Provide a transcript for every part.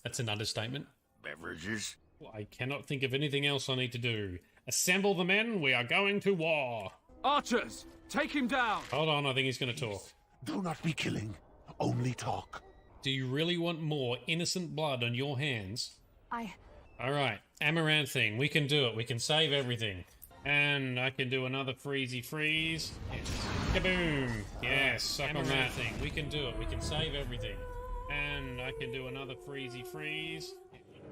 That's an understatement. Beverages? I cannot think of anything else I need to do. Assemble the men, we are going to war. Archers, take him down. Hold on, I think he's going to talk. Do not be killing, only talk. Do you really want more innocent blood on your hands? Alright, Amaranthine, we can do it. We can save everything. And I can do another freezy freeze. Yes. Kaboom! Yes, suck on that thing. We can do it. We can save everything. And I can do another freezy freeze.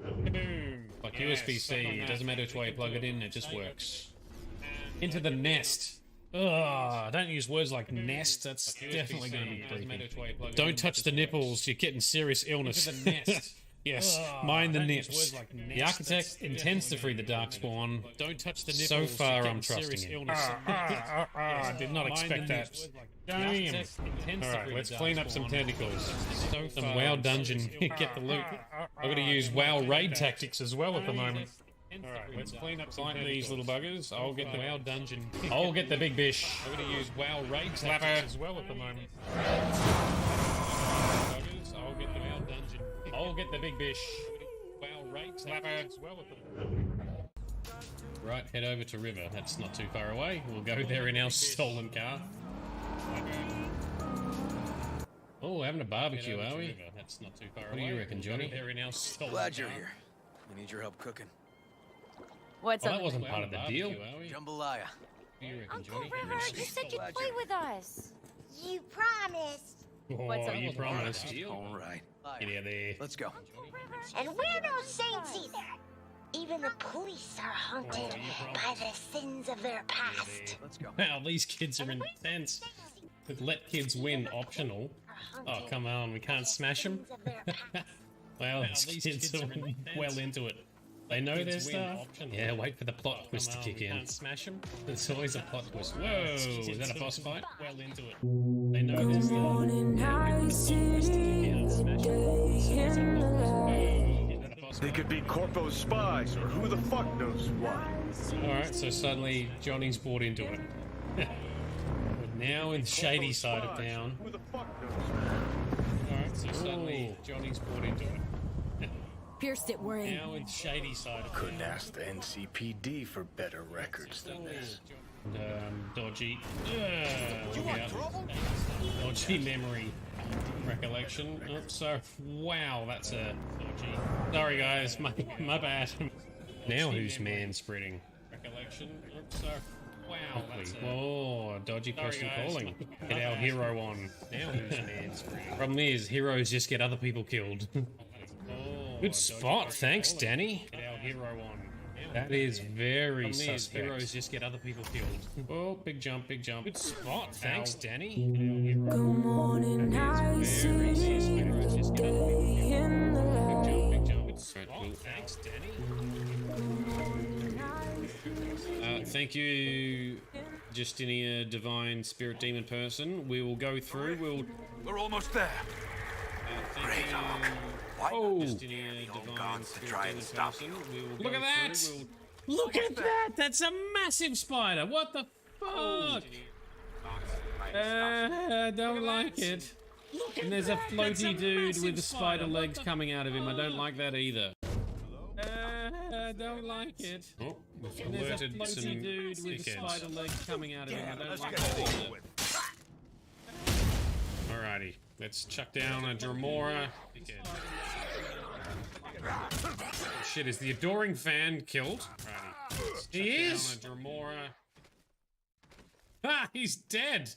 Kaboom! Like USB-C, it doesn't matter which way you plug it in, it just works. Into the nest. Ugh, don't use words like nest, that's definitely going to be creepy. Don't touch the nipples, you're getting serious illness. Into the nest. Yes, mind the nips. The architect intends to free the Darkspawn. Don't touch the nipples. So far, I'm trusting him. I did not expect that. Damn. Alright, let's clean up some tentacles. Some WoW dungeon. Get the loot. I'm gonna use WoW raid tactics as well at the moment. Alright, let's clean up some these little buggers. I'll get the WoW dungeon. I'll get the big bish. I'm gonna use WoW raid tactics as well at the moment. I'll get the WoW dungeon. I'll get the big bish. WoW raid tactics as well at the Right, head over to River. That's not too far away. We'll go there in our stolen car. Oh, having a barbecue, are we? That's not too far away. What do you reckon, Johnny? Glad you're here. We need your help cooking. What's Oh, up? that wasn't part of the deal. Jambalaya. What do you reckon, Uncle Johnny? River, you said you'd play with us. You promised. What's Oh, up? you promised. All right. Get out of there. Let's go. And we're no saints either. Even the police are haunted by the sins of their past. Let's go. Wow, these kids are intense. With let kids win optional. Oh, come on, we can't smash them? Well, these kids are well into it. They know their stuff. Yeah, wait for the plot twist to kick in. Can't smash them? There's always a plot twist. Whoa, is that a boss fight? Well into it. They know their stuff. They could be Corpo's spies, or who the fuck knows what. Alright, so suddenly Johnny's bought into it. We're now in the shady side of town. Who the fuck knows? Alright, so suddenly Johnny's bought into it. Pierced it, we're in. Now in the shady side of Couldn't ask the NCPD for better records than this. Dodgy. Dodgy memory recollection. Oh, so wow, that's a dodgy. Sorry guys, my bad. Now who's man spreading? Recollection. Oh, so wow, that's a whoa, dodgy person calling. Get our hero on. Now who's man spreading? Problem is, heroes just get other people killed. Good spot, thanks, Danny. Get our hero on. That is very suspect. Heroes just get other people killed. Oh, big jump, big jump. Good spot, thanks, Danny. Good morning, I see the day in the light. Big jump, big jump. Thanks, Danny. Thank you, Justinia, divine spirit demon person. We will go through. We're almost there. Great. Oh, Justinia, divine spirit demon person. Look at that! Look at that! That's a massive spider. What the fuck? I don't like it. And there's a floaty dude with the spider legs coming out of him. I don't like that either. I don't like it. Oh, and there's a floaty dude with the spider legs coming out of him. I don't like that either. Alrighty, let's chuck down a Dremora. Shit, is the adoring fan killed? Alrighty. He is? Ah, he's dead.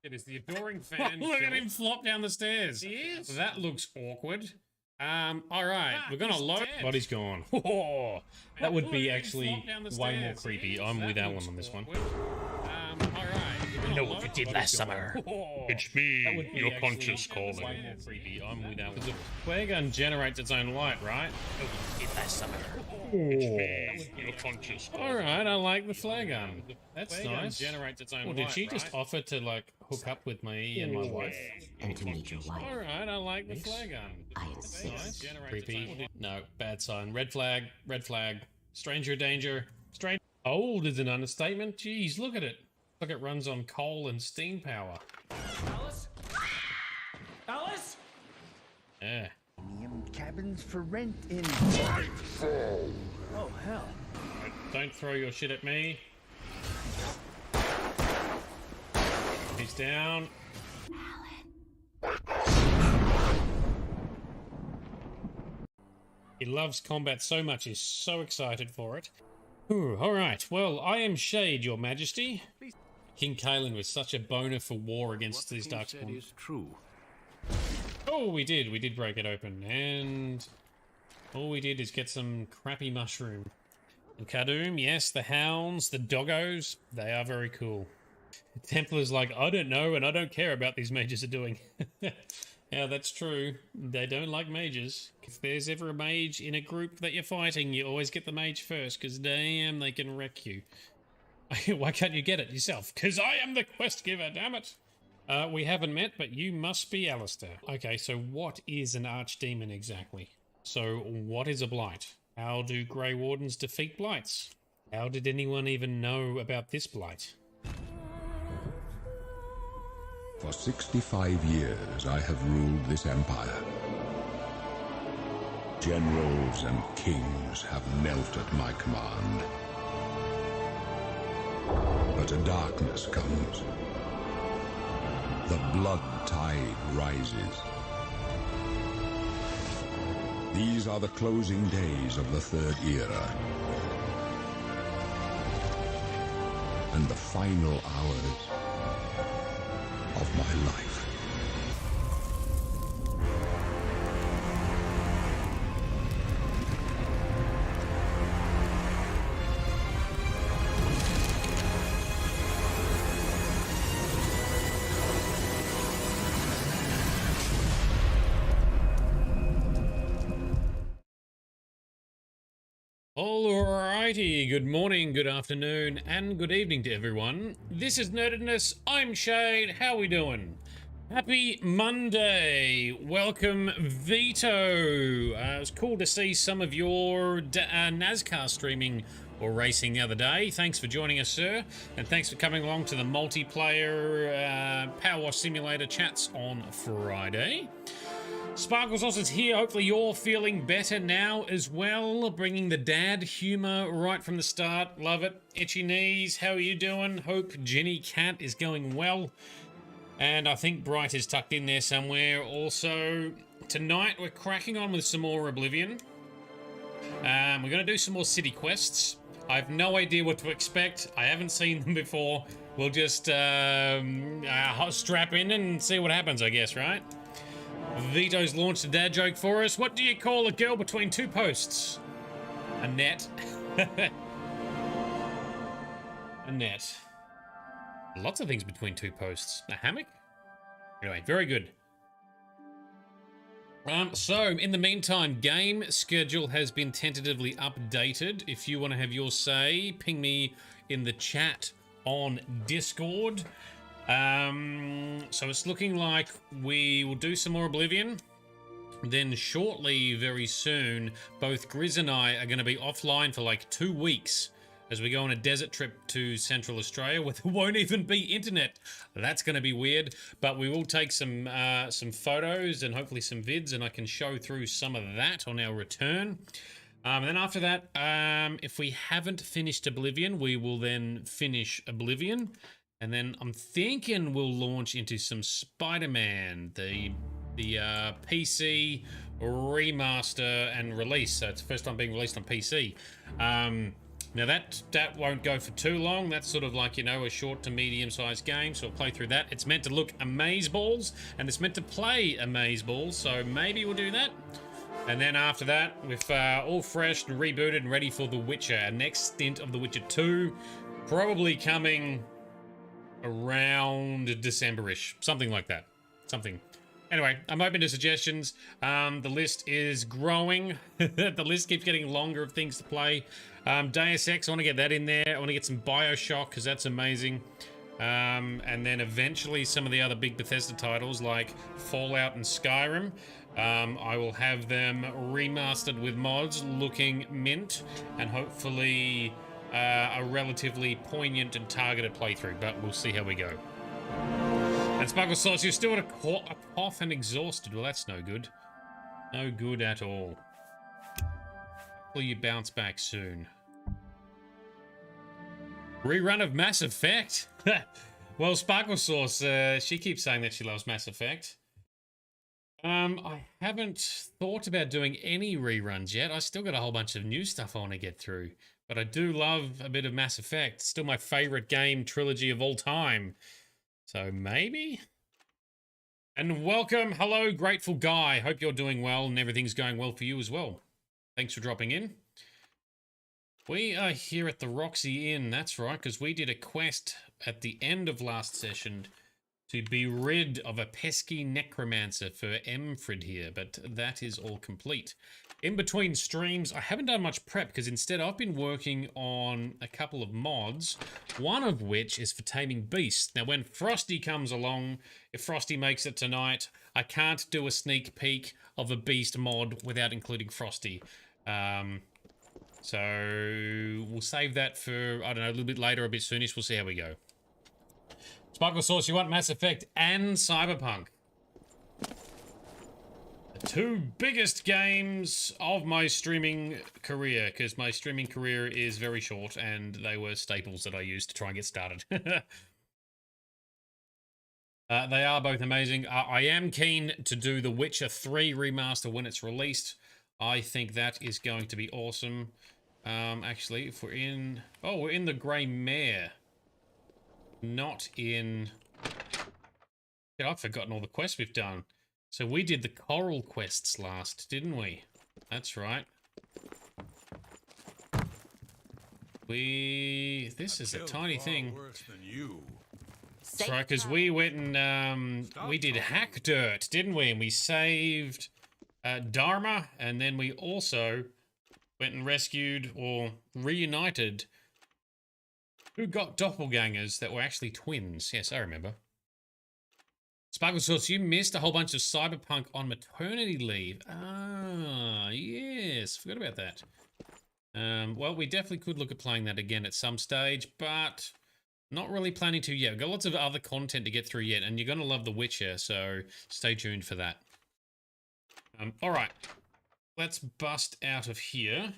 It is the adoring fan. Look at him flop down the stairs. He is? That looks awkward. Alright, we're gonna load. Body's gone. Oh, that would be actually way more creepy. I'm with Alan on this one. Alright. You know what you did last summer. It's me, your conscience calling. I'm with Alan. The flare gun generates its own light, right? You did last summer. It's me, your conscience calling. Alright, I like the flare gun. That's nice. Generates its own light, did she just offer to, like, hook up with me and my wife? And to meet your wife. Alright, I like the flare gun. I insist. Nice. Creepy. No, bad sign. Red flag, red flag. Stranger danger. Old is an understatement. Jeez, look at it. Look, it runs on coal and steam power. Alice? Alice? Yeah. cabins for rent in... Oh, hell. Don't throw your shit at me. He's down. He loves combat so much, he's so excited for it. Ooh, alright, well, I am Shade, your majesty. King Kalen was such a boner for war against these Darkspawn. Is true. Oh, we did break it open, and all we did is get some crappy mushroom. And Kadum, yes, the hounds, the doggos, they are very cool. Templar's like, I don't know, and I don't care about these mages are doing. Yeah, that's true. They don't like mages. If there's ever a mage in a group that you're fighting, you always get the mage first, because damn, they can wreck you. Why can't you get it yourself? Because I am the quest giver, damn it. We haven't met, but you must be Alistair. Okay, so what is an archdemon exactly? So what is a blight? How do Grey Wardens defeat blights? How did anyone even know about this blight? For 65 years I have ruled this empire. Generals and kings have knelt at my command. But a darkness comes. The blood tide rises. These are the closing days of the Third Era. And the final hours of my life. Alrighty, good morning, good afternoon, and good evening to everyone. This is Nerdedness, I'm Shade, how we doing? Happy Monday! Welcome, Vito! It was cool to see some of your NASCAR streaming or racing the other day. Thanks for joining us, sir, and thanks for coming along to the multiplayer Power Wash Simulator chats on Friday. Sparkles also here. Hopefully you're feeling better now as well. Bringing the dad humor right from the start. Love it. Itchy knees. How are you doing? Hope Jenny Cat is going well. And I think Bright is tucked in there somewhere. Also, tonight we're cracking on with some more Oblivion. We're going to do some more city quests. I have no idea what to expect. I haven't seen them before. We'll just strap in and see what happens, I guess, right? Vito's launched a dad joke for us. What do you call a girl between two posts? A net. A net. Lots of things between two posts. A hammock? Anyway, very good. So, in the meantime, game schedule has been tentatively updated. If you want to have your say, ping me in the chat on Discord. So it's looking like we will do some more Oblivion. Then shortly, very soon, both Grizz and I are going to be offline for like 2 weeks as we go on a desert trip to Central Australia where there won't even be internet. That's going to be weird, but we will take some photos and hopefully some vids, and I can show through some of that on our return. And then after that, if we haven't finished Oblivion, we will then finish Oblivion. And then I'm thinking we'll launch into some Spider-Man, the PC remaster and release. So it's the first time being released on PC. Now that won't go for too long. That's sort of like, you know, a short to medium-sized game. So we'll play through that. It's meant to look amazeballs, and it's meant to play amazeballs. So maybe we'll do that. And then after that, with all fresh and rebooted and ready for The Witcher, our next stint of The Witcher 2, probably coming around December-ish, something like that. Something. Anyway, I'm open to suggestions. The list is growing. The list keeps getting longer of things to play. Deus Ex, I want to get that in there. I want to get some Bioshock, because that's amazing. And then eventually some of the other big Bethesda titles like Fallout and Skyrim. I will have them remastered with mods, looking mint, and hopefully a relatively poignant and targeted playthrough, but we'll see how we go. And Sparkle Sauce, you're still at a cough and exhausted. Well, that's no good. No good at all. Hopefully you bounce back soon. Rerun of Mass Effect? Well, Sparkle Sauce, she keeps saying that she loves Mass Effect. I haven't thought about doing any reruns yet. I still got a whole bunch of new stuff I want to get through. But I do love a bit of Mass Effect. It's still my favorite game trilogy of all time. So maybe? And welcome. Hello, Grateful Guy. Hope you're doing well and everything's going well for you as well. Thanks for dropping in. We are here at the Roxy Inn. That's right, because we did a quest at the end of last session to be rid of a pesky necromancer for Emfrid here, but that is all complete. In between streams, I haven't done much prep because instead I've been working on a couple of mods, one of which is for taming beasts. Now, when Frosty comes along, if Frosty makes it tonight, I can't do a sneak peek of a beast mod without including Frosty. So we'll save that for, I don't know, a little bit later, a bit soonish. We'll see how we go. Sparkle Sauce, you want Mass Effect and Cyberpunk. The two biggest games of my streaming career, because my streaming career is very short and they were staples that I used to try and get started. They are both amazing. I am keen to do The Witcher 3 remaster when it's released. I think that is going to be awesome. Actually, if we're in... Oh, we're in the Grey Mare. Not in... Yeah, I've forgotten all the quests we've done. So we did the Coral quests last, didn't we? That's right. This is a tiny thing. Worse than you. That's right, because we went and we did Hack Dirt, didn't we? And we saved Dharma, and then we also went and rescued or reunited who got doppelgangers that were actually twins. Yes, I remember. Sparkle Sauce, you missed a whole bunch of Cyberpunk on maternity leave. Ah, yes, forgot about that. Well, we definitely could look at playing that again at some stage, but not really planning to yet. We've got lots of other content to get through yet, and you're going to love The Witcher, so stay tuned for that. All right, let's bust out of here.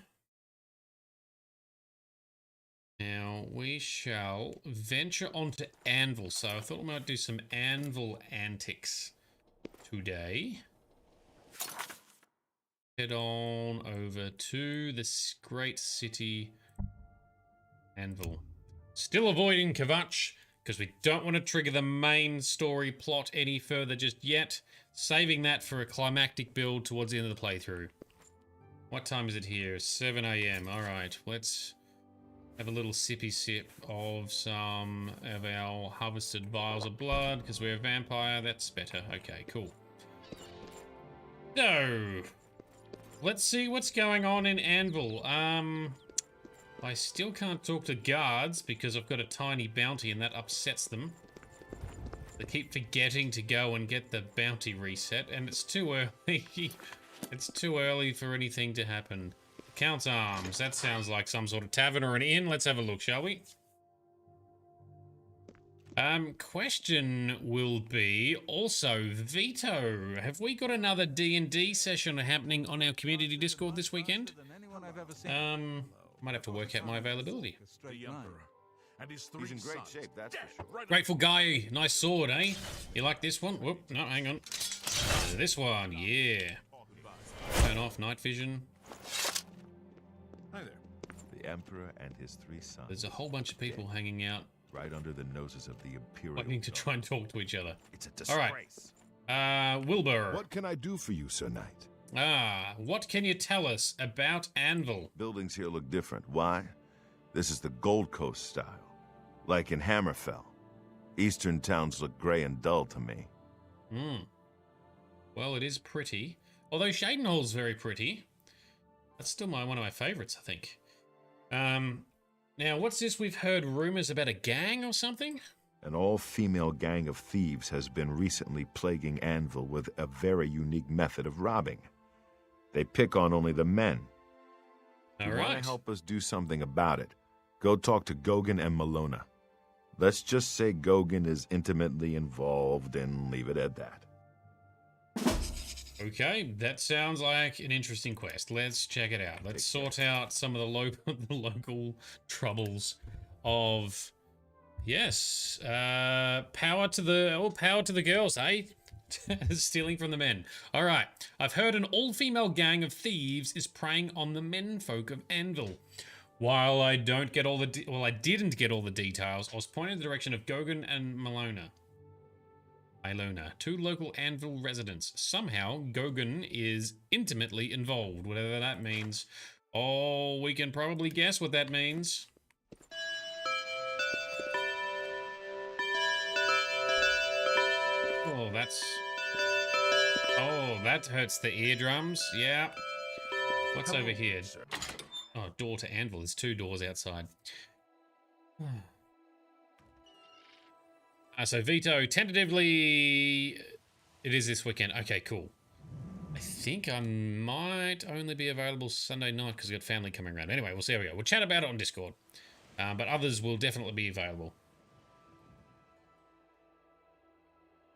Now, we shall venture onto Anvil. So I thought we might do some Anvil antics today. Head on over to this great city, Anvil. Still avoiding Kvatch, because we don't want to trigger the main story plot any further just yet. Saving that for a climactic build towards the end of the playthrough. What time is it here? 7 AM. All right, let's have a little sippy sip of some of our harvested vials of blood, because we're a vampire. That's better. Okay, cool. So, let's see what's going on in Anvil. I still can't talk to guards because I've got a tiny bounty and that upsets them. They keep forgetting to go and get the bounty reset, and it's too early. It's too early for anything to happen. Count's Arms. That sounds like some sort of tavern or an inn. Let's have a look, shall we? Question will be also, Vito, have we got another D&D session happening on our community Discord this weekend? Might have to work out my availability. He's in great shape, that's for sure. Grateful Guy, nice sword, eh? You like this one? Whoop, no, hang on. This one, yeah. Turn off night vision. Hi there. The Emperor and his 3 sons. There's a whole bunch of people hanging out, right under the noses of the Imperial. wanting to try and talk to each other. It's a disgrace. All right. Wilbur. What can I do for you, Sir Knight? What can you tell us about Anvil? Buildings here look different. Why? This is the Gold Coast style. Like in Hammerfell. Eastern towns look grey and dull to me. Well, it is pretty. Although Shadenhall's very pretty. That's still one of my favorites, I think. Now, what's this? We've heard rumors about a gang or something? An all-female gang of thieves has been recently plaguing Anvil with a very unique method of robbing. They pick on only the men. All you right. want to help us do something about it? Go talk to Gogan and Malona. Let's just say Gogan is intimately involved and leave it at that. Okay, that sounds like an interesting quest. Let's check it out. Let's sort out some of the local troubles of... Yes, power to the girls, eh? Stealing from the men. All right, I've heard an all-female gang of thieves is preying on the menfolk of Anvil. While I don't get all the I didn't get all the details, I was pointed in the direction of Gogan and Ilona, two local Anvil residents. Somehow, Gogan is intimately involved, whatever that means. Oh, we can probably guess what that means. Oh, that hurts the eardrums. Yeah. What's over here? Oh, door to Anvil. There's two doors outside. So Vito, tentatively, it is this weekend. Okay, cool. I think I might only be available Sunday night because we've got family coming around. Anyway, we'll see how we go. We'll chat about it on Discord. But others will definitely be available.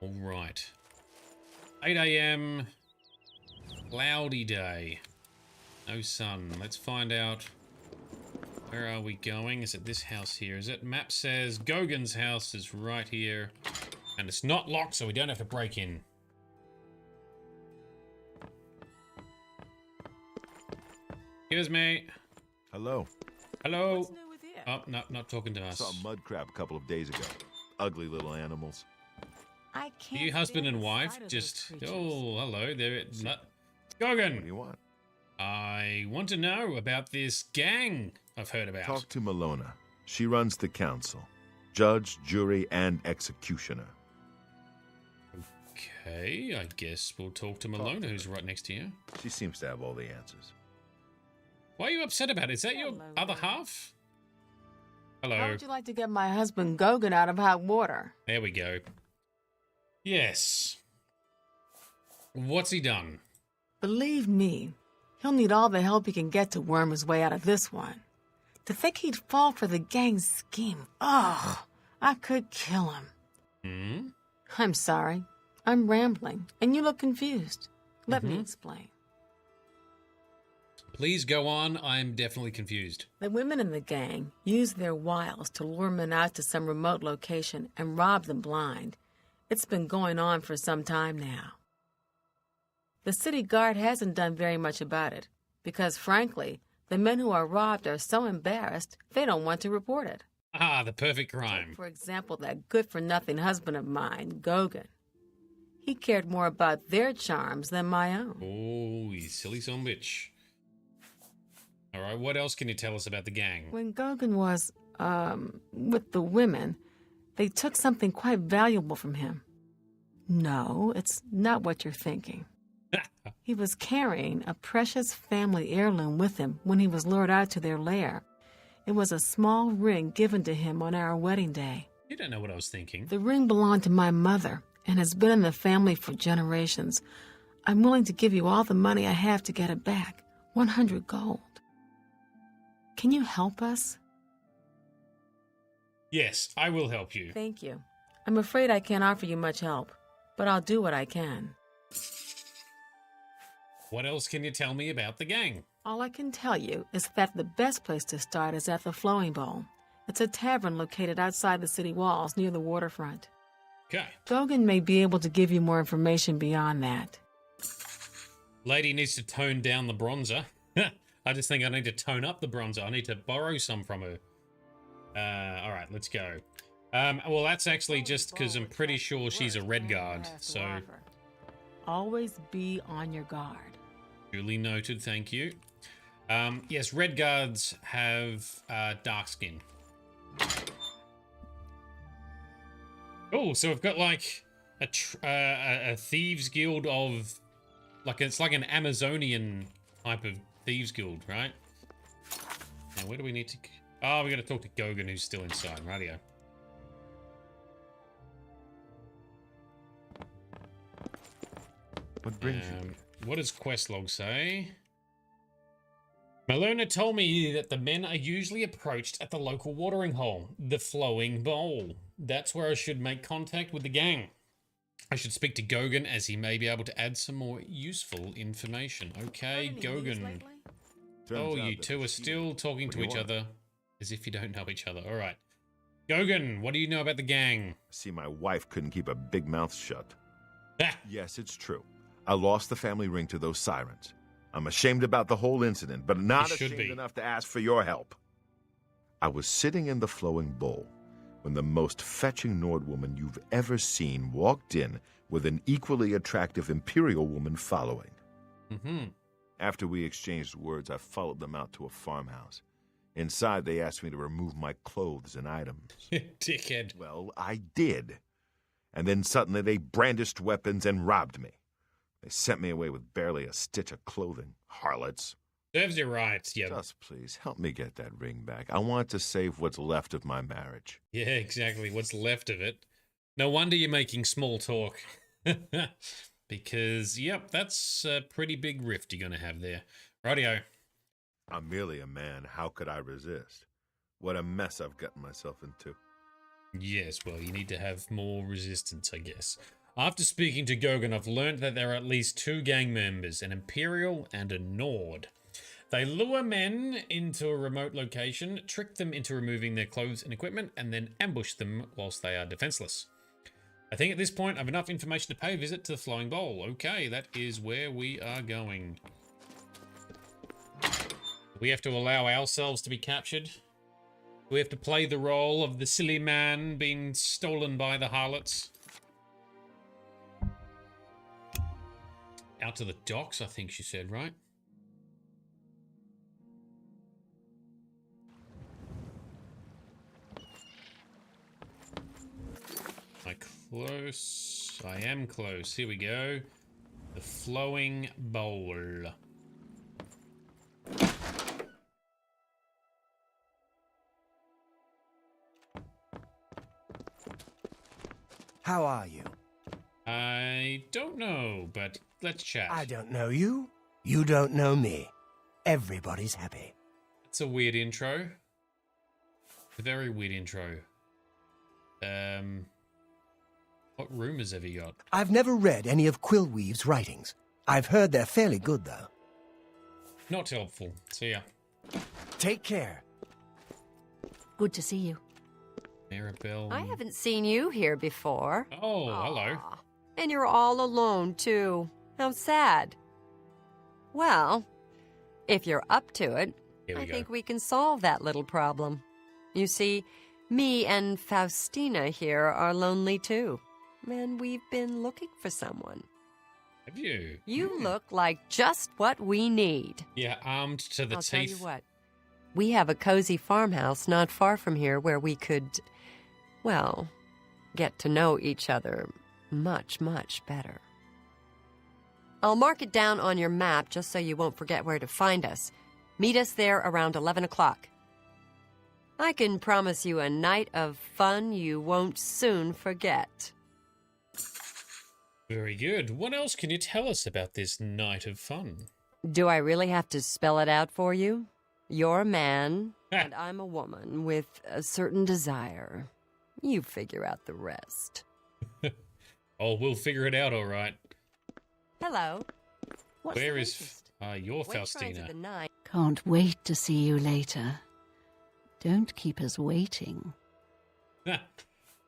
All right. 8 a.m. Cloudy day. No sun. Let's find out. Where are we going? Is it this house here? Is it? Map says Gogan's house is right here. And it's not locked, so we don't have to break in. Excuse me. Hello. Hello. Oh, no, not talking to us. Saw a mud crab a couple of days ago. Ugly little animals. I can't. Are you husband and wife? Just... Oh, hello. There. Gogan. What do you want? I want to know about this gang I've heard about. Talk to Malona. She runs the council. Judge, jury, and executioner. Okay, I guess we'll talk to Malona, who's right next to you. She seems to have all the answers. Why are you upset about it? Is that your other half? Hello. How would you like to get my husband Gogan out of hot water? There we go. Yes. What's he done? Believe me, he'll need all the help he can get to worm his way out of this one. To think he'd fall for the gang's scheme. Ugh, I could kill him. Hmm? I'm sorry. I'm rambling, and you look confused. Let me explain. Please go on. I'm definitely confused. The women in the gang use their wiles to lure men out to some remote location and rob them blind. It's been going on for some time now. The city guard hasn't done very much about it, because frankly, the men who are robbed are so embarrassed they don't want to report it. Ah, the perfect crime. Take, for example, that good-for-nothing husband of mine, Gogan. He cared more about their charms than my own. Oh, you silly son of a bitch. All right, what else can you tell us about the gang? When Gogan was, with the women, they took something quite valuable from him. No, it's not what you're thinking. He was carrying a precious family heirloom with him when he was lured out to their lair. It was a small ring given to him on our wedding day. You don't know what I was thinking. The ring belonged to my mother and has been in the family for generations. I'm willing to give you all the money I have to get it back. 100 gold. Can you help us? Yes, I will help you. Thank you. I'm afraid I can't offer you much help, but I'll do what I can. What else can you tell me about the gang? All I can tell you is that the best place to start is at the Flowing Bowl. It's a tavern located outside the city walls near the waterfront. Okay. Gogan may be able to give you more information beyond that. Lady needs to tone down the bronzer. I just think I need to tone up the bronzer. I need to borrow some from her. All right, let's go. Well, that's actually just because I'm pretty sure she's a red guard, so... Always be on your guard. Duly noted, thank you. Yes, red guards have dark skin. Oh, so we've got like a thieves guild of... it's like an Amazonian type of thieves guild, right? Now, where do we need to... Oh, we got to talk to Gogan, who's still inside. Radio. What brings you? What does Questlog say? Malona told me that the men are usually approached at the local watering hole, the Flowing Bowl. That's where I should make contact with the gang. I should speak to Gogan as he may be able to add some more useful information. Okay, Gogan. Oh, you two are still talking to each other as if you don't know each other. All right. Gogan, what do you know about the gang? See, my wife couldn't keep a big mouth shut. Ah. Yes, it's true. I lost the family ring to those sirens. I'm ashamed about the whole incident, but not ashamed enough to ask for your help. I was sitting in the flowing bowl when the most fetching Nord woman you've ever seen walked in with an equally attractive Imperial woman following. Mm-hmm. After we exchanged words, I followed them out to a farmhouse. Inside, they asked me to remove my clothes and items. Dickhead. Well, I did. And then suddenly they brandished weapons and robbed me. They sent me away with barely a stitch of clothing. Harlots. Serves you right, yeah. Just please, help me get that ring back. I want to save what's left of my marriage. Yeah, exactly. What's left of it. No wonder you're making small talk. Because, yep, that's a pretty big rift you're going to have there. Rightio. I'm merely a man. How could I resist? What a mess I've gotten myself into. Yes, well, you need to have more resistance, I guess. After speaking to Gogan, I've learned that there are at least 2 gang members, an Imperial and a Nord. They lure men into a remote location, trick them into removing their clothes and equipment, and then ambush them whilst they are defenseless. I think at this point I have enough information to pay a visit to the Flowing Bowl. Okay, that is where we are going. We have to allow ourselves to be captured. We have to play the role of the silly man being stolen by the harlots. Out to the docks, I think she said, right? Am I close? I am close. Here we go. The Flowing Bowl. How are you? I don't know, but let's chat. I don't know you. You don't know me. Everybody's happy. That's a weird intro. A very weird intro. What rumors have you got? I've never read any of Quillweave's writings. I've heard they're fairly good, though. Not helpful. See ya. Take care. Good to see you. Maribel. I haven't seen you here before. Oh, hello. And you're all alone, too. How sad. Well, if you're up to it, I think we can solve that little problem. You see, me and Faustina here are lonely, too. And we've been looking for someone. Have you? You look like just what we need. Yeah, armed to the I'll teeth. tell you what. We have a cozy farmhouse not far from here where we could, well, get to know each other much, much better. I'll mark it down on your map just so you won't forget where to find us. Meet us there around 11 o'clock. I can promise you a night of fun you won't soon forget. Very good. What else can you tell us about this night of fun? Do I really have to spell it out for you? You're a man, and I'm a woman with a certain desire. You figure out the rest. Oh, we'll figure it out all right. Hello. Where is your Faustina? Can't wait to see you later. Don't keep us waiting.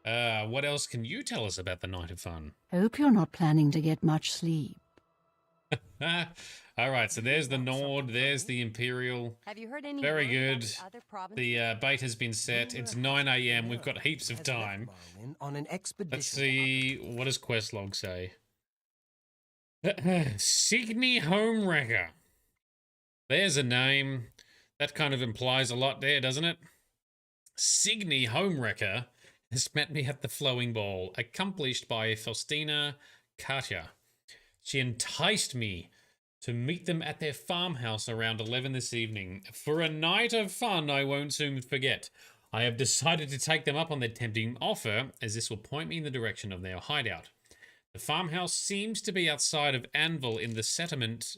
What else can you tell us about the night of fun? Hope you're not planning to get much sleep. All right, so there's the Nord, there's the Imperial. Have you heard any Very good. The bait has been set. It's 9 a.m. We've got heaps of time. On an expedition. Let's see, what does Questlog say? Signy Homewrecker. There's a name. That kind of implies a lot there, doesn't it? Signy Homewrecker has met me at the Flowing Bowl, accomplished by Faustina Katja. She enticed me to meet them at their farmhouse around 11 this evening. For a night of fun I won't soon forget. I have decided to take them up on their tempting offer, as this will point me in the direction of their hideout. The farmhouse seems to be outside of Anvil in the settlement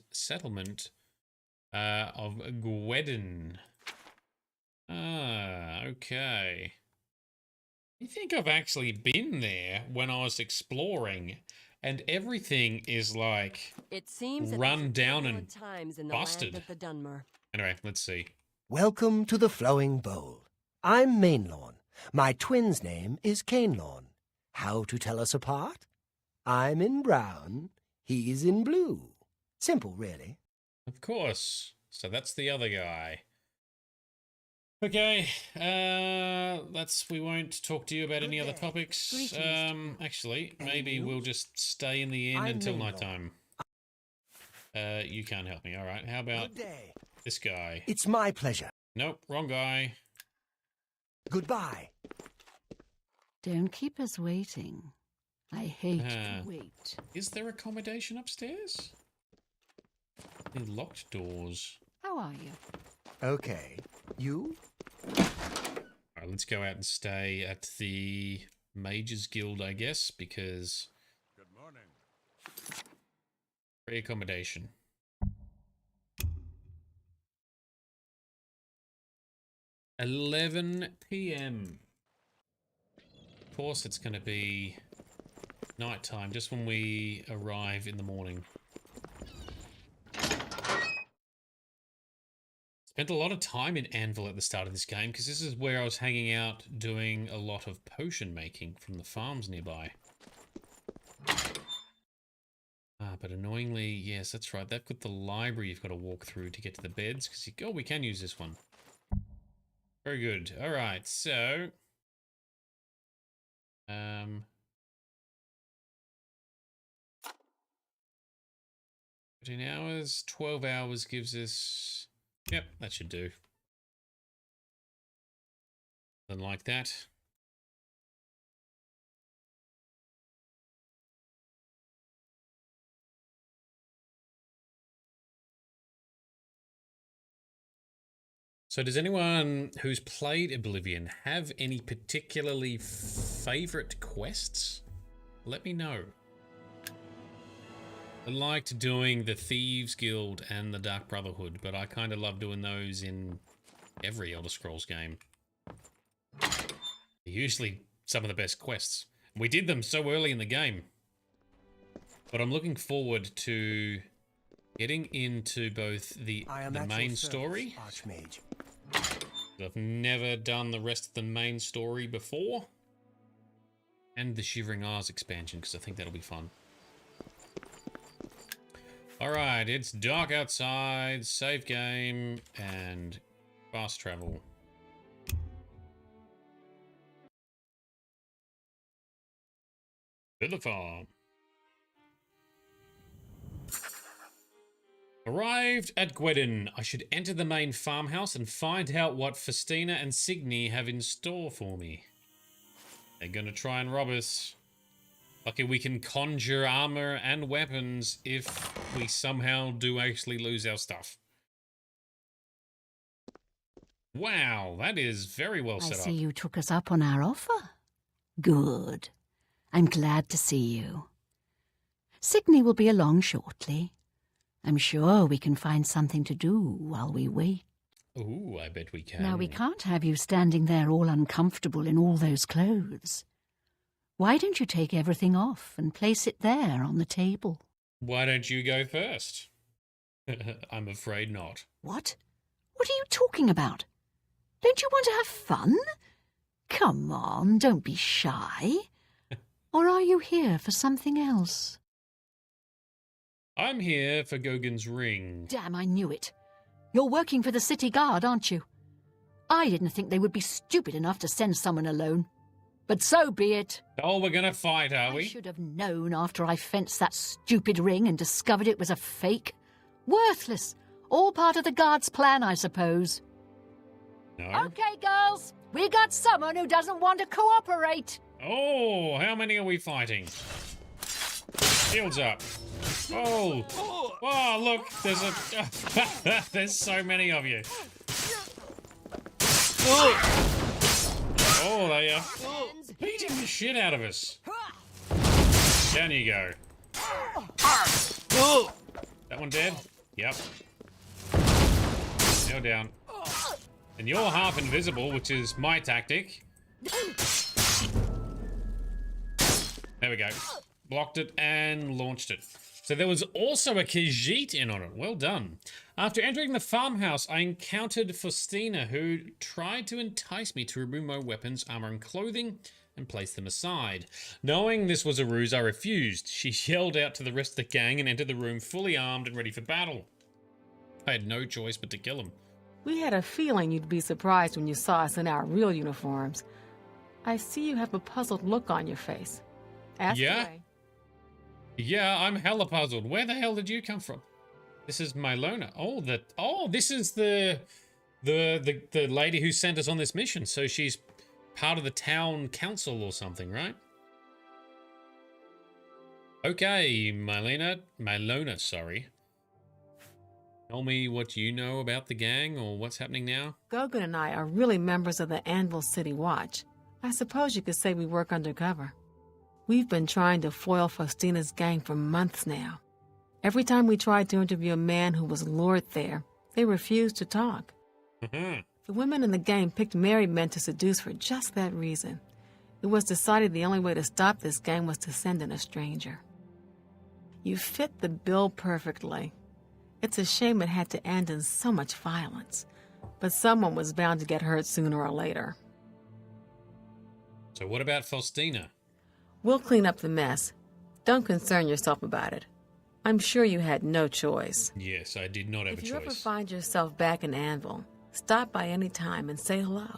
of Gwedin. Ah, okay. I think I've actually been there when I was exploring, and everything is like it seems run down and times in the busted. Land of the Dunmer. Anyway, let's see. Welcome to the Flowing Bowl. I'm Mainlawn. My twin's name is Cainlawn. How to tell us apart? I'm in brown, he's in blue. Simple, really. Of course. So that's the other guy. Okay, we won't talk to you about any other topics. Actually, maybe we'll just stay in the inn until nighttime. You can't help me. All right, how about this guy? It's my pleasure. Nope, wrong guy. Goodbye. Don't keep us waiting. I hate to wait. Is there accommodation upstairs? Any locked doors? How are you? Okay. You? Alright, let's go out and stay at the Mages Guild, I guess, because... Good morning. Free accommodation. $11 p.m. Of course it's going to be nighttime, just when we arrive in the morning. Spent a lot of time in Anvil at the start of this game, because this is where I was hanging out doing a lot of potion making from the farms nearby. But annoyingly, yes, that's right, they've got the library you've got to walk through to get to the beds, because oh, we can use this one. Very good. Alright, so... 13 hours, 12 hours gives us... Yep, that should do. Something like that. So does anyone who's played Oblivion have any particularly favorite quests? Let me know. I liked doing the Thieves Guild and the Dark Brotherhood, but I kind of love doing those in every Elder Scrolls game. They're usually some of the best quests. We did them so early in the game. But I'm looking forward to getting into both the main story. Archmage. I've never done the rest of the main story before. And the Shivering Isles expansion, because I think that'll be fun. Alright, it's dark outside, save game, and fast travel. To the farm. Arrived at Gwedin. I should enter the main farmhouse and find out what Festina and Signy have in store for me. They're gonna try and rob us. Lucky we can conjure armor and weapons if we somehow do actually lose our stuff. Wow, that is very well set up. I see you took us up on our offer. Good. I'm glad to see you. Signy will be along shortly. I'm sure we can find something to do while we wait. Ooh, I bet we can. Now, we can't have you standing there all uncomfortable in all those clothes. Why don't you take everything off and place it there on the table? Why don't you go first? I'm afraid not. What? What are you talking about? Don't you want to have fun? Come on, don't be shy. Or are you here for something else? I'm here for Gogin's ring. Damn, I knew it. You're working for the city guard, aren't you? I didn't think they would be stupid enough to send someone alone. But so be it. Oh, we're gonna fight, are we? I should have known after I fenced that stupid ring and discovered it was a fake. Worthless. All part of the guard's plan, I suppose. No. Okay, girls. We got someone who doesn't want to cooperate. Oh, how many are we fighting? Shields up. Oh, oh, look, there's a... there's so many of you. Oh, they are beating the shit out of us. Down you go. That one dead? Yep. You're down. And you're half invisible, which is my tactic. There we go. Blocked it and launched it. So there was also a Khajiit in on it. Well done. After entering the farmhouse, I encountered Faustina, who tried to entice me to remove my weapons, armor, and clothing and place them aside. Knowing this was a ruse, I refused. She yelled out to the rest of the gang and entered the room fully armed and ready for battle. I had no choice but to kill him. We had a feeling you'd be surprised when you saw us in our real uniforms. I see you have a puzzled look on your face. Ask away. Yeah, I'm hella puzzled. Where the hell did you come from? This is Mylona. This is the lady who sent us on this mission. So she's part of the town council or something, right? Okay, Mylona, sorry. Tell me what you know about the gang or what's happening now. Gogan and I are really members of the Anvil City Watch. I suppose you could say we work undercover. We've been trying to foil Faustina's gang for months now. Every time we tried to interview a man who was lured there, they refused to talk. The women in the gang picked married men to seduce for just that reason. It was decided the only way to stop this gang was to send in a stranger. You fit the bill perfectly. It's a shame it had to end in so much violence, but someone was bound to get hurt sooner or later. So what about Faustina? We'll clean up the mess. Don't concern yourself about it. I'm sure you had no choice. Yes, I did not have a choice. If you ever find yourself back in Anvil, stop by any time and say hello.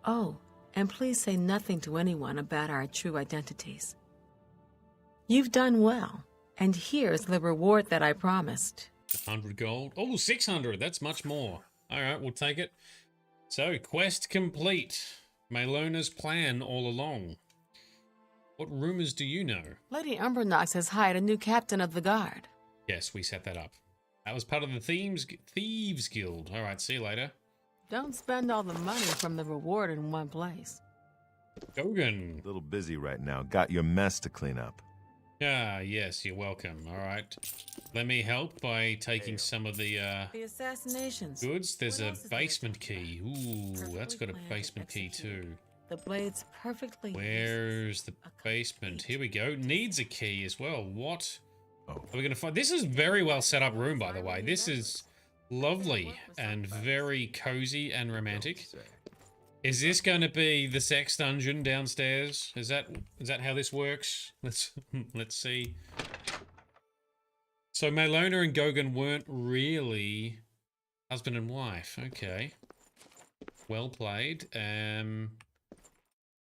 Oh, and please say nothing to anyone about our true identities. You've done well, and here's the reward that I promised. 100 gold. Oh, 600. That's much more. All right, we'll take it. So, quest complete. Mylona's plan all along. What rumors do you know? Lady Umbernox has hired a new captain of the guard. Yes, we set that up. That was part of the Thieves Guild. All right, see you later. Don't spend all the money from the reward in one place. Gogan. A little busy right now. Got your mess to clean up. Ah, yes, you're welcome. All right. Let me help by taking some of the assassinations. Goods. There's a basement key. Ooh, that's got a basement key too. The blade's perfectly. Where's the basement? Here we go. Needs a key as well. What are we going to find? This is very well set up room, by the way. This is lovely and very cozy and romantic. Is this going to be the sex dungeon downstairs? Is that how this works? Let's see. So Mylona and Gogan weren't really husband and wife. Okay. Well played.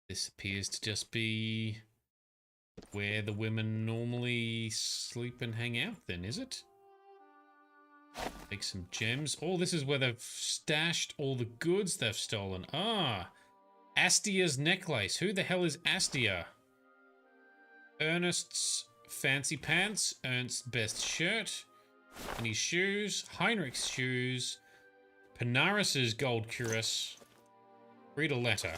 This appears to just be where the women normally sleep and hang out then, is it? Take some gems. Oh, this is where they've stashed all the goods they've stolen. Ah, Astia's necklace. Who the hell is Astia? Ernest's fancy pants. Ernst's best shirt. And his shoes. Heinrich's shoes. Panaris's gold cuirass. Read a letter.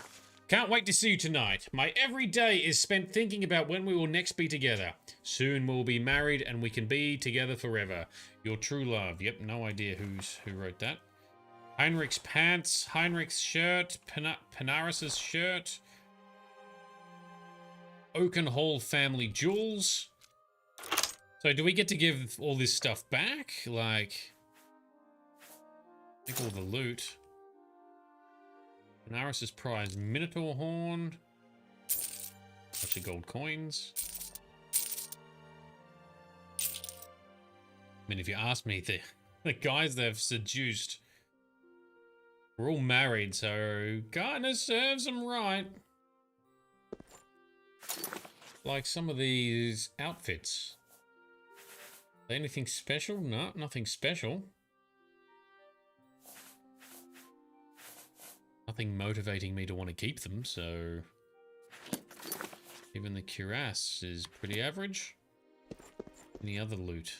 Can't wait to see you tonight. My every day is spent thinking about when we will next be together. Soon we'll be married and we can be together forever. Your true love. Yep, no idea who wrote that. Heinrich's pants, Heinrich's shirt, Panaris's shirt. Oakenhall family jewels. So do we get to give all this stuff back? Like, take all the loot. Panaris's prize Minotaur horn. Bunch of gold coins. I mean, if you ask me, the guys they've seduced were all married, so kinda serves them right. Like some of these outfits. Are they anything special? No, nothing special. Nothing motivating me to want to keep them, so even the cuirass is pretty average. Any other loot?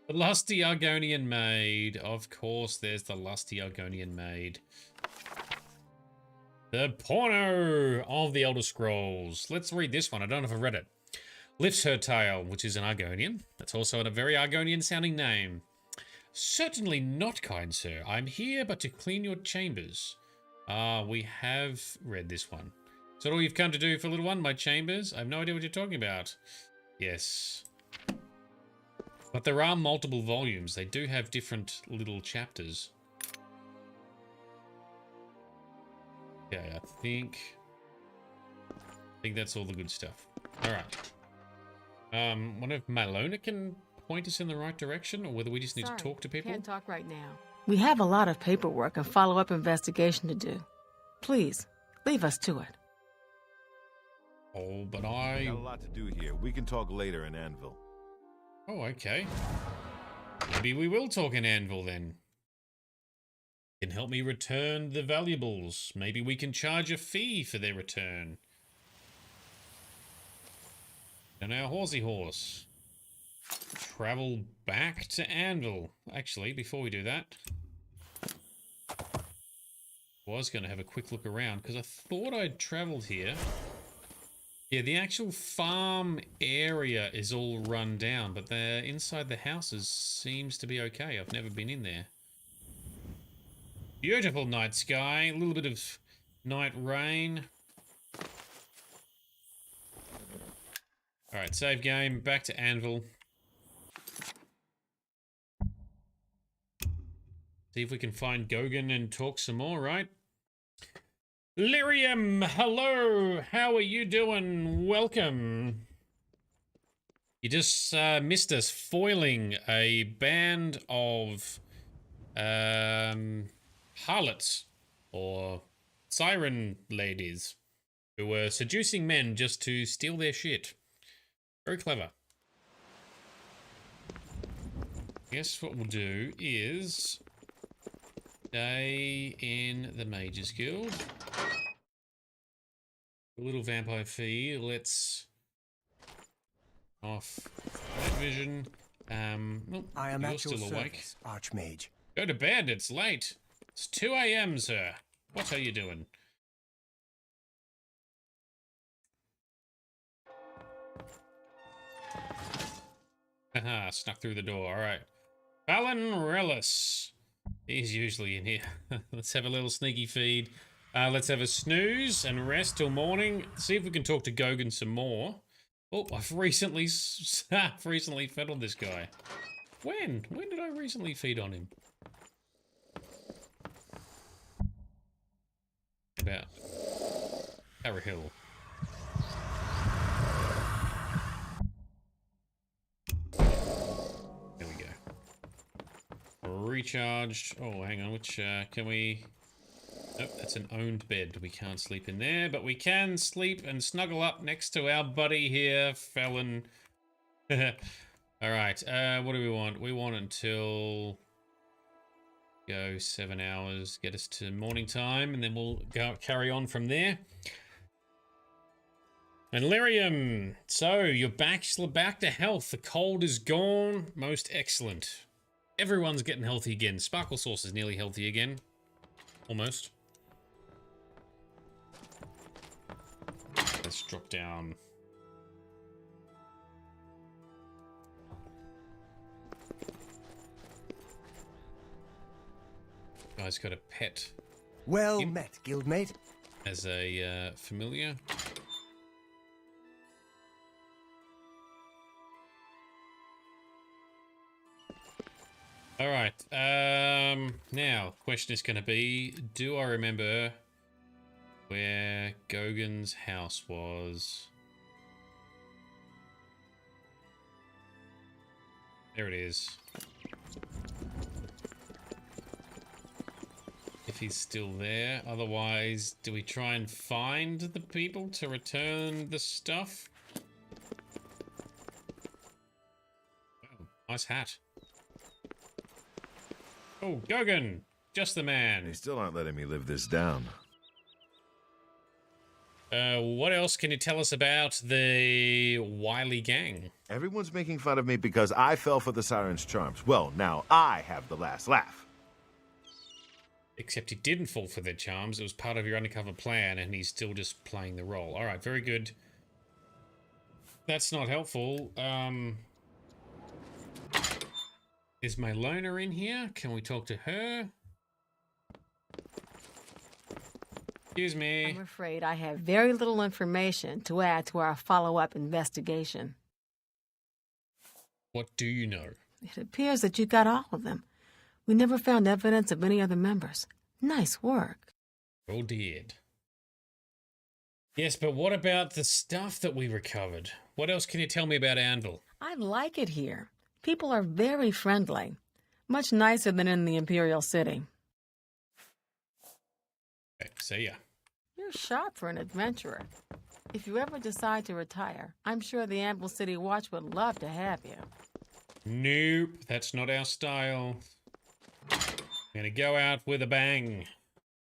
The lusty Argonian maid. Of course, there's the lusty Argonian maid. The porno of the Elder Scrolls. Let's read this one. I don't know if I've read it. Lifts her tail, which is an Argonian. That's also a very Argonian sounding name. Certainly not, kind sir. I'm here but to clean your chambers. We have read this one. Is that all you've come to do for little one? My chambers? I have no idea what you're talking about. Yes. But there are multiple volumes. They do have different little chapters. Okay, I think that's all the good stuff. Alright. Wonder if Malona can point us in the right direction, or whether we just need to talk to people? Can't talk right now. We have a lot of paperwork and follow-up investigation to do. Please, leave us to it. Oh, but Got a lot to do here. We can talk later in Anvil. Oh, okay. Maybe we will talk in Anvil then. Can help me return the valuables. Maybe we can charge a fee for their return. And our horsey horse. Travel back to Anvil. Actually, before we do that, I was going to have a quick look around because I thought I'd traveled here. Yeah, the actual farm area is all run down, but the inside the houses seems to be okay. I've never been in there. Beautiful night sky, a little bit of night rain. Alright, save game, back to Anvil. See if we can find Gogan and talk some more, right? Lyrium, hello! How are you doing? Welcome. You just missed us foiling a band of harlots or siren ladies who were seducing men just to steal their shit. Very clever. Guess what we'll do is stay in the Mages Guild. A little vampire fee. Let's off night vision. Well, I am you're at your still awake. service, Archmage. Go to bed. It's late. It's 2 a.m., sir. What are you doing? Haha, snuck through the door. All right. Fallon Relis. He's usually in here. Let's have a little sneaky feed. Let's have a snooze and rest till morning. See if we can talk to Gogan some more. Oh, I've recently fed on this guy. When? When did I recently feed on him? About Cyrodiil. There we go. Recharged. Oh, hang on. Which can we? Nope, that's an owned bed. We can't sleep in there, but we can sleep and snuggle up next to our buddy here, Fallon. Alright, what do we want? We want until... go 7 hours, get us to morning time, and then we'll go carry on from there. And Lyrium, so you're back to health. The cold is gone. Most excellent. Everyone's getting healthy again. Sparkle Sauce is nearly healthy again. Almost. Let's drop down. Guy's got a pet. Well met, guildmate. As a familiar. All right. Now, question is going to be: do I remember where Gogan's house was? There it is. If he's still there. Otherwise, do we try and find the people to return the stuff? Oh, nice hat. Oh, Gogan! Just the man. They still aren't letting me live this down. What else can you tell us about the wily gang? Everyone's making fun of me because I fell for the Siren's charms. Well, now I have the last laugh. Except he didn't fall for their charms. It was part of your undercover plan, and he's still just playing the role. All right, very good. That's not helpful. Is Malona in here? Can we talk to her? Excuse me. I'm afraid I have very little information to add to our follow-up investigation. What do you know? It appears that you got all of them. We never found evidence of any other members. Nice work. Oh, did. Yes, but what about the stuff that we recovered? What else can you tell me about Anvil? I like it here. People are very friendly. Much nicer than in the Imperial City. Okay, see ya. You're sharp for an adventurer. If you ever decide to retire, I'm sure the Anvil City Watch would love to have you. Nope, that's not our style. I'm gonna go out with a bang.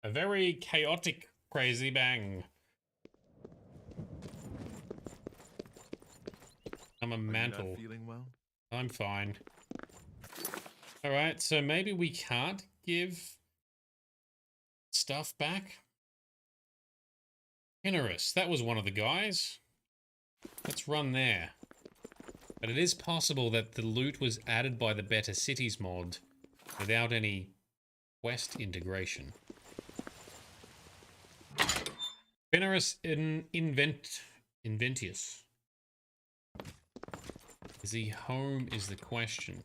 A very chaotic, crazy bang. I'm a mantle. Not feeling well? I'm fine. Alright, so maybe we can't give stuff back? Pinnerus, that was one of the guys. Let's run there. But it is possible that the loot was added by the Better Cities mod without any quest integration. Pinnerus Inventius. Is he home is the question.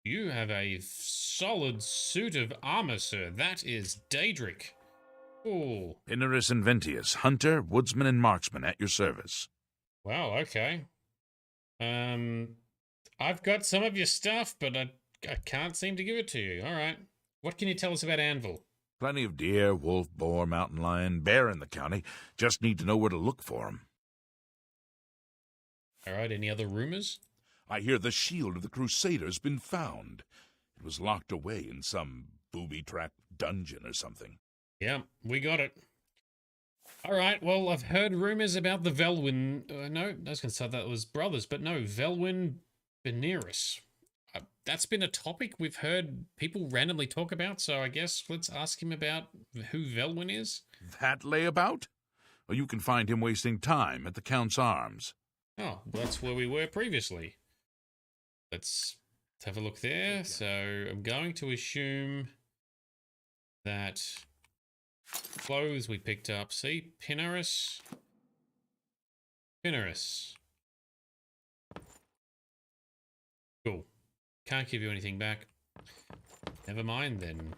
You have a solid suit of armor, sir. That is Daedric. Oh. Pinnerus Inventius, hunter, woodsman, and marksman at your service. Wow, okay. I've got some of your stuff, but I can't seem to give it to you. All right. What can you tell us about Anvil? Plenty of deer, wolf, boar, mountain lion, bear in the county. Just need to know where to look for 'em. All right, any other rumors? I hear the shield of the Crusaders been found. It was locked away in some booby-trapped dungeon or something. Yeah, we got it. All right, well, I've heard rumors about the Velwyn... no, I was going to say that was brothers, but no, Velwyn Beneris. That's been a topic we've heard people randomly talk about, so I guess let's ask him about who Velwyn is. That layabout? Or you can find him wasting time at the Count's Arms. Oh, that's where we were previously. Let's have a look there. So I'm going to assume that clothes we picked up. See, Pinnerus. Cool. Can't give you anything back. Never mind then.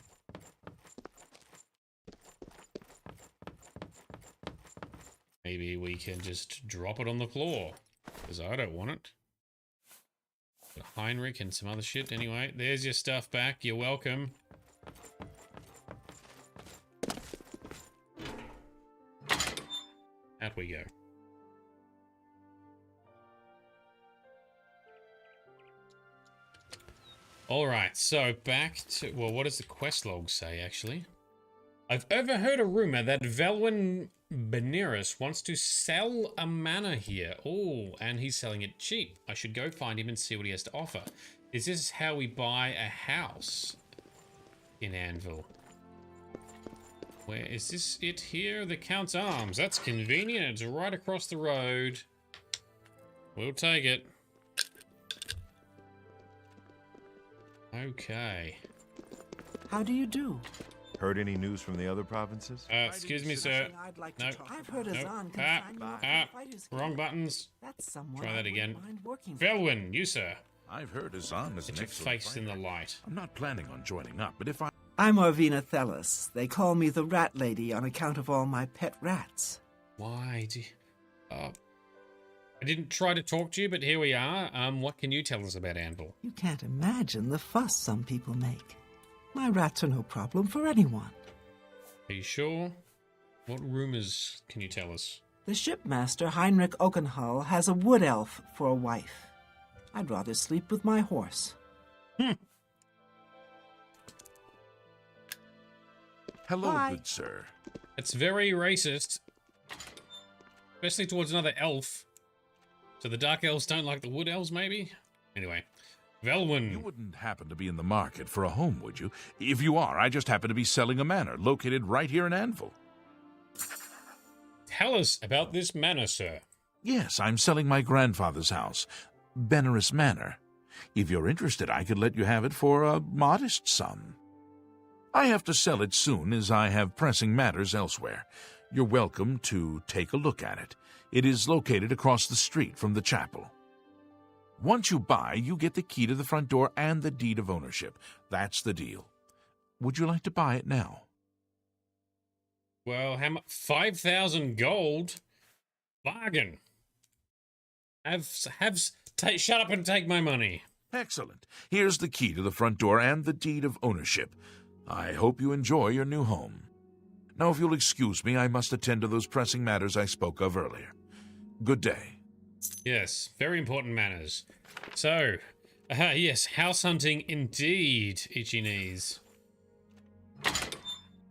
Maybe we can just drop it on the floor, because I don't want it. Got Heinrich and some other shit. Anyway, there's your stuff back. You're welcome. Out we go. Alright, so back to... Well, what does the quest log say, actually? I've overheard a rumor that Velwyn Beneris wants to sell a manor here. Oh, and he's selling it cheap. I should go find him and see what he has to offer. Is this how we buy a house in Anvil? Where is this it here? The Count's Arms. That's convenient. It's right across the road. We'll take it. Okay. How do you do? Heard any news from the other provinces? Excuse me, sir. No. I've heard Azan can sign you up to fight his wrong buttons. That's someone Try that again. Working Velwyn, you, sir. I've heard Azan is an Get your excellent face in the light. I'm not planning on joining up, but if I... I'm Orvina Thelis. They call me the Rat Lady on account of all my pet rats. Why do you... I didn't try to talk to you, but here we are. What can you tell us about Anvil? You can't imagine the fuss some people make. My rats are no problem for anyone. Are you sure? What rumors can you tell us? The shipmaster, Heinrich Oakenhull, has a wood elf for a wife. I'd rather sleep with my horse. Hello, Bye. good sir. It's very racist. Especially towards another elf. So the dark elves don't like the wood elves, maybe? Anyway. Velwyn. You wouldn't happen to be in the market for a home, would you? If you are, I just happen to be selling a manor located right here in Anvil. Tell us about this manor, sir. Yes, I'm selling my grandfather's house, Beneris Manor. If you're interested, I could let you have it for a modest sum. I have to sell it soon as I have pressing matters elsewhere. You're welcome to take a look at it. It is located across the street from the chapel. Once you buy, you get the key to the front door and the deed of ownership. That's the deal. Would you like to buy it now? Well, how much? 5,000 gold? Bargain. Shut up and take my money. Excellent. Here's the key to the front door and the deed of ownership. I hope you enjoy your new home. Now, if you'll excuse me, I must attend to those pressing matters I spoke of earlier. Good day. Yes, very important manners. So, yes, house hunting indeed, itchy knees.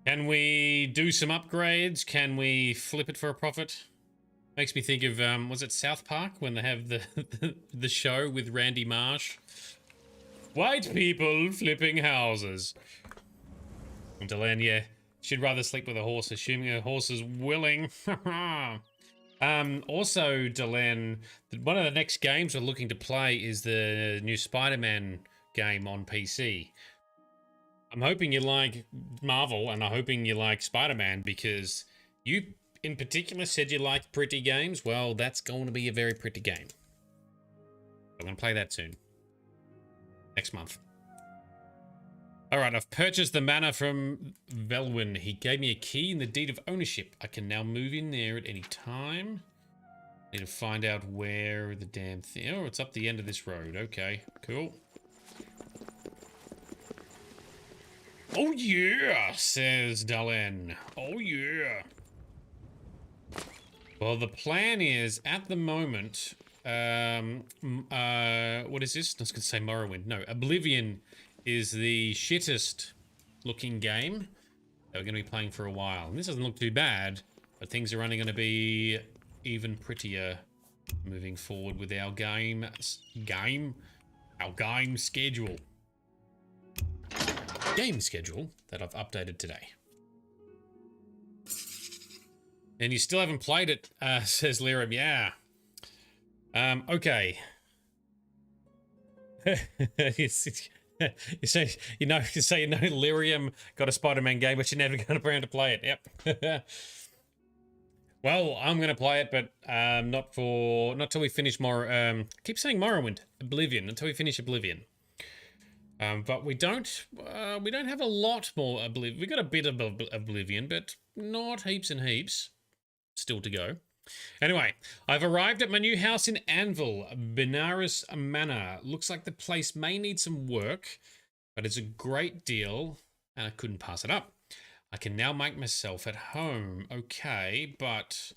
Can we do some upgrades? Can we flip it for a profit? Makes me think of, was it South Park when they have the show with Randy Marsh? White people flipping houses. Delenn, yeah, she'd rather sleep with a horse, assuming a horse is willing. Also, Delenn, one of the next games we're looking to play is the new Spider-Man game on PC. I'm hoping you like Marvel, and I'm hoping you like Spider-Man, because you, in particular, said you like pretty games. Well, that's going to be a very pretty game. I'm going to play that soon. Next month. Alright, I've purchased the manor from Velwyn. He gave me a key and the deed of ownership. I can now move in there at any time. Need to find out where the damn thing... Oh, it's up the end of this road. Okay, cool. Oh yeah, says Delenn. Oh yeah. Well, the plan is, at the moment... what is this? I was going to say Morrowind. No, Oblivion is the shittest looking game that we're going to be playing for a while. And this doesn't look too bad, but things are only going to be even prettier moving forward with our game schedule. Game schedule that I've updated today. And you still haven't played it, says Liram. Yeah. Okay. You say Lyrium got a Spider-Man game, but you're never going around to play it. Yep. Well, I'm going to play it, but not till we finish keep saying Morrowind, Oblivion, until we finish Oblivion. But we don't have a lot more Oblivion. We got a bit of Oblivion, but not heaps and heaps still to go. Anyway, I've arrived at my new house in Anvil, Benares Manor. Looks like the place may need some work, but it's a great deal, and I couldn't pass it up. I can now make myself at home. Okay, but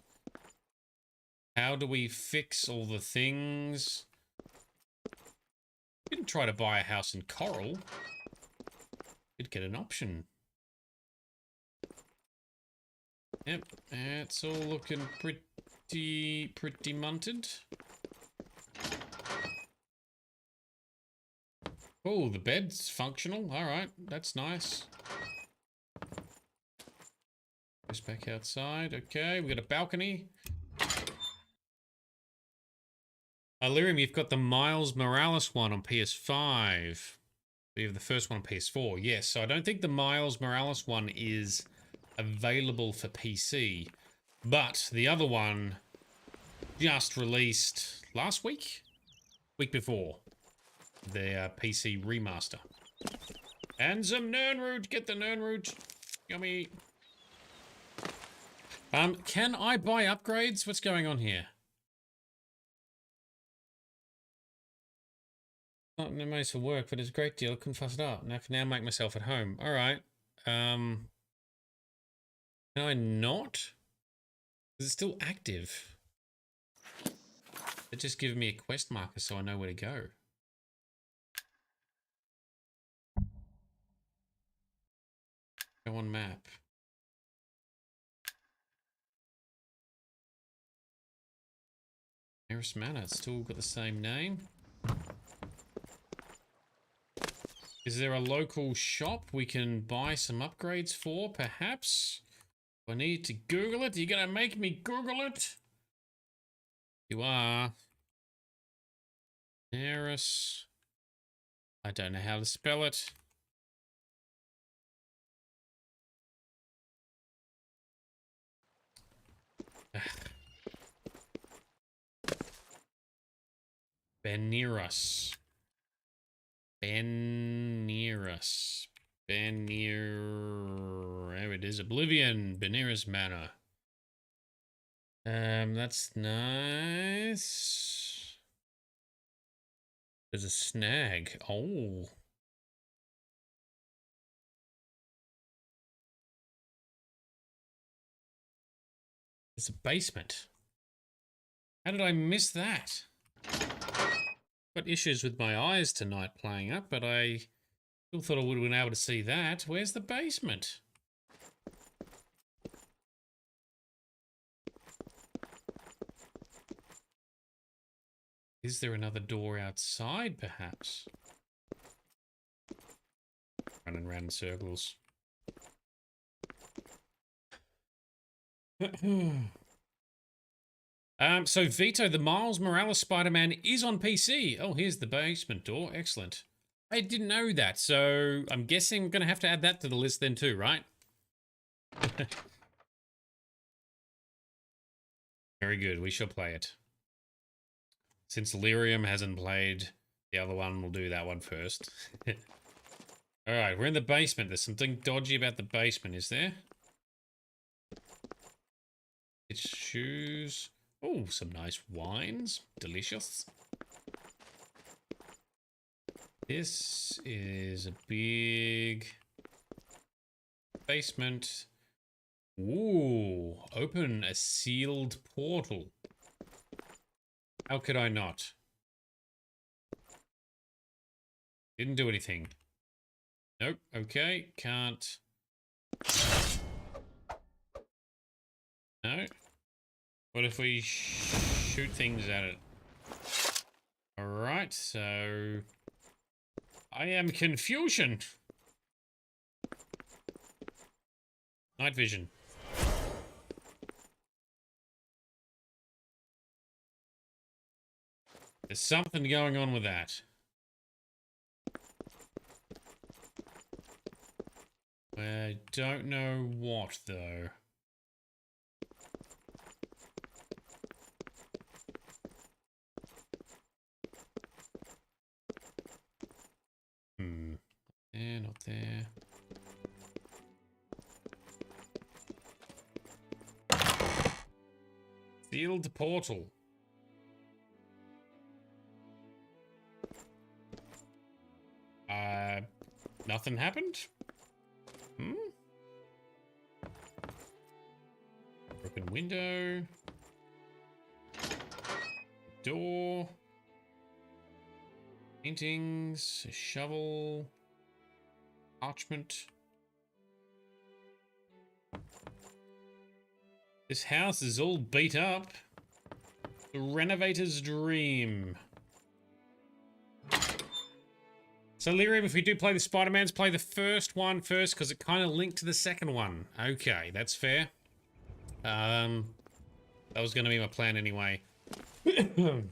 how do we fix all the things? Didn't try to buy a house in Coral. Did get an option. Yep, it's all looking pretty munted. Oh, the bed's functional. All right, that's nice. Just back outside. Okay, we got a balcony. Lyrium, you've got the Miles Morales one on PS5. We have the first one on PS4. Yes, so I don't think the Miles Morales one is available for PC, but the other one just released last week before, their PC remaster. And some Nernroot. Get the Nernroot. Yummy. Can I buy upgrades? What's going on here? Not in the most for work, but it's a great deal. I couldn't fuss it up. And I can now make myself at home. All right. Can I not? Is it still active? It just gives me a quest marker so I know where to go. Go on map. Nearest manor, it's still got the same name. Is there a local shop we can buy some upgrades for, perhaps? I need to Google it. Are you gonna make me Google it? You are. Nearest. I don't know how to spell it. Benirus. Benirus. There it is. Oblivion. Benirus Manor. That's nice. There's a snag. Oh. It's a basement. How did I miss that? Got issues with my eyes tonight playing up, but I still thought I would have been able to see that. Where's the basement? Is there another door outside, perhaps? Running around in circles. So Vito, the Miles Morales Spider-Man is on PC. Oh, here's the basement door. Excellent. I didn't know that, so I'm guessing I'm going to have to add that to the list then too, right? Very good. We shall play it. Since Lyrium hasn't played the other one, we'll do that one first. All right, we're in the basement. There's something dodgy about the basement, is there? It's shoes. Oh, some nice wines. Delicious. This is a big basement. Ooh, open a sealed portal. How could I not? Didn't do anything. Nope, okay, can't. No. What if we shoot things at it? Alright, so... I am confusion. Night vision. There's something going on with that. I don't know what, though. There, not there. Sealed portal. Nothing happened? Broken window. Door. Paintings. A shovel. Parchment. This house is all beat up. The renovator's dream. So, Lyrium, if we do play the Spider-Mans, play the first one first, because it kind of linked to the second one. Okay, that's fair. That was going to be my plan anyway. Got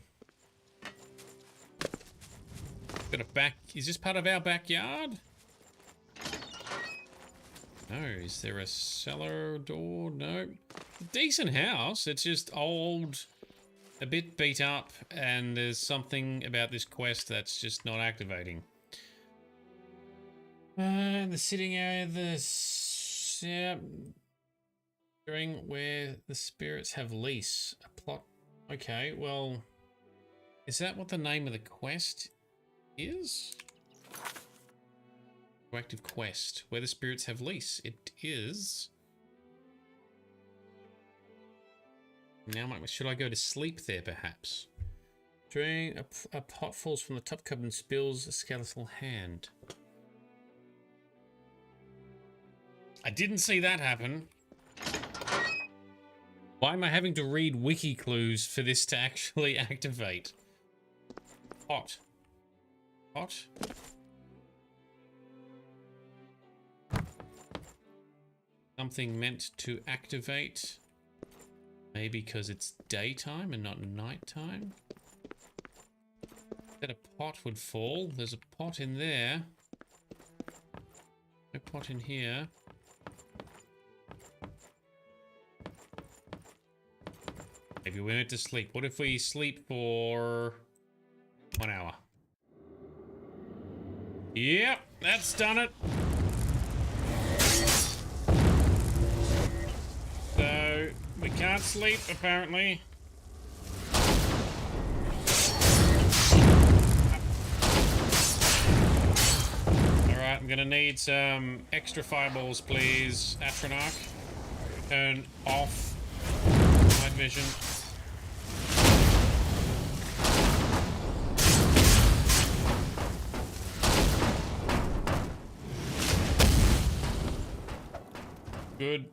a back... Is this part of our backyard? No. Is there a cellar door? No. Decent house. It's just old, a bit beat up, and there's something about this quest that's just not activating. The sitting area, during where the spirits have lease. A plot. Okay, well, is that what the name of the quest is? Proactive quest, where the spirits have lease. It is. Now, should I go to sleep there, perhaps? During a pot falls from the top cupboard and spills a skeletal hand. I didn't see that happen. Why am I having to read wiki clues for this to actually activate? Pot. Pot. Something meant to activate. Maybe because it's daytime and not nighttime. That a pot would fall. There's a pot in there. No pot in here. Maybe we went to sleep. What if we sleep for 1 hour? Yep, that's done it. So, we can't sleep, apparently. Alright, I'm gonna need some extra fireballs, please, Atronach. Turn off night vision. Good.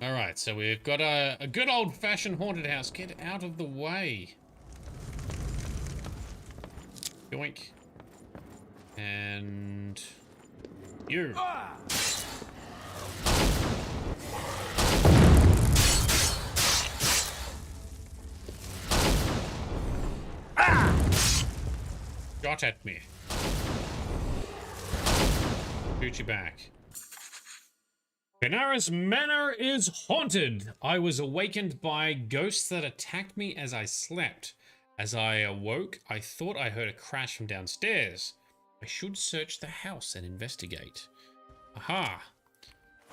Alright, so we've got a good old-fashioned haunted house. Get out of the way. Yoink. And... you. Shot at me. Shoot you back. Benara's Manor is haunted. I was awakened by ghosts that attacked me as I slept. As I awoke, I thought I heard a crash from downstairs. I should search the house and investigate. Aha.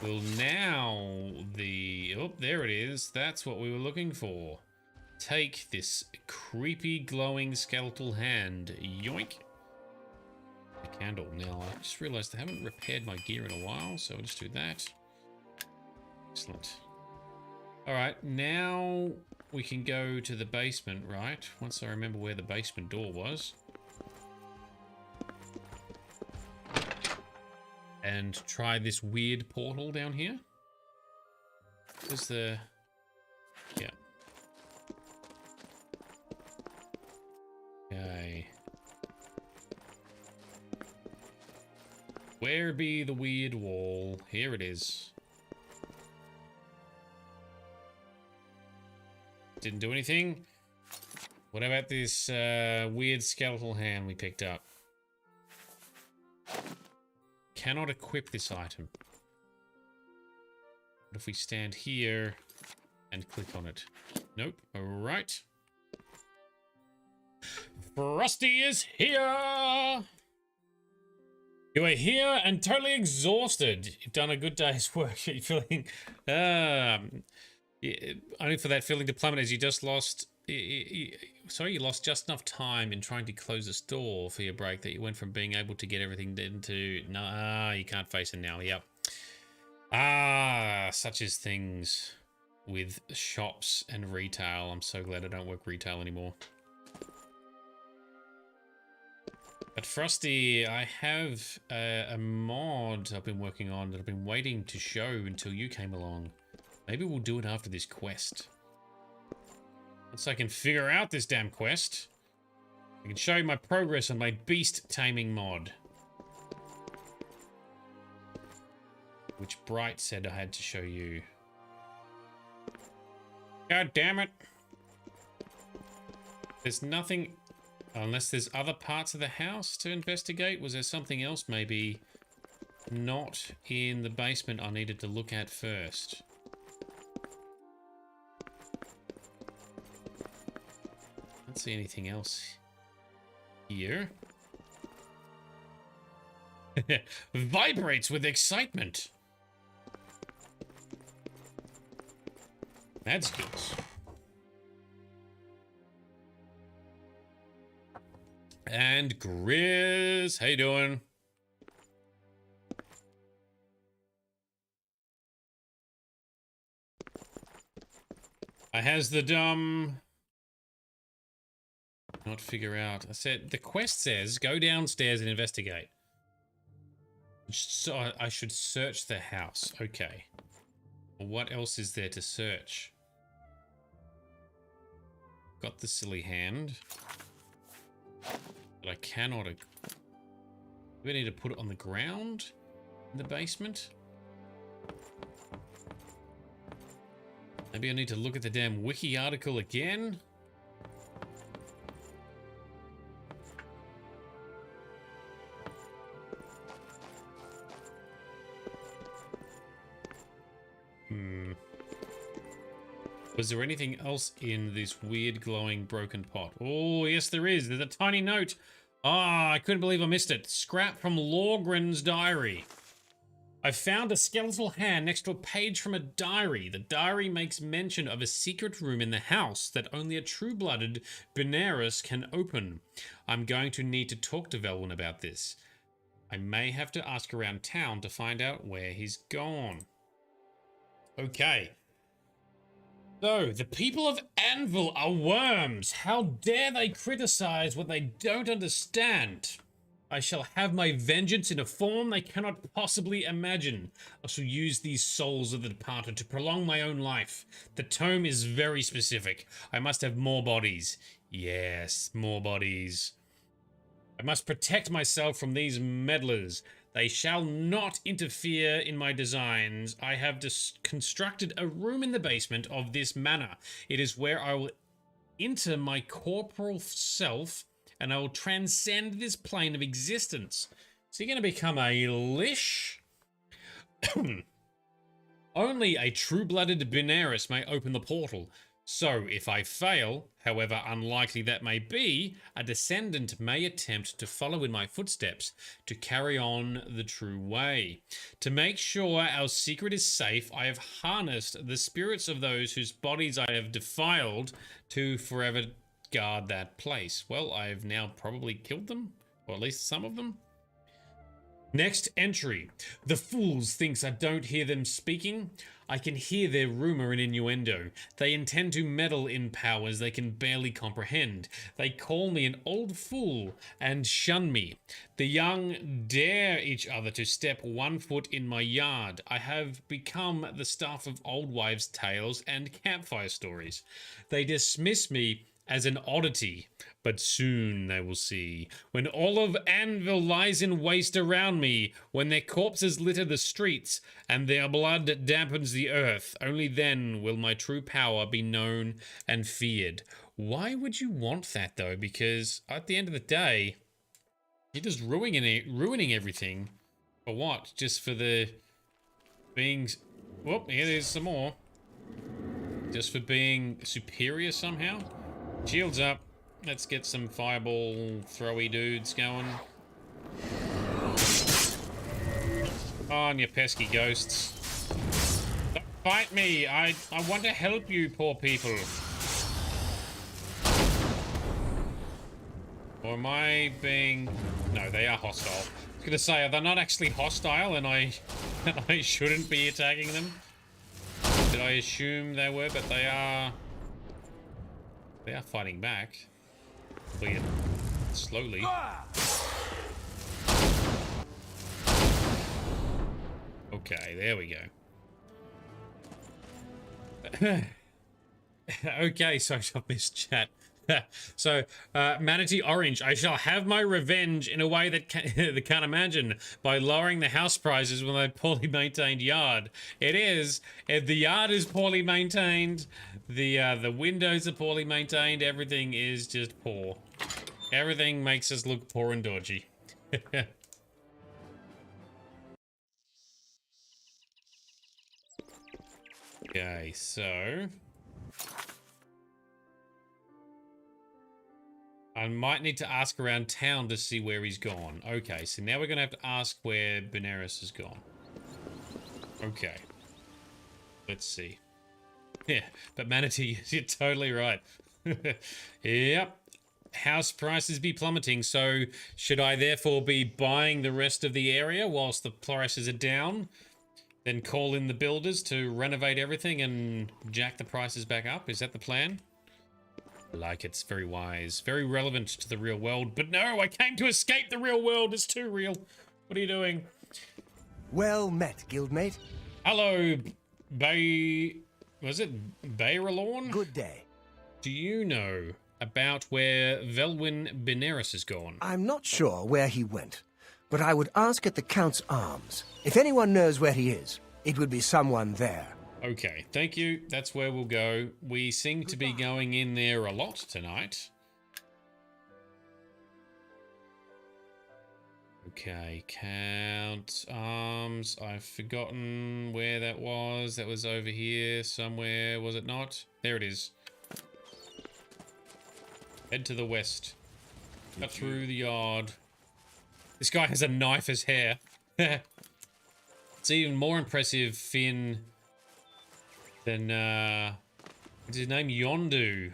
Well, now the... oh, there it is. That's what we were looking for. Take this creepy glowing skeletal hand. Yoink. A candle. Now, I just realized I haven't repaired my gear in a while, so I'll just do that. Excellent. Alright, now we can go to the basement, right? Once I remember where the basement door was. And try this weird portal down here. Where's the... yeah. Okay. Where be the weird wall? Here it is. Didn't do anything. What about this weird skeletal hand we picked up? Cannot equip this item. What if we stand here and click on it? Nope. Alright. Frosty is here! You are here and totally exhausted. You've done a good day's work. You're feeling... only for that feeling to plummet as you just lost... sorry, you lost just enough time in trying to close the store for your break that you went from being able to get everything into... no, you can't face it now. Yep. Such as things with shops and retail. I'm so glad I don't work retail anymore. But Frosty, I have a mod I've been working on that I've been waiting to show until you came along. Maybe we'll do it after this quest. Once I can figure out this damn quest, I can show you my progress on my beast taming mod. Which Bright said I had to show you. God damn it. There's nothing... unless there's other parts of the house to investigate. Was there something else maybe not in the basement I needed to look at first? I don't see anything else here. Vibrates with excitement. That's good. And Grizz, how you doing? I has the dumb... not figure out. I said, the quest says, go downstairs and investigate. So I should search the house. Okay. What else is there to search? Got the silly hand. But I cannot... do we need to put it on the ground in the basement? Maybe I need to look at the damn wiki article again? Was there anything else in this weird glowing broken pot? Oh, yes there is. There's a tiny note. Ah, I couldn't believe I missed it. Scrap from Lorgren's diary. I found a skeletal hand next to a page from a diary. The diary makes mention of a secret room in the house that only a true-blooded Benares can open. I'm going to need to talk to Velwyn about this. I may have to ask around town to find out where he's gone. Okay. So, the people of Anvil are worms. How dare they criticize what they don't understand? I shall have my vengeance in a form they cannot possibly imagine. I shall use these souls of the departed to prolong my own life. The tome is very specific. I must have more bodies. Yes, more bodies. I must protect myself from these meddlers. They shall not interfere in my designs. I have constructed a room in the basement of this manor. It is where I will enter my corporal self, and I will transcend this plane of existence. So you're going to become a Lich? Only a true-blooded Benares may open the portal. So, if I fail, however unlikely that may be, a descendant may attempt to follow in my footsteps to carry on the true way. To make sure our secret is safe, I have harnessed the spirits of those whose bodies I have defiled to forever guard that place. Well, I've now probably killed them, or at least some of them. Next entry. The fools thinks I don't hear them speaking. I can hear their rumor and innuendo. They intend to meddle in powers they can barely comprehend. They call me an old fool and shun me. The young dare each other to step 1 foot in my yard. I have become the stuff of old wives' tales and campfire stories. They dismiss me as an oddity, but soon they will see. When all of Anvil lies in waste around me, when their corpses litter the streets, and their blood dampens the earth, only then will my true power be known and feared. Why would you want that, though? Because at the end of the day, you're just ruining everything. For what? Just for the being... Whoop, here there's some more. Just for being superior somehow? Shields up. Let's get some fireball throwy dudes going. On, you pesky ghosts. Don't fight me. I want to help you, poor people. Or am I being... No, they are hostile. I was going to say, are they not actually hostile and I shouldn't be attacking them? Did I assume they were, but they are... They are fighting back. Albeit slowly. Okay, there we go. Okay, so I missed chat. So, Manatee Orange, I shall have my revenge in a way that they can't imagine by lowering the house prices with a poorly maintained yard. It is. If the yard is poorly maintained, the windows are poorly maintained, everything is just poor. Everything makes us look poor and dodgy. Okay, so... I might need to ask around town to see where he's gone. Okay, so now we're going to have to ask where Benares has gone. Okay. Let's see. Yeah, but Manatee, you're totally right. Yep. House prices be plummeting, so should I therefore be buying the rest of the area whilst the prices are down? Then call in the builders to renovate everything and jack the prices back up? Is that the plan? Like, it's very wise, very relevant to the real world. But no, I came to escape the real world. It's too real. What are you doing? Well met, guildmate. Hello, was it Bayralorn? Good day. Do you know about where Velwyn Benares has gone? I'm not sure where he went, but I would ask at the Count's Arms. If anyone knows where he is, it would be someone there. Okay, thank you. That's where we'll go. We seem to be going in there a lot tonight. Okay, count arms. I've forgotten where that was. That was over here somewhere, was it not? There it is. Head to the west. Cut through the yard. This guy has a knife as hair. It's even more impressive, Finn, than, what's his name? Yondu.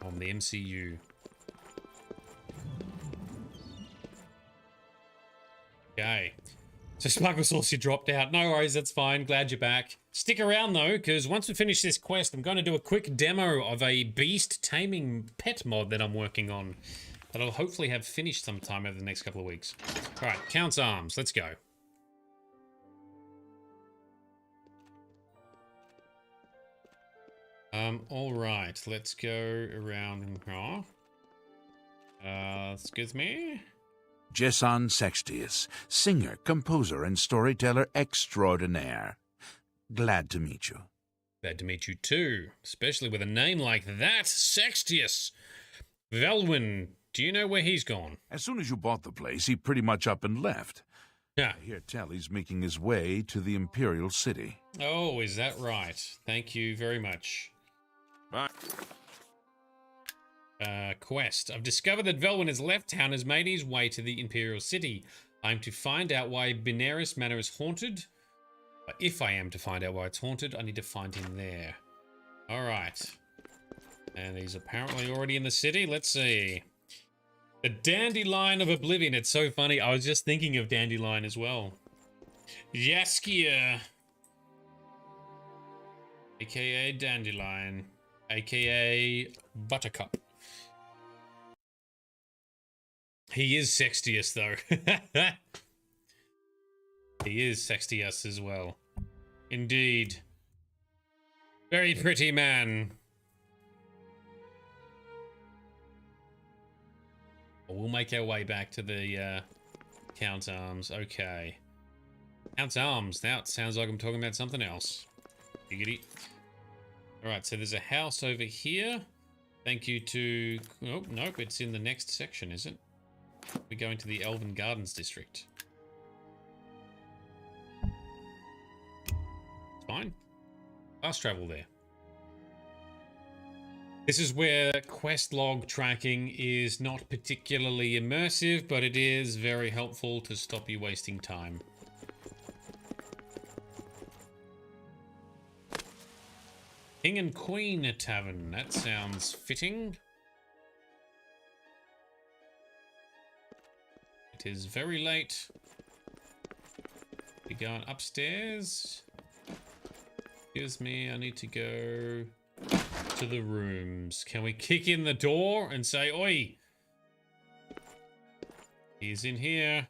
On the MCU. Okay. So Sparkle Sauce, you dropped out. No worries, that's fine. Glad you're back. Stick around though, because once we finish this quest, I'm going to do a quick demo of a beast taming pet mod that I'm working on. That I'll hopefully have finished sometime over the next couple of weeks. Alright, Count's Arms. Let's go. Alright, let's go around here. Excuse me? Jesson Sextius, singer, composer, and storyteller extraordinaire. Glad to meet you. Glad to meet you too, especially with a name like that, Sextius. Velwyn, do you know where he's gone? As soon as you bought the place, he pretty much up and left. Yeah. I hear tell he's making his way to the Imperial City. Oh, is that right? Thank you very much. Bye. Quest. I've discovered that Velwyn has left town and has made his way to the Imperial City. I'm to find out why Benaris Manor is haunted. If I am to find out why it's haunted, I need to find him there. Alright. And he's apparently already in the city. Let's see. The Dandelion of Oblivion. It's so funny. I was just thinking of Dandelion as well. Yaskia. AKA Dandelion. AKA Buttercup. He is Sextius, though. He is Sextius as well. Indeed. Very pretty man. We'll make our way back to the Count's Arms. Okay. Count's Arms. Now it sounds like I'm talking about something else. Giggity. Alright, so there's a house over here. Thank you to... Oh, nope, it's in the next section, is it? We're going to the Elven Gardens district. It's fine. Fast travel there. This is where quest log tracking is not particularly immersive, but it is very helpful to stop you wasting time. King and Queen Tavern. That sounds fitting. It is very late. We're going upstairs. Excuse me, I need to go to the rooms. Can we kick in the door and say, oi? He's in here.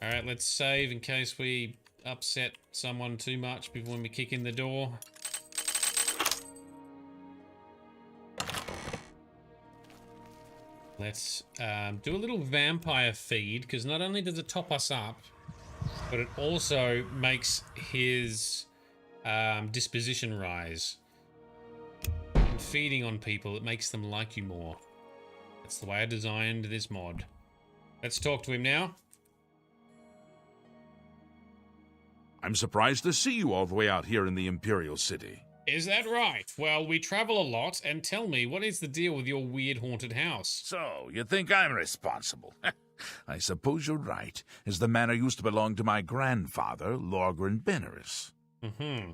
Alright, let's save in case we upset someone too much before we kick in the door. Let's do a little vampire feed, because not only does it top us up, but it also makes his disposition rise. And feeding on people, it makes them like you more. That's the way I designed this mod. Let's talk to him now. I'm surprised to see you all the way out here in the Imperial City. Is that right? Well, we travel a lot, and tell me, what is the deal with your weird haunted house? So, you think I'm responsible? I suppose you're right, as the manor used to belong to my grandfather, Lorgren Benaris. Mm-hmm.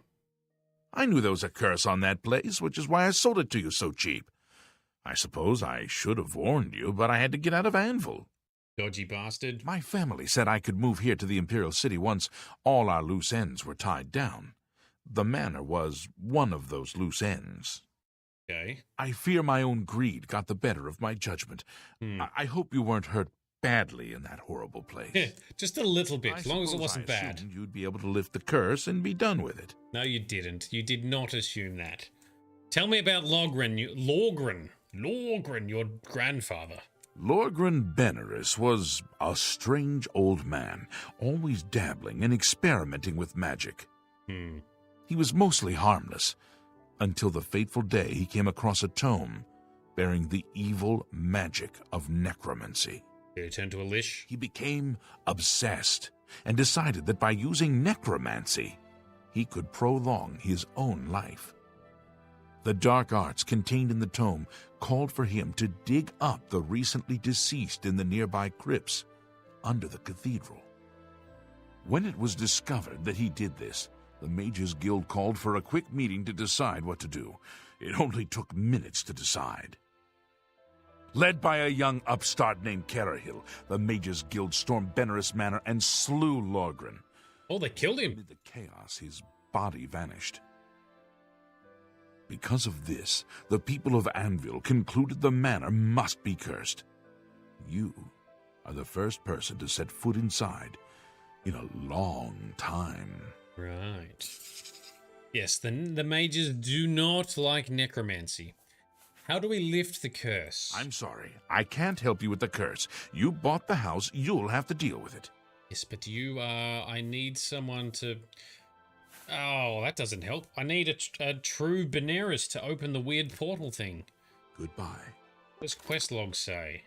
I knew there was a curse on that place, which is why I sold it to you so cheap. I suppose I should have warned you, but I had to get out of Anvil. Dodgy bastard. My family said I could move here to the Imperial City once all our loose ends were tied down. The manor was one of those loose ends. Okay. I fear my own greed got the better of my judgment. I hope you weren't hurt badly in that horrible place. Just a little bit, as long as it wasn't I bad. assumed you'd be able to lift the curse and be done with it. No, you didn't. You did not assume that. Tell me about Lorgren, your grandfather. Lorgren Benaris was a strange old man, always dabbling and experimenting with magic. He was mostly harmless, until the fateful day he came across a tome bearing the evil magic of necromancy. Did he turn to a lich? He became obsessed and decided that by using necromancy, he could prolong his own life. The dark arts contained in the tome called for him to dig up the recently deceased in the nearby crypts under the cathedral. When it was discovered that he did this, the Mages Guild called for a quick meeting to decide what to do. It only took minutes to decide. Led by a young upstart named Cyrodiil, the Mages Guild stormed Benaris Manor and slew Lorgren. Oh, they killed him. Amid the chaos, his body vanished. Because of this, the people of Anvil concluded the manor must be cursed. You are the first person to set foot inside in a long time. Right. Yes, the mages do not like necromancy. How do we lift the curse? I'm sorry. I can't help you with the curse. You bought the house. You'll have to deal with it. Yes, but I need someone to... Oh, that doesn't help. I need a true Benaris to open the weird portal thing. Goodbye. What does quest log say?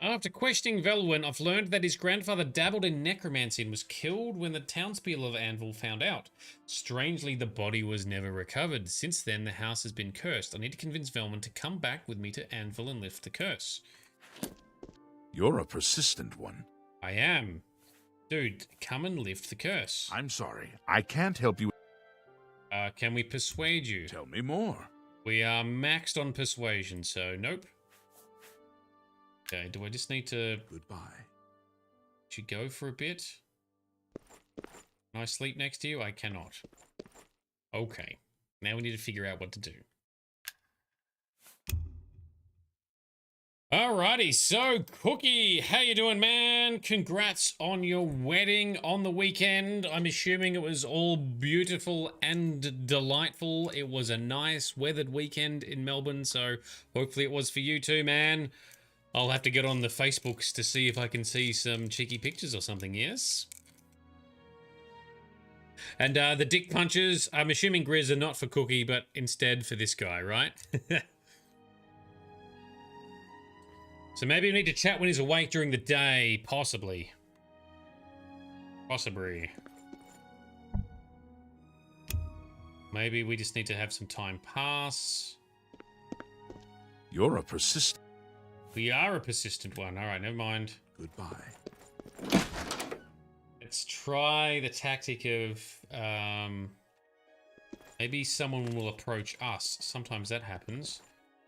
After questioning Velwyn, I've learned that his grandfather dabbled in necromancy and was killed when the townspeople of Anvil found out. Strangely, the body was never recovered. Since then, the house has been cursed. I need to convince Velwyn to come back with me to Anvil and lift the curse. You're a persistent one. I am. Dude, come and lift the curse. I'm sorry. I can't help you. Can we persuade you? Tell me more. We are maxed on persuasion, so nope. Okay, do I just need to... Goodbye. Should go for a bit? Can I sleep next to you? I cannot. Okay. Now we need to figure out what to do. Alrighty, so Cookie, how you doing, man? Congrats on your wedding on the weekend. I'm assuming it was all beautiful and delightful. It was a nice weathered weekend in Melbourne, so hopefully it was for you too, man. I'll have to get on the Facebooks to see if I can see some cheeky pictures or something, yes? And the dick punches, I'm assuming Grizz are not for Cookie, but instead for this guy, right? So maybe we need to chat when he's awake during the day, possibly. Possibly. Maybe we just need to have some time pass. You're a persistent... We are a persistent one. All right, never mind. Goodbye. Let's try the tactic of... maybe someone will approach us. Sometimes that happens.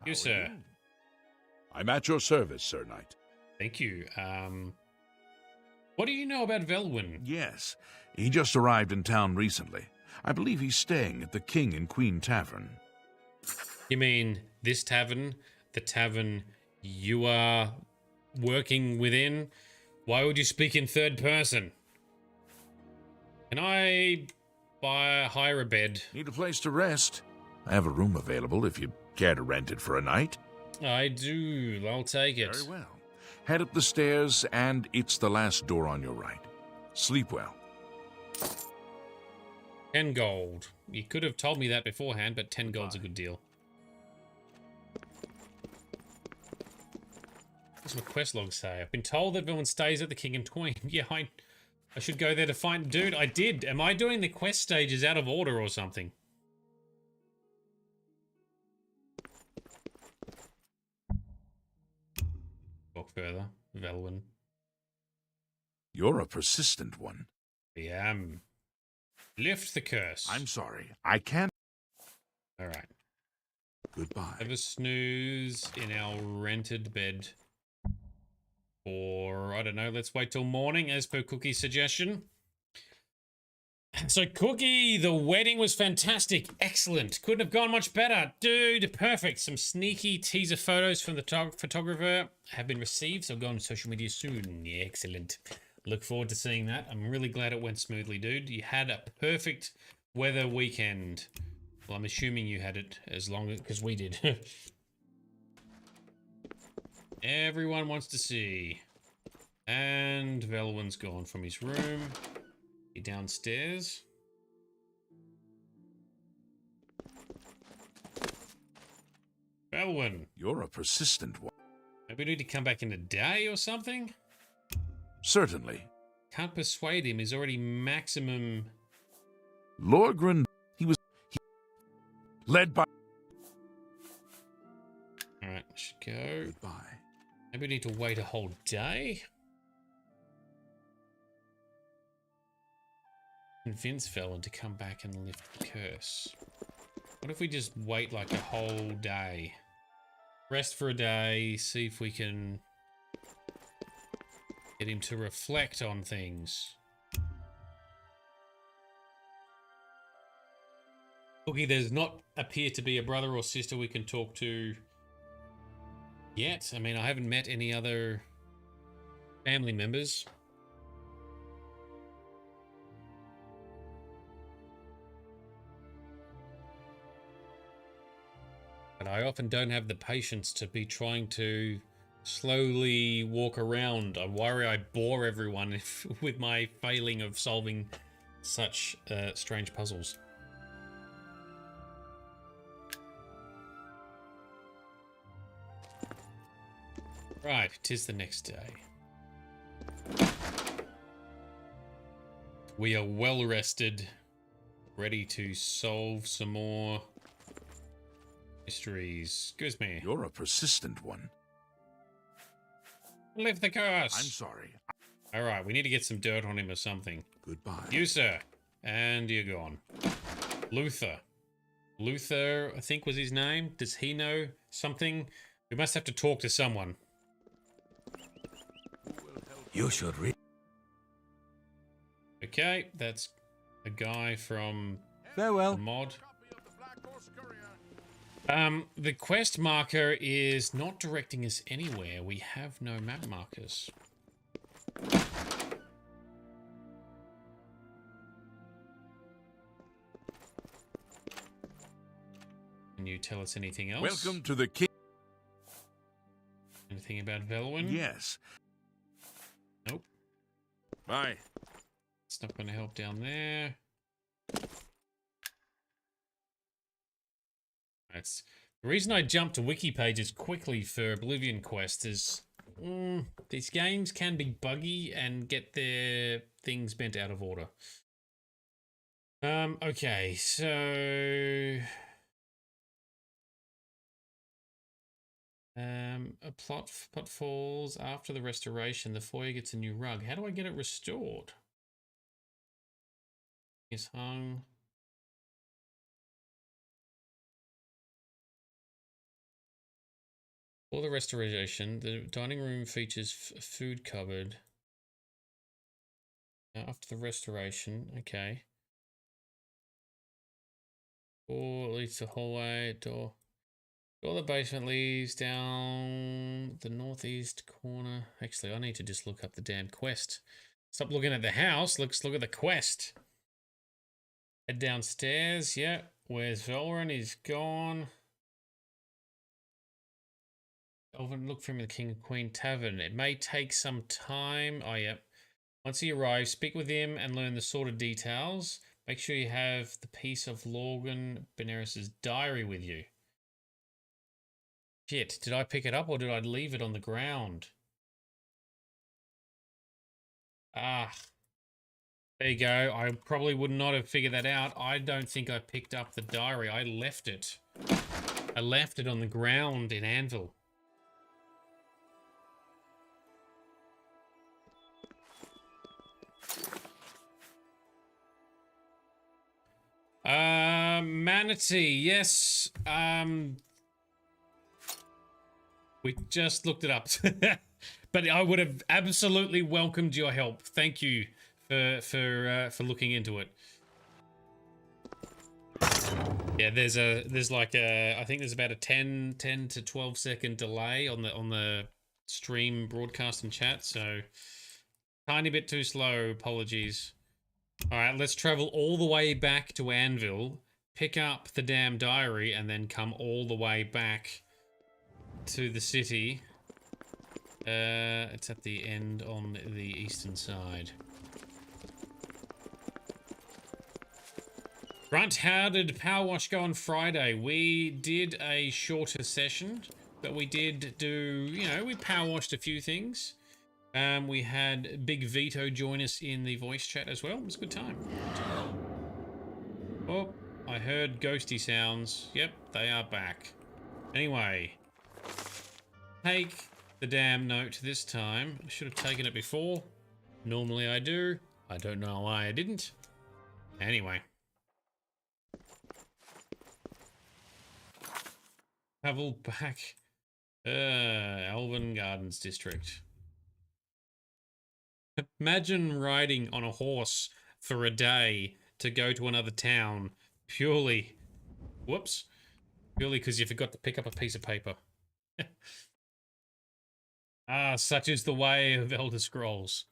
You, sir. I'm at your service, Sir Knight. Thank you. What do you know about Velwyn? Yes, he just arrived in town recently. I believe he's staying at the King and Queen Tavern. You mean this tavern? The tavern you are working within? Why would you speak in third person? Can I hire a bed? Need a place to rest? I have a room available if you care to rent it for a night. I do. I'll take it. Very well. Head up the stairs, and it's the last door on your right. Sleep well. 10 gold. You could have told me that beforehand, but 10 gold's a good deal. What's my quest log say? I've been told that everyone stays at the King and Queen. Yeah, I should go there to find... Dude, I did. Am I doing the quest stages out of order or something? Walk further. Velwyn. You're a persistent one. I am. Lift the curse. I'm sorry. I can't... Alright. Goodbye. Have a snooze in our rented bed. Or, I don't know, let's wait till morning as per Cookie's suggestion. So, Cookie, the wedding was fantastic. Excellent. Couldn't have gone much better. Dude, perfect. Some sneaky teaser photos from the photographer have been received, so go on social media soon. Yeah, excellent. Look forward to seeing that. I'm really glad it went smoothly, dude. You had a perfect weather weekend. Well, I'm assuming you had it as long as... because we did. Everyone wants to see. And Velwyn's gone from his room. Downstairs. Velwyn. You're a persistent one. Maybe we need to come back in a day or something? Certainly. Can't persuade him. He's already maximum. Lorgren, he led by... Alright, should go. Goodbye. Maybe we need to wait a whole day? Convince Velen to come back and lift the curse. What if we just wait like a whole day? Rest for a day, see if we can get him to reflect on things. Cookie, there's not appear to be a brother or sister we can talk to yet. I mean, I haven't met any other family members. But I often don't have the patience to be trying to slowly walk around. I worry I bore everyone with my failing of solving such strange puzzles. Right, 'tis the next day. We are well rested, ready to solve some more mysteries. Excuse me. You're a persistent one. Lift the curse. I'm sorry. Alright, we need to get some dirt on him or something. Goodbye. You, sir. And you're gone. Luther. Luther, I think was his name. Does he know something? We must have to talk to someone. You should read. Okay, that's a guy from Farewell. the mod. The quest marker is not directing us anywhere. We have no map markers. Can you tell us anything else? Welcome to the king. Anything about Velwyn? Yes. Nope. Bye. It's not going to help down there. That's the reason I jumped to wiki pages quickly for Oblivion Quest is these games can be buggy and get their things bent out of order. Okay, so a plot falls after the restoration. The foyer gets a new rug. How do I get it restored? Is hung. For the restoration, the dining room features a food cupboard. After the restoration, okay. Door leads to hallway. Door the basement leads down the northeast corner. Actually, I need to just look up the damn quest. Stop looking at the house. Let's look at the quest. Head downstairs. Yeah. Where's Velwyn? He's gone. Look for him in the King and Queen Tavern. It may take some time. Oh, yep. Once he arrives, speak with him and learn the sordid details. Make sure you have the piece of Lorgan Benares's diary with you. Shit, did I pick it up or did I leave it on the ground? Ah. There you go. I probably would not have figured that out. I don't think I picked up the diary. I left it. I left it on the ground in Anvil. Manatee, yes. We just looked it up. But I would have absolutely welcomed your help. Thank you for looking into it. Yeah, there's like a, I think there's about a 10 to 12 second delay on the stream broadcast and chat, so tiny bit too slow, apologies. All right, let's travel all the way back to Anvil, pick up the damn diary, and then come all the way back to the city. It's at the end on the eastern side. Grunt, how did Power Wash go on Friday? We did a shorter session, but we did do, you know, we power washed a few things. We had Big Vito join us in the voice chat as well. It was a good time. Oh, I heard ghosty sounds. Yep, they are back. Anyway, take the damn note this time. I should have taken it before. Normally I do. I don't know why I didn't. Anyway. Travel back. Elven Gardens District. Imagine riding on a horse for a day to go to another town purely... Whoops. Purely because you forgot to pick up a piece of paper. Ah, such is the way of Elder Scrolls.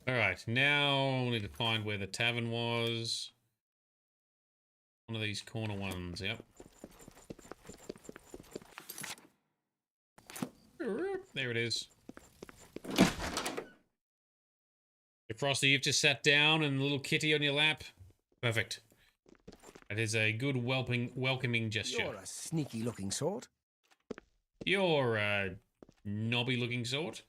Alright, now we need to find where the tavern was. One of these corner ones, yep. There it is. Hey, Frosty, you've just sat down and a little kitty on your lap. Perfect. That is a good welcoming gesture. You're a sneaky-looking sort. You're a knobby-looking sort.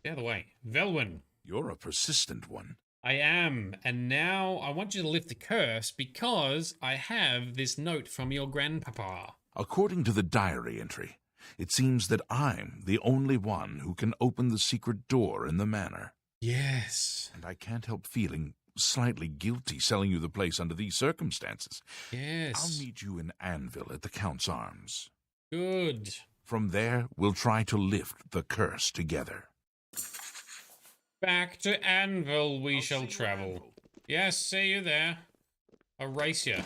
The other way. Velwyn. You're a persistent one. I am, and now I want you to lift the curse because I have this note from your grandpapa. According to the diary entry, it seems that I'm the only one who can open the secret door in the manor. Yes. And I can't help feeling slightly guilty selling you the place under these circumstances. Yes. I'll meet you in Anvil at the Count's Arms. Good. From there, we'll try to lift the curse together. Back to Anvil we shall travel. Yes, see you there. I'll race you.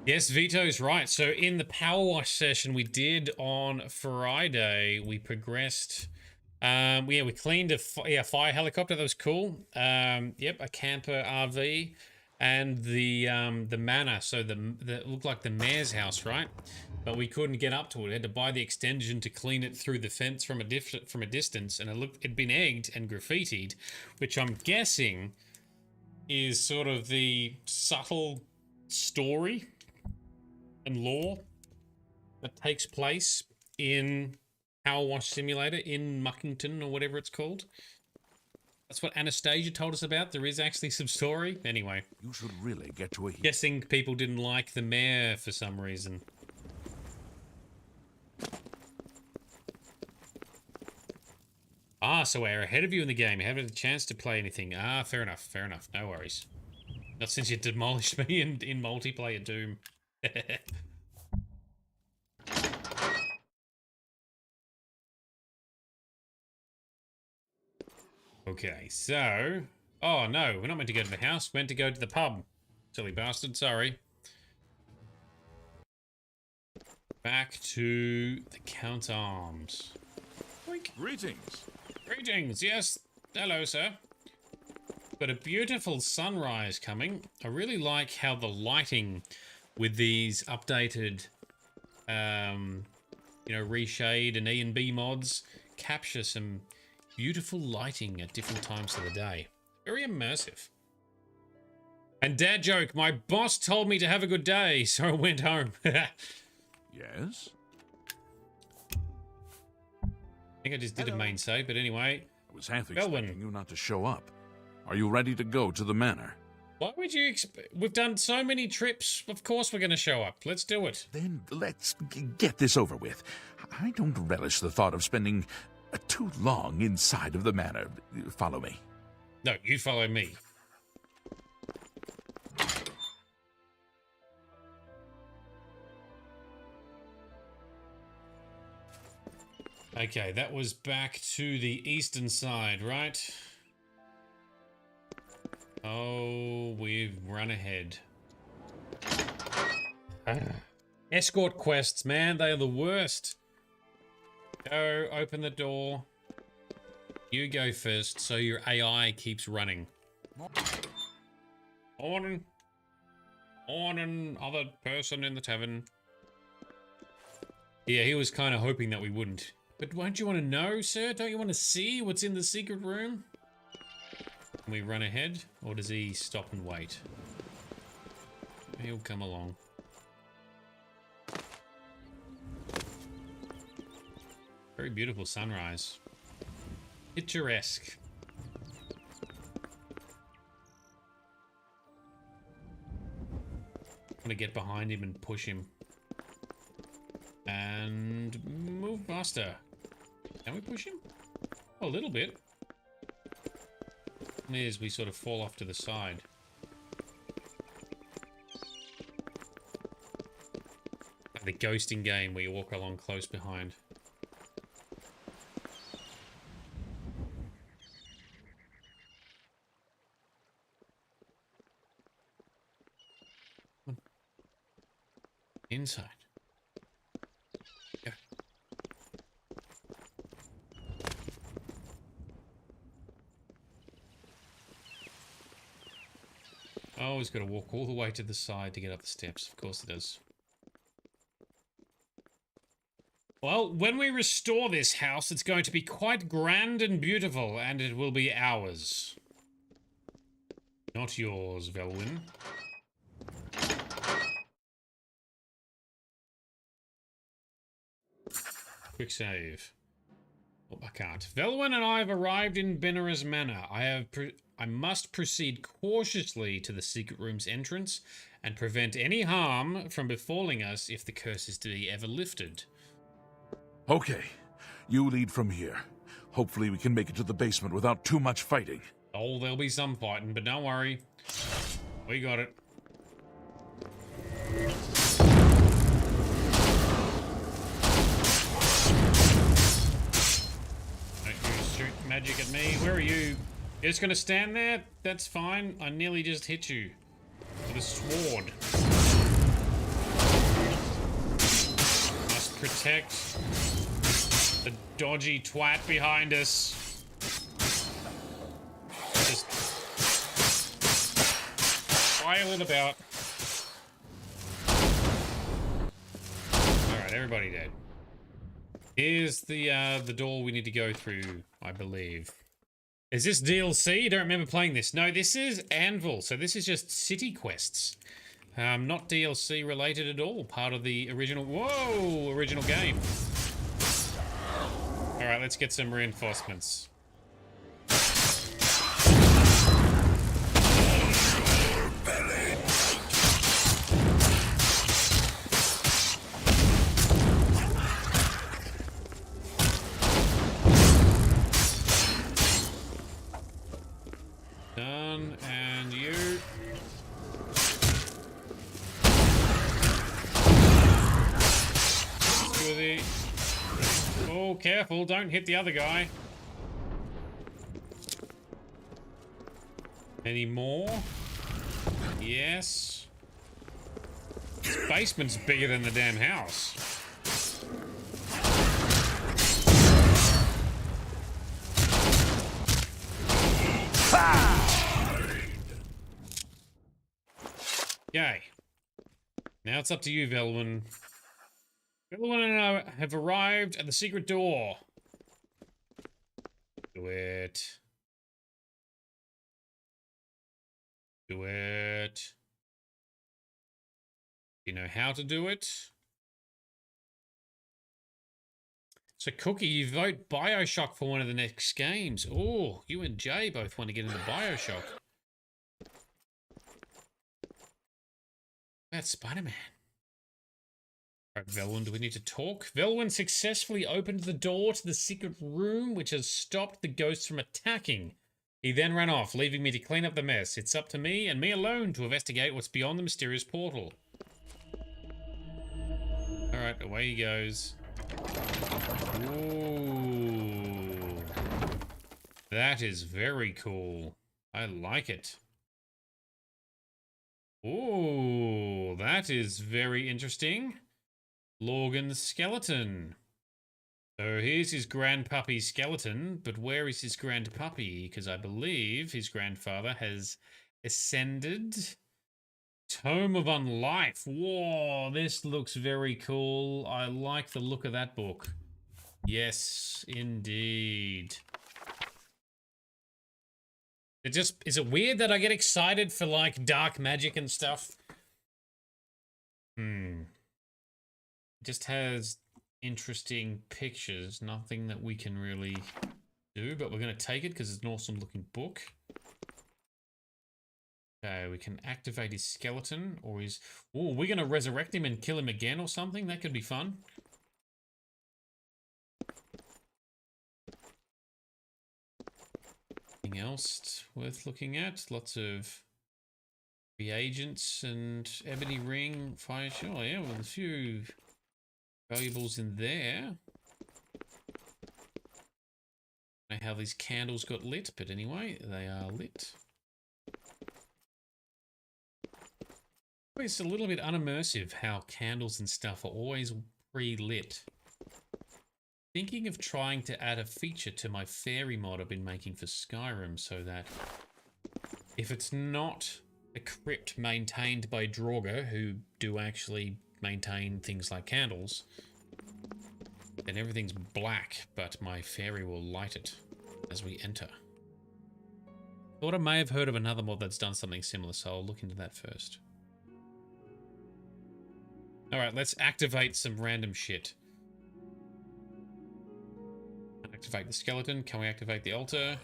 Yes, Vito's right. So in the power wash session we did on Friday, we progressed. We cleaned a fire helicopter. That was cool. Yep, a camper RV. And the manor, so the looked like the mayor's house, right? But we couldn't get up to it. We had to buy the extension to clean it through the fence from a distance, and it'd been egged and graffitied, which I'm guessing is sort of the subtle story and lore that takes place in Power Wash Simulator in Muckington or whatever it's called. That's what Anastasia told us about. There is actually some story. Anyway. You should really get to a... Guessing people didn't like the mayor for some reason. Ah, so we're ahead of you in the game. You haven't had a chance to play anything. Ah, fair enough. Fair enough. No worries. Not since you demolished me in multiplayer Doom. Okay, so... Oh, no, we're not meant to go to the house. We're meant to go to the pub. Silly bastard, sorry. Back to the Count's Arms. Boink. Greetings. Greetings, yes. Hello, sir. Got a beautiful sunrise coming. I really like how the lighting with these updated, reshade and E and B mods capture some beautiful lighting at different times of the day. Very immersive. And dad joke, my boss told me to have a good day, so I went home. Yes? I think I just did a main save, but anyway. I was half expecting you not to show up. Are you ready to go to the manor? Why would you We've done so many trips. Of course we're going to show up. Let's do it. Then let's get this over with. I don't relish the thought of spending too long inside of the manor. Follow me. No, you follow me. Okay, that was back to the eastern side, right? Oh, we've run ahead. Escort quests, man, they are the worst. Go, open the door. You go first, so your AI keeps running. Morning. Morning, other person in the tavern. Yeah, he was kind of hoping that we wouldn't. But won't you want to know, sir? Don't you want to see what's in the secret room? Can we run ahead, or does he stop and wait? He'll come along. Very beautiful sunrise. Picturesque. I'm gonna get behind him and push him. And move faster. Can we push him? A little bit. As we sort of fall off to the side. Like the ghosting game where you walk along close behind. Inside. Yeah. Oh, he's got to walk all the way to the side to get up the steps. Of course it does. Well, when we restore this house, it's going to be quite grand and beautiful, and it will be ours. Not yours, Velwyn. Quick save. Oh, I can't. Velwyn and I have arrived in Benera's Manor. I must proceed cautiously to the secret room's entrance and prevent any harm from befalling us if the curse is to be ever lifted. Okay, you lead from here. Hopefully we can make it to the basement without too much fighting. Oh, there'll be some fighting, but don't worry. We got it. Shoot magic at me. Where are you? You're just gonna stand there? That's fine. I nearly just hit you with a sword. Must protect the dodgy twat behind us. Just file it about. Alright, everybody dead. Here's the door we need to go through, I believe. Is this DLC? I don't remember playing this. No, this is Anvil, so this is just city quests. Not DLC related at all. Part of the original... Whoa! Original game. Alright, let's get some reinforcements. Done, and you. Oh, careful, don't hit the other guy. Any more? Yes. This basement's bigger than the damn house. Yay. Now it's up to you, Velwyn. Velwyn and I have arrived at the secret door. Do it. Do it. Do you know how to do it? So, Cookie, you vote Bioshock for one of the next games. Oh, you and Jay both want to get into Bioshock. That's Spider-Man. Alright, Velwyn, do we need to talk? Velwyn successfully opened the door to the secret room, which has stopped the ghosts from attacking. He then ran off, leaving me to clean up the mess. It's up to me, and me alone, to investigate what's beyond the mysterious portal. Alright, away he goes. Ooh. That is very cool. I like it. Ooh, that is very interesting. Logan's skeleton. So here's his grandpuppy skeleton, but where is his grandpuppy? Because I believe his grandfather has ascended Tome of Unlife. Whoa, this looks very cool. I like the look of that book. Yes, indeed. Is it weird that I get excited for like dark magic and stuff? It just has interesting pictures, nothing that we can really do, but we're going to take it because it's an awesome looking book. Okay, we can activate his skeleton, or his... Oh, we're going to resurrect him and kill him again or something? That could be fun. Anything else worth looking at? Lots of reagents and ebony ring, fire shell. Yeah, well, a few valuables in there. I don't know how these candles got lit, but anyway, they are lit. It's a little bit unimmersive how candles and stuff are always pre-lit. Thinking of trying to add a feature to my fairy mod I've been making for Skyrim so that if it's not a crypt maintained by Draugr, who do actually maintain things like candles, then everything's black, but my fairy will light it as we enter. Thought I may have heard of another mod that's done something similar, so I'll look into that first. Alright, let's activate some random shit. Activate the skeleton. Can we activate the altar?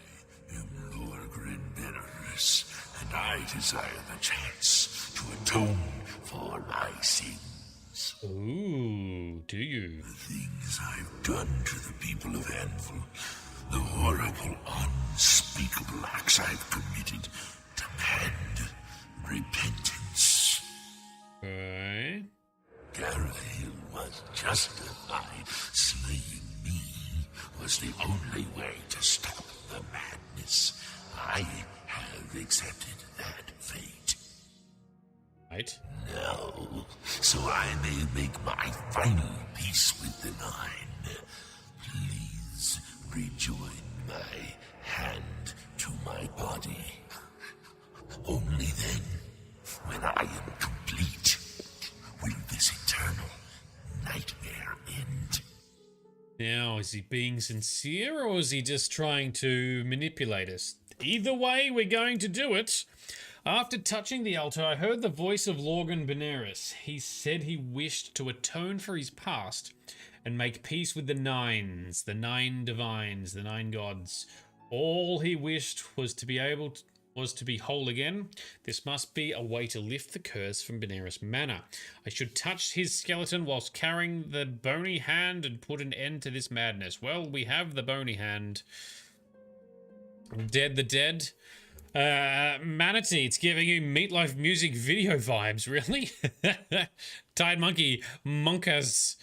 I am Lord Grenderis, and I desire the chance to atone for my sins. Ooh, do you? The things I've done to the people of Anvil, the horrible, unspeakable acts I've committed, demand repentance. Okay. Cyrodiil was justified. Slaying me was the only way to stop the madness. I have accepted that fate. Right. Now, so I may make my final peace with the Nine. Please rejoin my hand to my body. Only then, when I am complete, will this eternal nightmare end. Now, is he being sincere or is he just trying to manipulate us? Either way, we're going to do it. After touching the altar, I heard the voice of Lorgan Beneris. He said he wished to atone for his past and make peace with the Nines, the Nine Divines, the Nine Gods. All he wished was to be whole again. This must be a way to lift the curse from Beneris Manor. I should touch his skeleton whilst carrying the bony hand and put an end to this madness. Well, we have the bony hand. Dead the Dead. Manatee, it's giving you Meatloaf music video vibes, really? Tied Monkey, Monkas.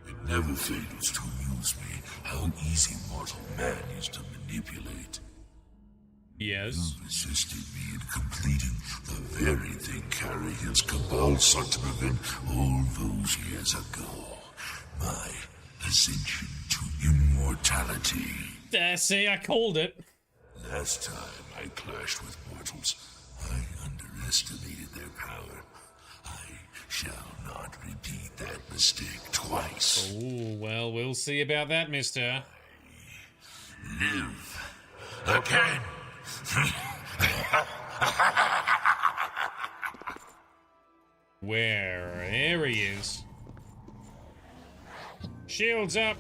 It never fails to amuse me how easy mortal man is to manipulate. Yes. You resisted me in completing the very thing Cyrodiil's cabal sought to prevent all those years ago. My ascension to immortality. See, I called it. Last time I clashed with mortals, I underestimated their power. I shall not repeat that mistake twice. Oh, well, we'll see about that, mister. Live again. Where? There he is. Shields up.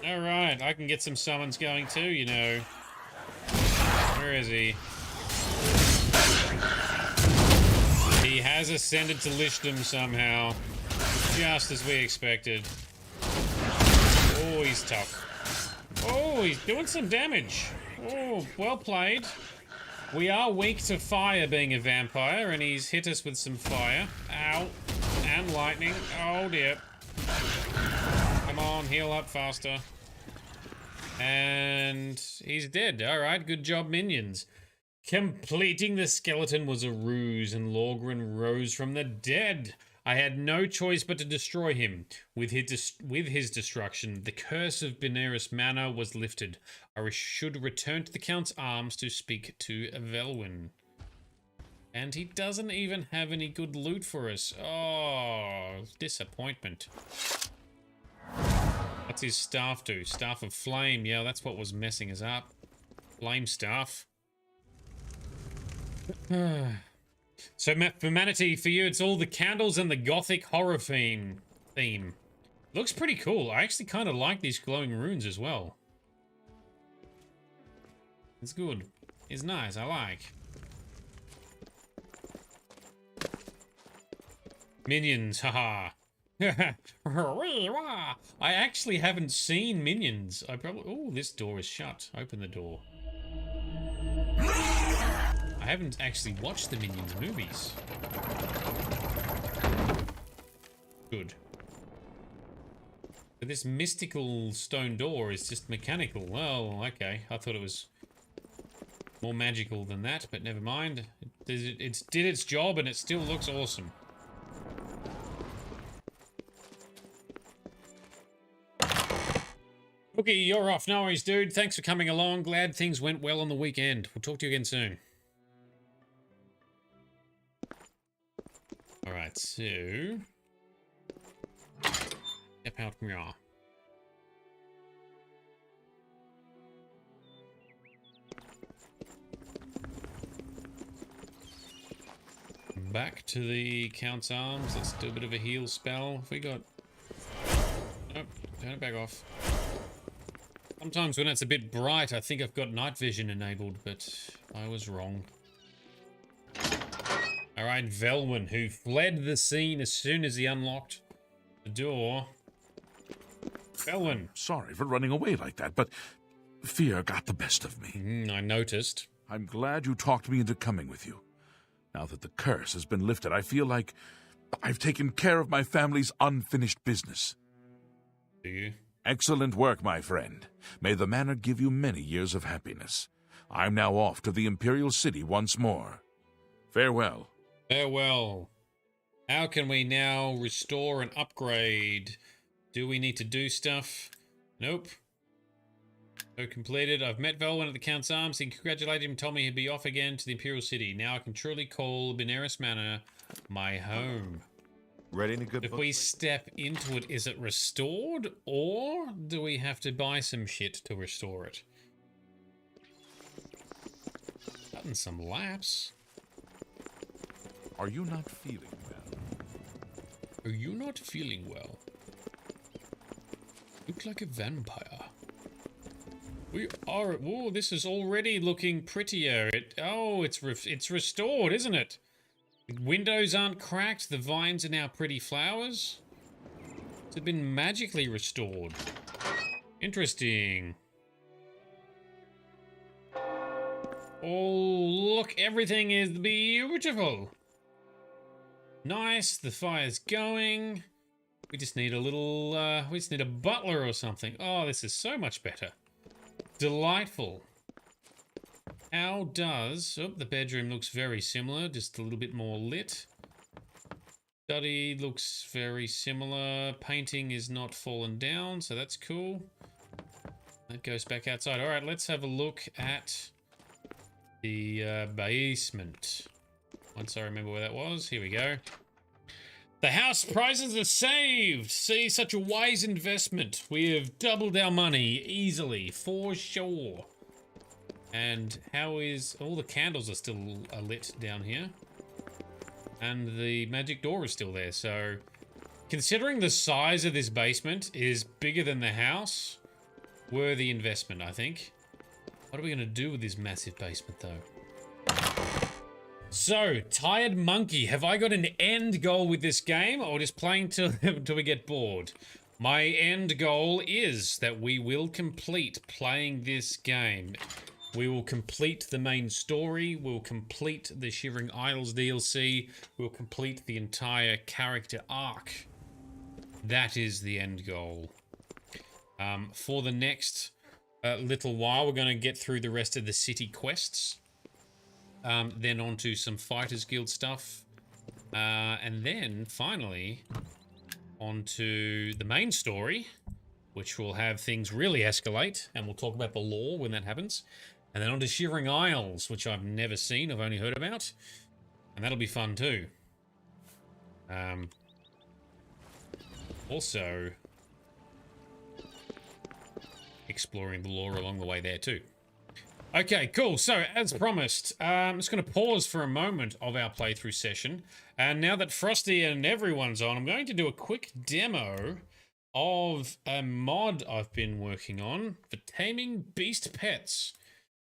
Alright, I can get some summons going too, you know. Where is he? He has ascended to Lichdom somehow. Just as we expected. Oh, he's tough. Oh, he's doing some damage. Oh, well played. We are weak to fire being a vampire, and he's hit us with some fire. Ow. And lightning. Oh dear. Come on, heal up faster. And he's dead. Alright, good job, minions. Completing the skeleton was a ruse, and Lorgren rose from the dead. I had no choice but to destroy him. With his destruction, the curse of Beneris Manor was lifted. I should return to the Count's arms to speak to Velwyn. And he doesn't even have any good loot for us. Oh, disappointment. What's his staff do? Staff of Flame. Yeah, that's what was messing us up. Flame staff. So, for Manatee, for you, it's all the candles and the gothic horror theme. Looks pretty cool. I actually kind of like these glowing runes as well. It's good. It's nice. I like. Minions, haha. I actually haven't seen Minions. I probably... Oh, this door is shut. Open the door. I haven't actually watched the Minions movies. Good. But this mystical stone door is just mechanical. Well, okay. I thought it was more magical than that, but never mind. It did its job and it still looks awesome. Okay, you're off. No worries, dude. Thanks for coming along. Glad things went well on the weekend. We'll talk to you again soon. Alright, so... Step out from here. Back to the Count's Arms. Let's do a bit of a heal spell. Have we got... Nope, turn it back off. Sometimes when it's a bit bright, I think I've got night vision enabled, but I was wrong. Alright, Velwyn, who fled the scene as soon as he unlocked the door. Velwyn. Sorry for running away like that, but fear got the best of me. I noticed. I'm glad you talked me into coming with you. Now that the curse has been lifted, I feel like I've taken care of my family's unfinished business. Do you? Excellent work, my friend. May the manor give you many years of happiness. I'm now off to the Imperial City once more. Farewell. Farewell. How can we now restore and upgrade? Do we need to do stuff? Nope. So completed. I've met Velwyn at the Count's Arms. He congratulated him and told me he'd be off again to the Imperial City. Now I can truly call Benares Manor my home. Ready to go? If we step into it, is it restored, or do we have to buy some shit to restore it? Cutting some laps. Are you not feeling well? Are you not feeling well? Look like a vampire. We are. Whoa, this is already looking prettier. It's restored, isn't it? The windows aren't cracked. The vines are now pretty flowers. It's been magically restored. Interesting. Oh, look, everything is beautiful. Nice, the fire's going. We just need a little, we just need a butler or something. Oh, this is so much better. Delightful. How does... Oh, the bedroom looks very similar, just a little bit more lit. Study looks very similar. Painting is not fallen down, so that's cool. That goes back outside. All right, let's have a look at the basement. Once I remember where that was. Here we go. The house prices are saved. See, such a wise investment. We have doubled our money easily, for sure. And how is... all the candles are still lit down here. And the magic door is still there, so... considering the size of this basement is bigger than the house, worthy investment, I think. What are we going to do with this massive basement, though? So, Tired Monkey, have I got an end goal with this game, or just playing till we get bored? My end goal is that we will complete playing this game. We will complete the main story, we'll complete the Shivering Isles DLC, we'll complete the entire character arc. That is the end goal. For the next little while, we're going to get through the rest of the city quests. Then on to some Fighters Guild stuff. And then, finally, on to the main story, which will have things really escalate, and we'll talk about the lore when that happens. And then on to Shivering Isles, which I've never seen, I've only heard about. And that'll be fun too. Also, exploring the lore along the way there too. Okay, cool. So, as promised, I'm just going to pause for a moment of our playthrough session. And now that Frosty and everyone's on, I'm going to do a quick demo of a mod I've been working on for taming beast pets.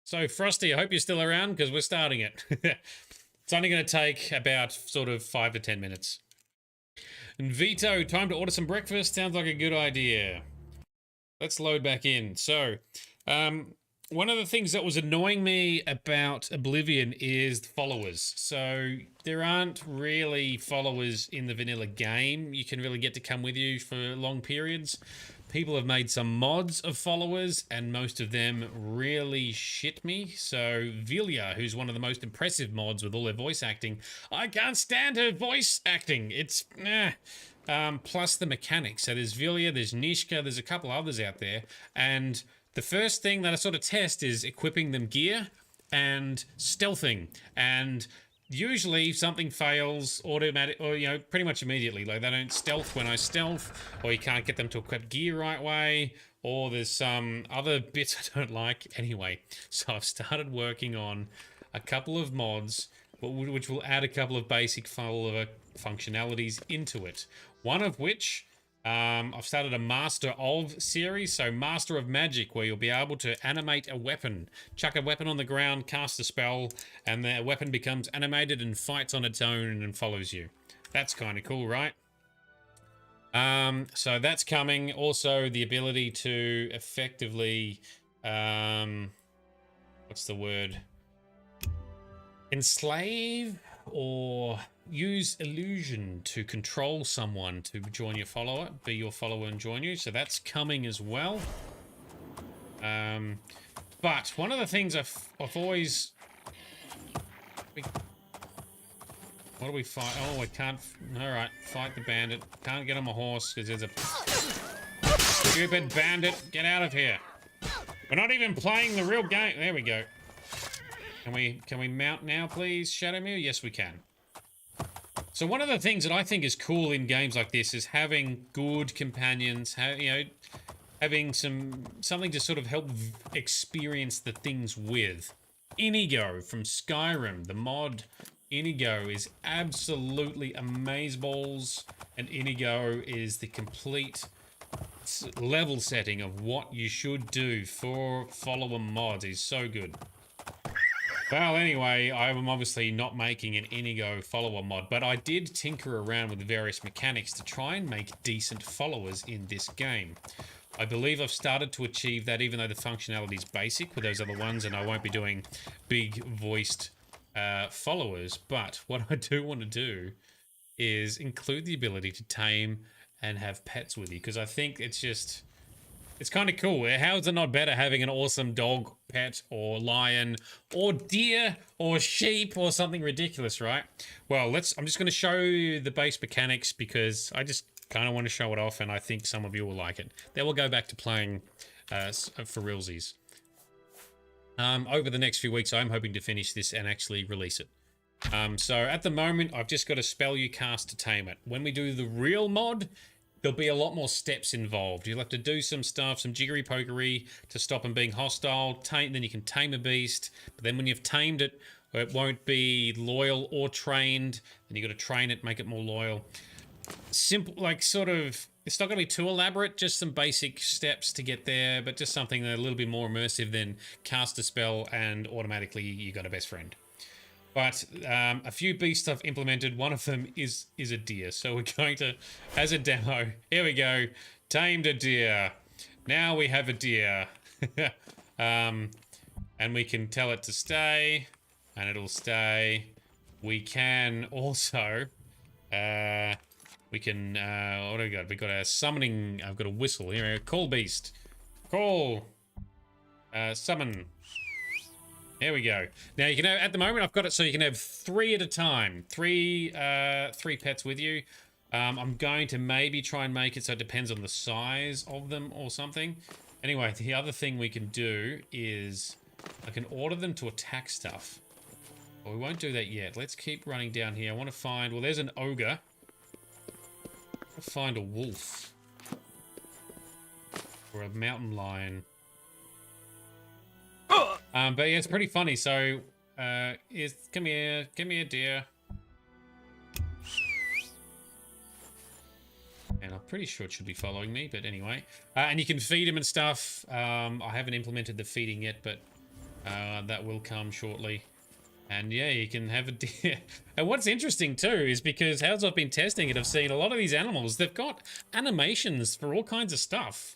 So, Frosty, I hope you're still around because we're starting it. It's only going to take about sort of 5 to 10 minutes. And Vito, time to order some breakfast. Sounds like a good idea. Let's load back in. So, one of the things that was annoying me about Oblivion is the followers. So there aren't really followers in the vanilla game. You can really get to come with you for long periods. People have made some mods of followers, and most of them really shit me. So Vilya, who's one of the most impressive mods with all her voice acting, I can't stand her voice acting. It's plus the mechanics. So there's Vilya, there's Nishka, there's a couple others out there, and the first thing that I sort of test is equipping them gear and stealthing. And usually something fails automatic, or, you know, pretty much immediately. Like they don't stealth when I stealth, or you can't get them to equip gear right way, or there's some other bits I don't like. Anyway, so I've started working on a couple of mods which will add a couple of basic follower functionalities into it. One of which I've started a Master of series, so Master of Magic, where you'll be able to animate a weapon. Chuck a weapon on the ground, cast a spell, and the weapon becomes animated and fights on its own and follows you. That's kind of cool, right? So that's coming. Also, the ability to effectively, what's the word? Enslave or use illusion to control someone to join your follower, be your follower and join you. So that's coming as well. But one of the things I've always... What do we fight? Oh, I can't... Alright, fight the bandit. Can't get on my horse because there's a... Stupid bandit, get out of here. We're not even playing the real game. There we go. Can we mount now, please, Shadowmere? Yes, we can. So one of the things that I think is cool in games like this is having good companions, having something to sort of help experience the things with. Inigo from Skyrim, the mod Inigo is absolutely amazeballs, and Inigo is the complete level setting of what you should do for follower mods. Is so good. Well, anyway, I'm obviously not making an Inigo follower mod, but I did tinker around with various mechanics to try and make decent followers in this game. I believe I've started to achieve that, even though the functionality is basic with those other ones, and I won't be doing big voiced followers. But what I do want to do is include the ability to tame and have pets with you, because I think it's just... It's kind of cool. How is it not better having an awesome dog, pet, or lion, or deer, or sheep, or something ridiculous, right? Well, I'm just going to show you the base mechanics because I just kind of want to show it off, and I think some of you will like it. Then we'll go back to playing for realsies. Over the next few weeks, I'm hoping to finish this and actually release it. So at the moment, I've just got a spell you cast to tame it. When we do the real mod, there'll be a lot more steps involved. You'll have to do some stuff, some jiggery-pokery to stop them being hostile. Then you can tame a beast. But then when you've tamed it, it won't be loyal or trained. Then you've got to train it, make it more loyal. Simple, like sort of... It's not going to be too elaborate, just some basic steps to get there, but just something that a little bit more immersive than cast a spell and automatically you got a best friend. But a few beasts I've implemented. One of them is a deer. So we're going to, as a demo, here we go. Tamed a deer. Now we have a deer. And we can tell it to stay, and it'll stay. We can also, what do we got? We got a summoning, I've got a whistle here. Call beast. Call. Summon. There we go. Now you can have, at the moment I've got it so you can have 3 at a time. Three pets with you. I'm going to maybe try and make it so it depends on the size of them or something. Anyway, the other thing we can do is I can order them to attack stuff. Well, we won't do that yet. Let's keep running down here. I want to find... Well, there's an ogre. I'll find a wolf. Or a mountain lion. But yeah, it's pretty funny. So, come here, dear. And I'm pretty sure it should be following me, but anyway. And you can feed him and stuff. I haven't implemented the feeding yet, but that will come shortly. And yeah, you can have a deer. And what's interesting too is because as I've been testing it, I've seen a lot of these animals, they've got animations for all kinds of stuff.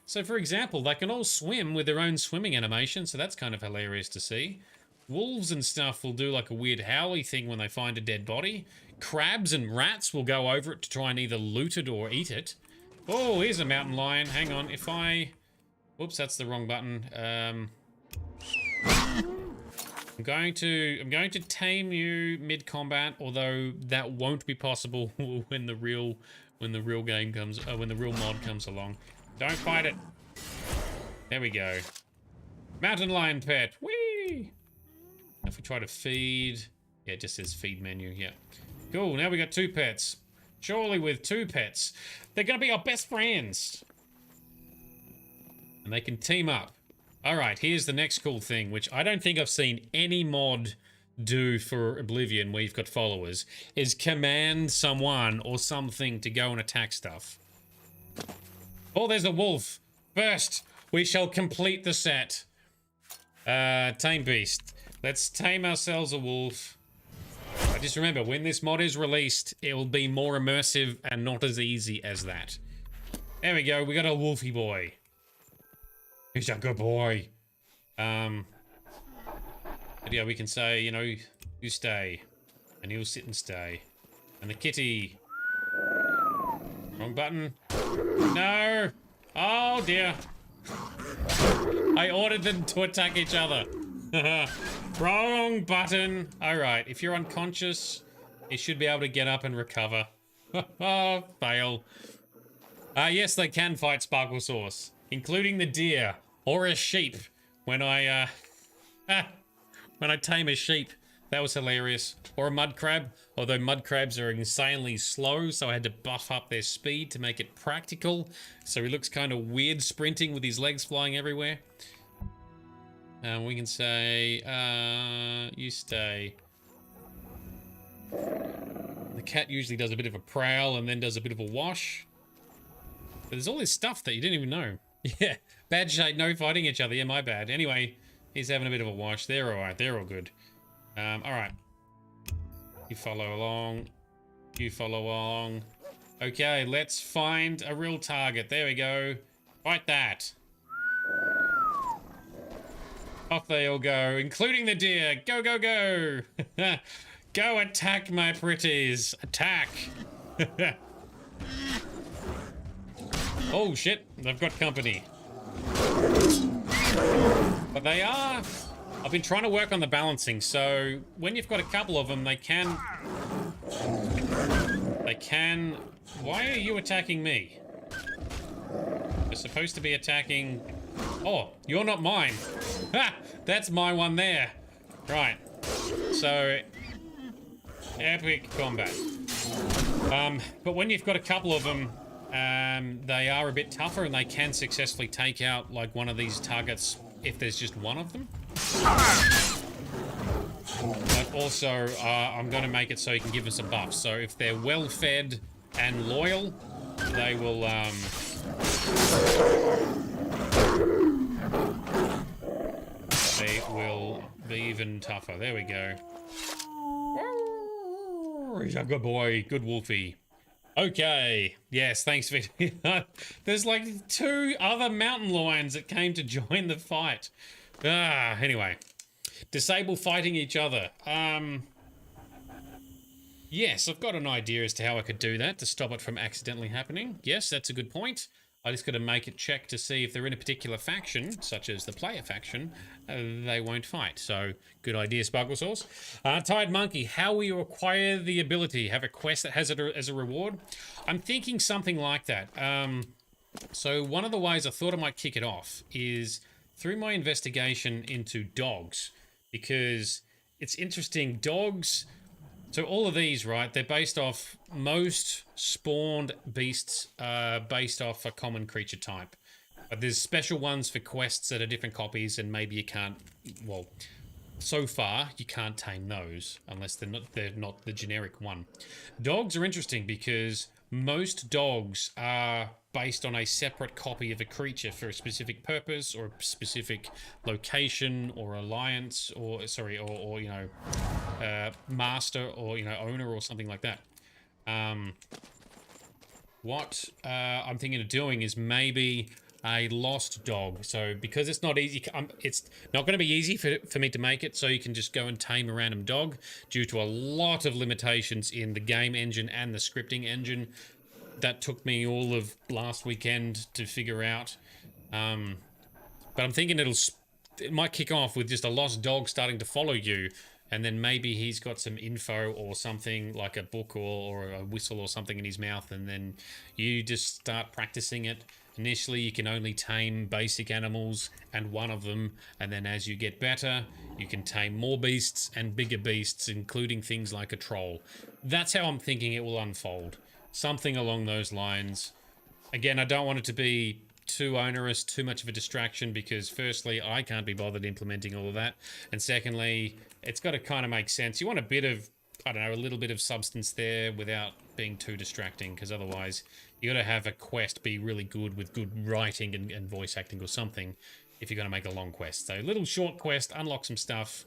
So for example, they can all swim with their own swimming animation, so that's kind of hilarious to see. Wolves and stuff will do like a weird howly thing when they find a dead body. Crabs and rats will go over it to try and either loot it or eat it. Oh, here's a mountain lion. Hang on, if I... Whoops, that's the wrong button. I'm going to tame you mid-combat, although that won't be possible when the real game comes, when the real mod comes along. Don't fight it. There we go. Mountain lion pet. Whee! If we try to feed, yeah, it just says feed menu. Yeah. Cool. Now we got 2 pets. Surely with 2 pets, they're gonna be our best friends, and they can team up. All right, here's the next cool thing, which I don't think I've seen any mod do for Oblivion where you've got followers, is command someone or something to go and attack stuff. Oh, there's a wolf. First, we shall complete the set. Tame beast. Let's tame ourselves a wolf. Just remember, when this mod is released, it will be more immersive and not as easy as that. There we go, we got a wolfy boy. He's a good boy. But yeah, we can say, you know, you stay. And he'll sit and stay. And the kitty. Wrong button. No! Oh dear. I ordered them to attack each other. Wrong button. Alright, if you're unconscious, you should be able to get up and recover. Fail. Yes, they can fight Sparkle Sauce, including the deer. Or a sheep. When I tame a sheep. That was hilarious. Or a mud crab. Although mud crabs are insanely slow, so I had to buff up their speed to make it practical. So he looks kind of weird sprinting with his legs flying everywhere. We can say, you stay. The cat usually does a bit of a prowl and then does a bit of a wash. But there's all this stuff that you didn't even know. Yeah, bad shade, no fighting each other. Yeah, my bad. Anyway, he's having a bit of a wash. They're alright, they're all good. Alright. You follow along. You follow along. Okay, let's find a real target. There we go. Fight that. Off they all go, including the deer. Go, go, go. Go attack my pretties. Attack. Oh, shit. They've got company. But they are... I've been trying to work on the balancing, so when you've got a couple of them, they can... Why are you attacking me? You're supposed to be attacking... Oh, you're not mine. Ha! That's my one there. Right. So... Epic combat. But when you've got a couple of them, they are a bit tougher and they can successfully take out like one of these targets if there's just one of them. But also, I'm going to make it so you can give them some buffs. So if they're well fed and loyal, they will, be even tougher. There we go. He's a good boy, good wolfie. Okay, yes, thanks, Victor. There's like 2 other mountain lions that came to join the fight. Anyway. Disable fighting each other. Yes, I've got an idea as to how I could do that to stop it from accidentally happening. Yes, that's a good point. I just got to make it check to see if they're in a particular faction, such as the player faction, they won't fight. So, good idea, Sparkle Sauce. Tired Monkey, how will you acquire the ability? Have a quest that has it as a reward? I'm thinking something like that. So, one of the ways I thought I might kick it off is through my investigation into dogs, because it's interesting. Dogs. So all of these, right? They're based off most spawned beasts. Based off a common creature type. But there's special ones for quests that are different copies, and maybe you can't. Well, so far you can't tame those unless they're not the generic one. Dogs are interesting because most dogs are based on a separate copy of a creature for a specific purpose or a specific location or alliance or sorry or you know master or you know owner or something like that. What I'm thinking of doing is maybe a lost dog. So because it's not easy, it's not going to be easy for me to make it so you can just go and tame a random dog due to a lot of limitations in the game engine and the scripting engine. That took me all of last weekend to figure out. But I'm thinking it might kick off with just a lost dog starting to follow you, and then maybe he's got some info or something like a book or a whistle or something in his mouth, and then you just start practicing it. Initially, you can only tame basic animals and one of them, and then as you get better, you can tame more beasts and bigger beasts, including things like a troll. That's how I'm thinking it will unfold. Something along those lines. Again, I don't want it to be too onerous, too much of a distraction, because firstly, I can't be bothered implementing all of that, and secondly, it's got to kind of make sense. You want a bit of, I don't know, a little bit of substance there without being too distracting, because otherwise you got to have a quest be really good with good writing and voice acting or something if you're going to make a long quest. So little short quest, unlock some stuff,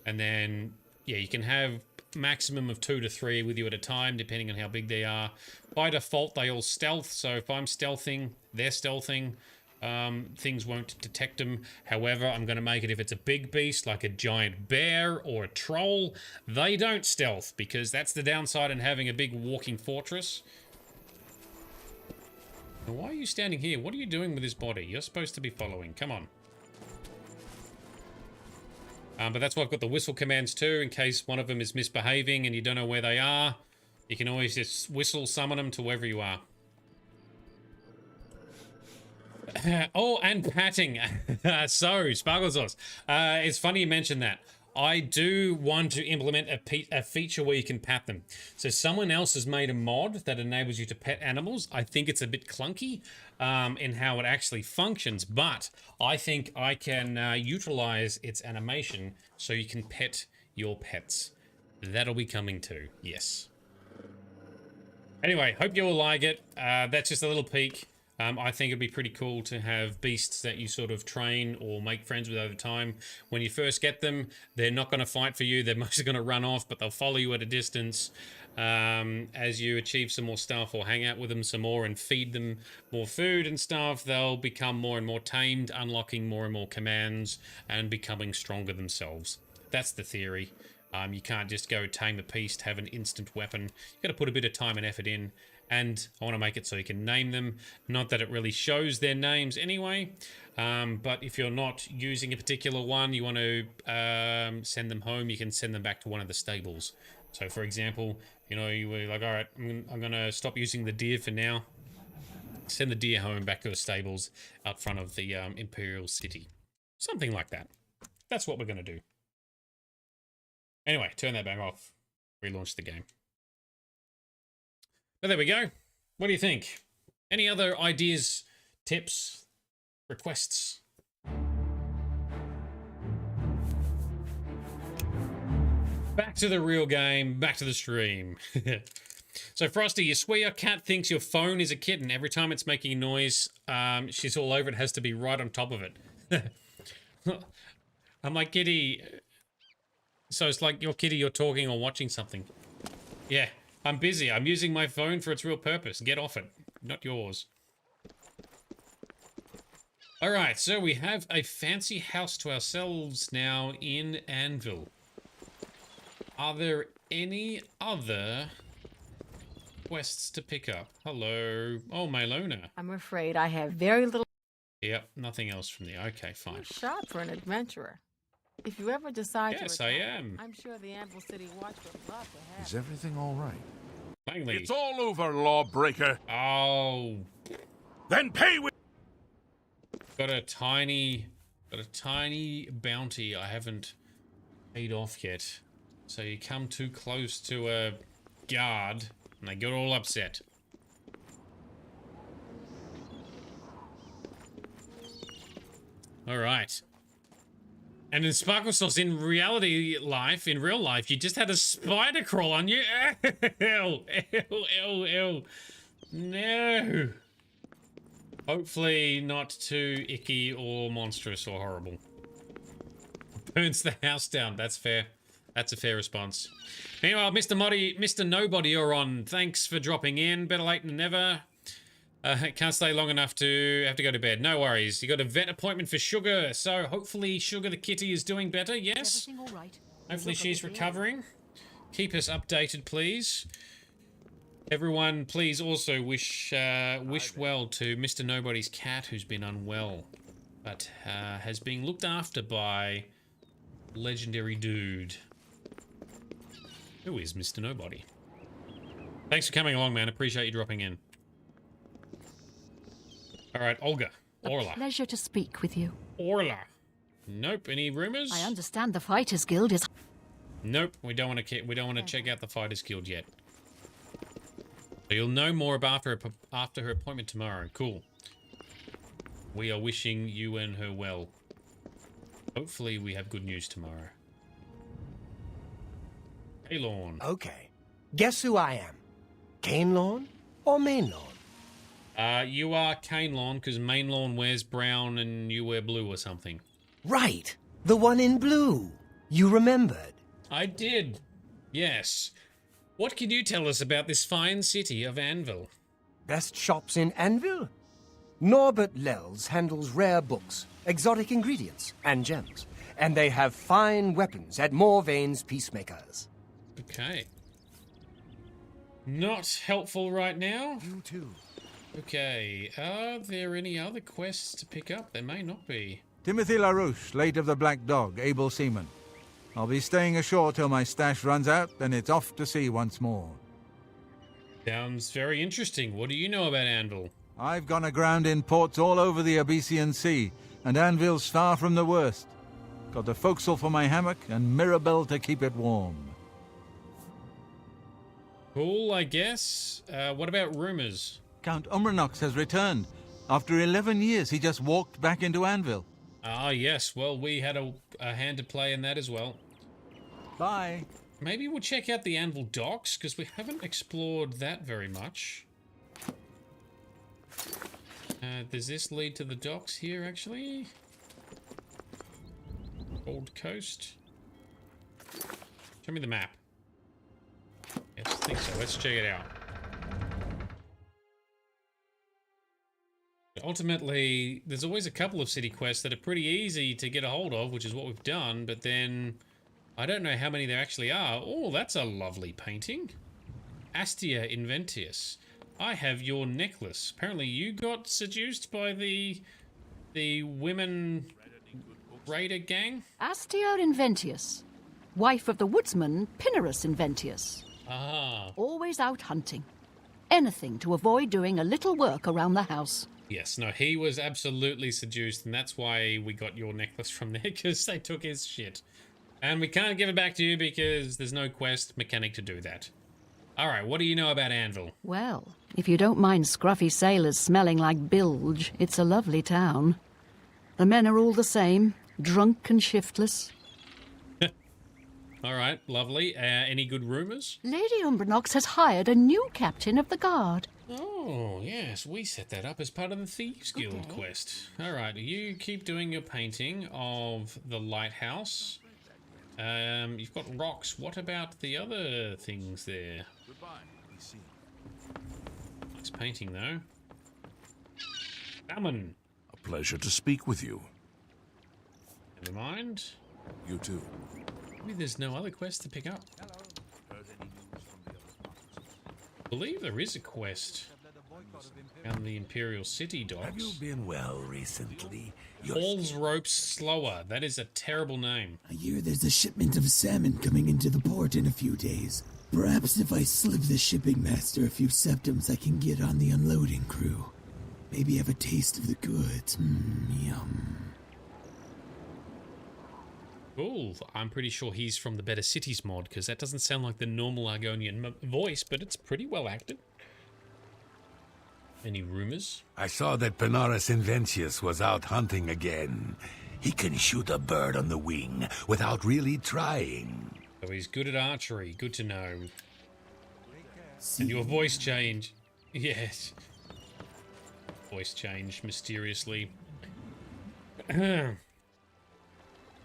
and then yeah, you can have maximum of 2 to 3 with you at a time, depending on how big they are. By default, they all stealth, so if I'm stealthing, they're stealthing. Things won't detect them. However, I'm going to make it if it's a big beast, like a giant bear or a troll, they don't stealth, because that's the downside in having a big walking fortress. Now, why are you standing here? What are you doing with this body? You're supposed to be following. Come on. But that's why I've got the whistle commands too, in case one of them is misbehaving and you don't know where they are. You can always just whistle summon them to wherever you are. Oh, and patting. So, Sparkle Sauce. It's funny you mentioned that. I do want to implement a feature where you can pat them. So someone else has made a mod that enables you to pet animals. I think it's a bit clunky in how it actually functions, but I think I can utilize its animation so you can pet your pets. That'll be coming too, yes. Anyway, hope you all like it. That's just a little peek. I think it'd be pretty cool to have beasts that you sort of train or make friends with over time. When you first get them, they're not going to fight for you. They're mostly going to run off, but they'll follow you at a distance. As you achieve some more stuff or hang out with them some more and feed them more food and stuff, they'll become more and more tamed, unlocking more and more commands and becoming stronger themselves. That's the theory. You can't just go tame a beast, have an instant weapon. You've got to put a bit of time and effort in. And I want to make it so you can name them. Not that it really shows their names anyway. But if you're not using a particular one, you want to send them home, you can send them back to one of the stables. So for example, you know, you were like, all right, I'm going to stop using the deer for now. Send the deer home back to the stables out front of the Imperial City. Something like that. That's what we're going to do. Anyway, turn that back off. Relaunch the game. But there we go. What do you think? Any other ideas, tips, requests? Back to the real game, back to the stream. So Frosty, you swear your cat thinks your phone is a kitten. Every time it's making a noise, she's all over it, has to be right on top of it. I'm like, kitty. So it's like your kitty, you're talking or watching something. Yeah. I'm busy. I'm using my phone for its real purpose. Get off it. Not yours. Alright, so we have a fancy house to ourselves now in Anvil. Are there any other quests to pick up? Hello. Oh, Maylona. I'm afraid I have very little... Yep, nothing else from there. Okay, fine. You're sharp for an adventurer. If you ever decide yes, to I am. I'm sure the Anvil City Watch would love to have. Is everything all right? Langley. It's all over, lawbreaker. Oh. Then pay with... Got a tiny bounty I haven't paid off yet. So you come too close to a guard and they get all upset. Alright. And in Sparkle Sauce, in real life, you just had a spider crawl on you. Ew, ew, ew, ew. No. Hopefully not too icky or monstrous or horrible. Burns the house down. That's fair. That's a fair response. Meanwhile, Mr. Nobody, you're on. Thanks for dropping in. Better late than never. Can't stay long enough to have to go to bed. No worries. You got a vet appointment for Sugar, so hopefully Sugar the kitty is doing better. Yes. Everything all right? Hopefully she's recovering. Keep us updated, please. Everyone, please also wish well to Mr. Nobody's cat, who's been unwell, but has been looked after by legendary dude. Who is Mr. Nobody? Thanks for coming along, man. Appreciate you dropping in. All right, Olga. Orla. A pleasure to speak with you. Orla. Nope. Any rumors? I understand the Fighters Guild is... Nope. We don't want to check out the Fighters Guild yet. So you'll know more about her after her appointment tomorrow. Cool. We are wishing you and her well. Hopefully we have good news tomorrow. Cainlorn. Okay. Guess who I am? Cainlorn or Mainlorn? You are Cainlorn because Mainlorn wears brown and you wear blue or something. Right. The one in blue. You remembered. I did. Yes. What can you tell us about this fine city of Anvil? Best shops in Anvil? Norbert Lels handles rare books, exotic ingredients, and gems. And they have fine weapons at Morvain's Peacemakers. Okay. Not helpful right now. You too. Okay. Are there any other quests to pick up? There may not be. Timothy LaRouche, late of the Black Dog, able seaman. I'll be staying ashore till my stash runs out, then it's off to sea once more. Sounds very interesting. What do you know about Anvil? I've gone aground in ports all over the Abyssinian Sea, and Anvil's far from the worst. Got a forecastle for my hammock and Mirabelle to keep it warm. Cool, I guess. What about rumors? Count Umranox has returned. After 11 years, he just walked back into Anvil. Ah, yes. Well, we had a hand to play in that as well. Bye. Maybe we'll check out the Anvil docks, because we haven't explored that very much. Does this lead to the docks here, actually? Old Coast? Show me the map. Yes, I think so. Let's check it out. Ultimately, there's always a couple of city quests that are pretty easy to get a hold of, which is what we've done, but then I don't know how many there actually are. Oh, that's a lovely painting. Astia Inventius. I have your necklace. Apparently you got seduced by the women raider gang? Astia Inventius, wife of the woodsman Pinnerus Inventius. Ah. Always out hunting. Anything to avoid doing a little work around the house. Yes, no, he was absolutely seduced, and that's why we got your necklace from there, because they took his shit. And we can't give it back to you because there's no quest mechanic to do that. Alright, what do you know about Anvil? Well, if you don't mind scruffy sailors smelling like bilge, it's a lovely town. The men are all the same, drunk and shiftless. Alright, lovely. Any good rumours? Lady Umbranox has hired a new captain of the guard. Oh, yes, we set that up as part of the Thieves Guild quest. Alright, you keep doing your painting of the lighthouse. You've got rocks. What about the other things there? Nice painting, though. Salmon. A pleasure to speak with you. Never mind. You too. Maybe there's no other quest to pick up. I believe there is a quest on the Imperial City docks. Have you been well recently? Paul's Ropes Slower. That is a terrible name. I hear there's a shipment of salmon coming into the port in a few days. Perhaps if I slip the shipping master a few septims, I can get on the unloading crew. Maybe have a taste of the goods. Yum. Cool. I'm pretty sure he's from the Better Cities mod, because that doesn't sound like the normal Argonian voice, but it's pretty well acted. Any rumors? I saw that Benares Inventius was out hunting again. He can shoot a bird on the wing without really trying. So he's good at archery. Good to know. And your voice changed. Yes. Voice changed mysteriously.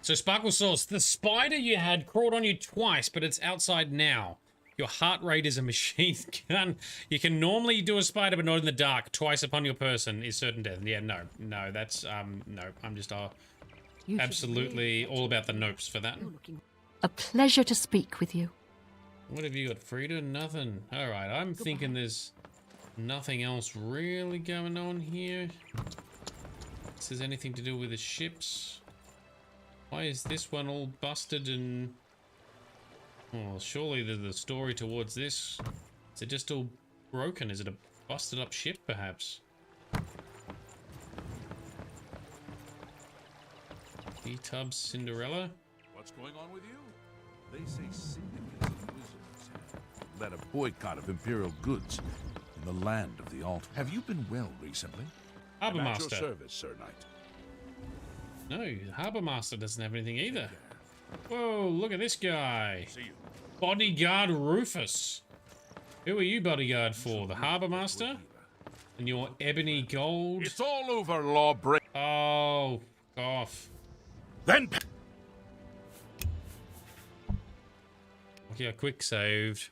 So Sparkle Sauce, the spider you had crawled on you twice, but it's outside now. Your heart rate is a machine gun. You can normally do a spider, but not in the dark. Twice upon your person is certain death. Yeah, no, that's, no. I'm just absolutely all about the nopes for that. A pleasure to speak with you. What have you got, Frida? Nothing. Alright, I'm thinking there's nothing else really going on here. This has anything to do with the ships. Why is this one all busted and... Well, surely there's a story towards this. Is it just all broken? Is it a busted up ship, perhaps? E-Tubs Cinderella? What's going on with you? They say syndicates of wizards have led a boycott of Imperial goods in the land of the altar. Have you been well recently? Harbour At Master. your service, Sir Knight. No, Harbour Master doesn't have anything either. Whoa, look at this guy. See you. Bodyguard Rufus. Who are you bodyguard for? The Harbour Master? And your ebony gold? It's all over, lawbreak. Oh, off. Then... Okay, I quick saved.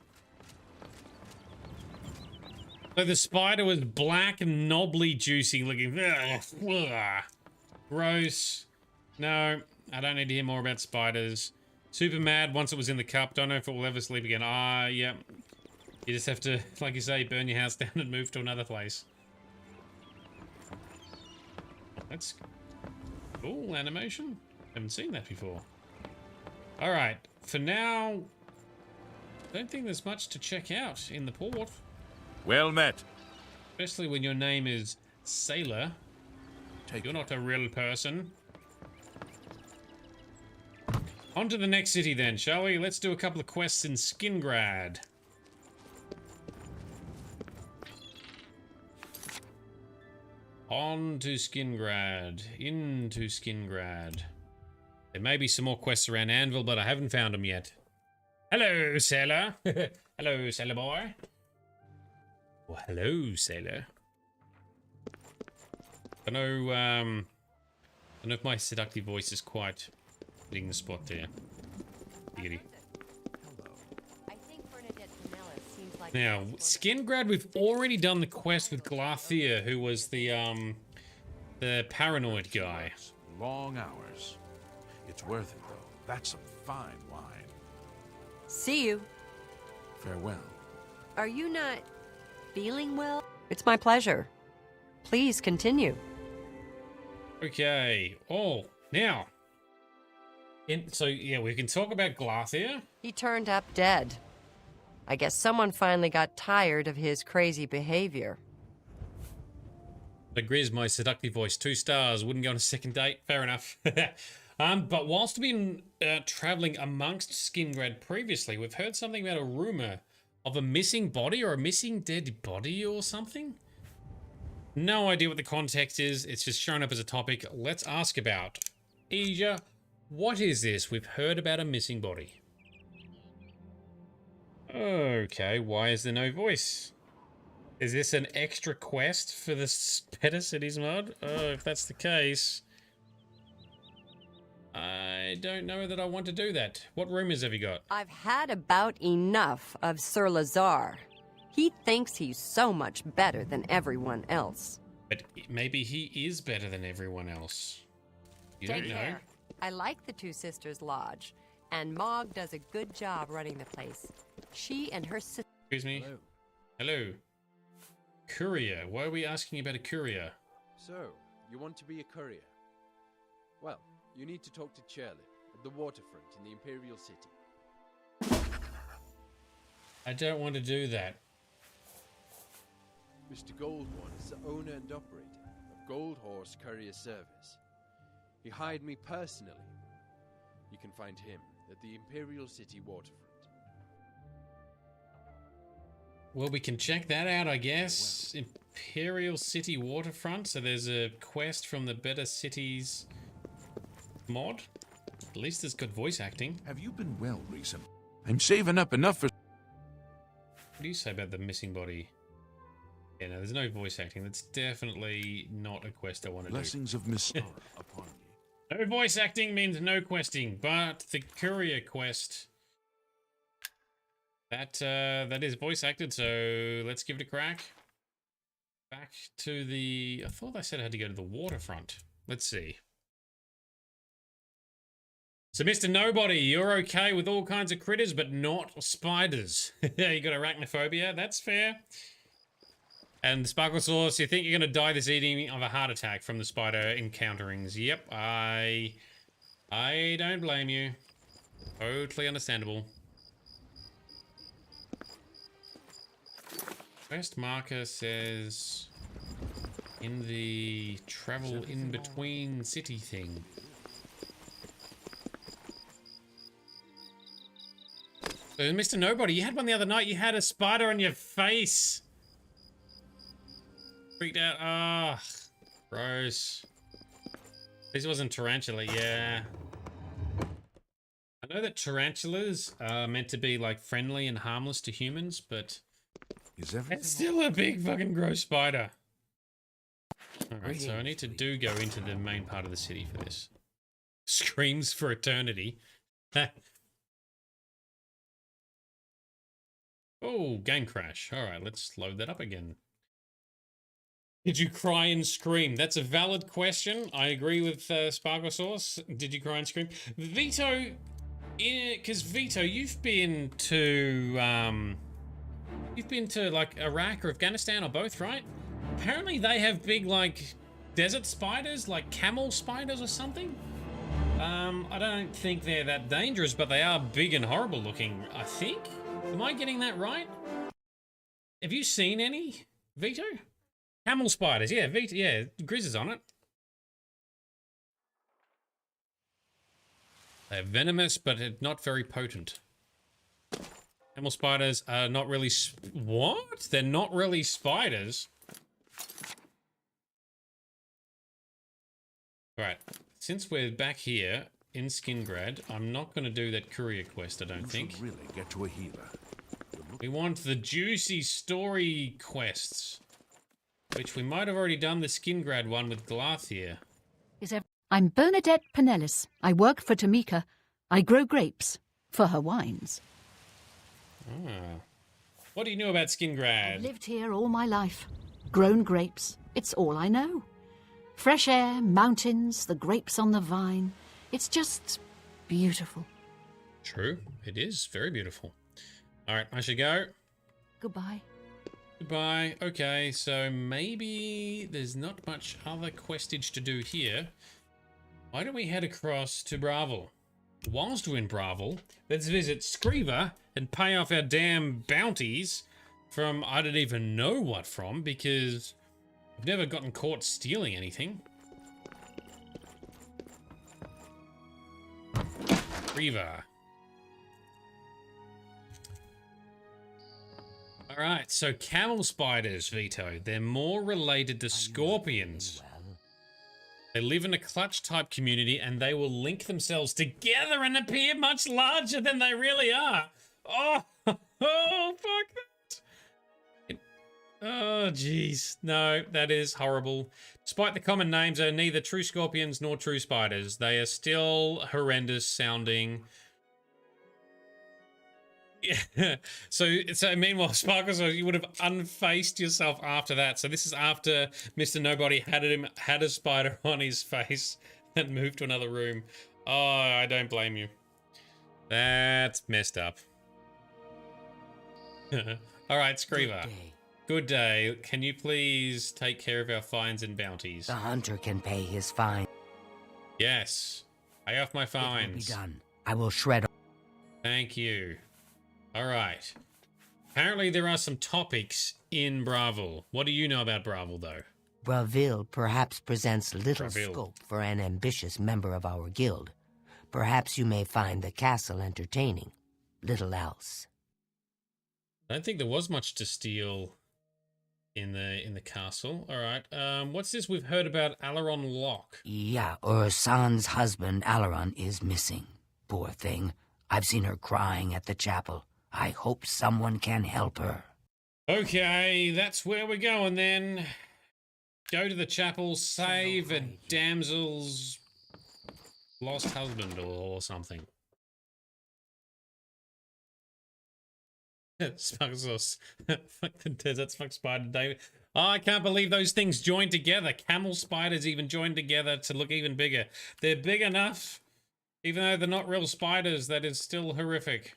So the spider was black and knobbly juicy looking. Ugh. Gross. No, I don't need to hear more about spiders. Super mad once it was in the cup. Don't know if it will ever sleep again. Yeah. You just have to, like you say, burn your house down and move to another place. That's cool animation. Haven't seen that before. Alright, for now, don't think there's much to check out in the port. Well met. Especially when your name is Sailor. You're not a real person. On to the next city then, shall we? Let's do a couple of quests in Skingrad. On to Skingrad. Into Skingrad. There may be some more quests around Anvil, but I haven't found them yet. Hello, sailor. Hello, sailor boy. Well, hello, sailor. I don't know if my seductive voice is quite hitting the spot there. Giggity. Now, Skingrad, we've already done the quest with Glathir, who was the paranoid guy. Long hours. It's worth it, though. That's some fine wine. See you. Farewell. Are you not feeling well? It's my pleasure. Please continue. Okay. Oh, now. So, yeah, we can talk about Glathir. He turned up dead. I guess someone finally got tired of his crazy behavior. Agrees, my seductive voice. 2 stars. Wouldn't go on a second date. Fair enough. But whilst we've been traveling amongst Skingrad previously, we've heard something about a rumor of a missing body or a missing dead body or something. No idea what the context is. It's just shown up as a topic. Let's ask about. Asia, what is this? We've heard about a missing body. Okay, why is there no voice? Is this an extra quest for the Better Cities mod? Oh, if that's the case, I don't know that I want to do that. What rumors have you got? I've had about enough of Sir Lazar. He thinks he's so much better than everyone else. But maybe he is better than everyone else. You don't know. Care. I like the Two Sisters Lodge, and Mog does a good job running the place. She and her sister... Excuse me? Hello. Courier. Why are we asking about a courier? So, you want to be a courier? Well, you need to talk to Churley at the waterfront in the Imperial City. I don't want to do that. Mr. Goldhorn is the owner and operator of Gold Horse Courier Service. He hired me personally. You can find him at the Imperial City waterfront. Well, we can check that out, I guess. Imperial City waterfront. So there's a quest from the Better Cities mod. At least it's got voice acting. Have you been well recently? I'm saving up enough for... What do you say about the missing body? Yeah, no, there's no voice acting. That's definitely not a quest I want to do. Blessings of Mistara upon you. No voice acting means no questing, but the courier quest... That is voice acted, so let's give it a crack. Back to the... I thought I said I had to go to the waterfront. Let's see. So, Mr. Nobody, you're okay with all kinds of critters, but not spiders. You got arachnophobia? That's fair. And Sparkle Sauce, you think you're going to die this evening of a heart attack from the spider encounterings. Yep, I don't blame you. Totally understandable. Quest marker says in the travel in between city thing. So, Mr. Nobody, you had one the other night. You had a spider on your face. Freaked out. Ah, gross. This wasn't tarantula, yeah. I know that tarantulas are meant to be like friendly and harmless to humans, but it's still a big fucking gross spider. Alright, so I need to go into the main part of the city for this. Screams for eternity. Oh, game crash. Alright, let's load that up again. Did you cry and scream? That's a valid question. I agree with Sparkle Sauce. Did you cry and scream? Vito, because Vito, you've been to like Iraq or Afghanistan or both, right? Apparently they have big like desert spiders, like camel spiders or something. I don't think they're that dangerous, but they are big and horrible looking, I think. Am I getting that right? Have you seen any, Vito? Camel spiders, yeah, Vito, yeah, Grizz is on it. They're venomous, but not very potent. Camel spiders are not really... What? They're not really spiders? Right, since we're back here in Skingrad, I'm not going to do that courier quest, I don't think. Really get to a healer. We want the juicy story quests, which we might have already done the Skingrad one with Galathir. I'm Bernadette Pinellis. I work for Tamika. I grow grapes for her wines. Ah. What do you know about Skingrad? I've lived here all my life. Grown grapes. It's all I know. Fresh air, mountains, the grapes on the vine. It's just beautiful. True. It is very beautiful. All right, I should go. Goodbye. Goodbye. Okay, so maybe there's not much other questage to do here. Why don't we head across to Bravel? Whilst we're in Bravel, let's visit Screever and pay off our damn bounties from I don't even know what from, because I've never gotten caught stealing anything. Screever. Alright, so camel spiders, Vito. They're more related to scorpions. They live in a clutch-type community, and they will link themselves together and appear much larger than they really are. Oh, oh, fuck that. Oh, jeez. No, that is horrible. Despite the common names, are neither true scorpions nor true spiders. They are still horrendous sounding. Yeah. So meanwhile, Sparkles, you would have unfaced yourself after that. So this is after Mr. Nobody had a spider on his face and moved to another room. Oh, I don't blame you. That's messed up. All right, Screever. Good day. Can you please take care of our fines and bounties? The hunter can pay his fine. Yes. Pay off my fines. It will be done. I will shred. Thank you. All right. Apparently there are some topics in Bravel. What do you know about Bravel, though? Bravil perhaps presents little scope for an ambitious member of our guild. Perhaps you may find the castle entertaining. Little else. I don't think there was much to steal in the castle. All right. What's this we've heard about Alaron Locke? Yeah, Ursan's husband, Alaron, is missing. Poor thing. I've seen her crying at the chapel. I hope someone can help her. Okay, that's where we're going then. Go to the chapel, save a damsel's lost husband or something. Smug sauce. Fuck the desert, fuck spider, David. Oh, I can't believe those things joined together. Camel spiders even joined together to look even bigger. They're big enough. Even though they're not real spiders, that is still horrific.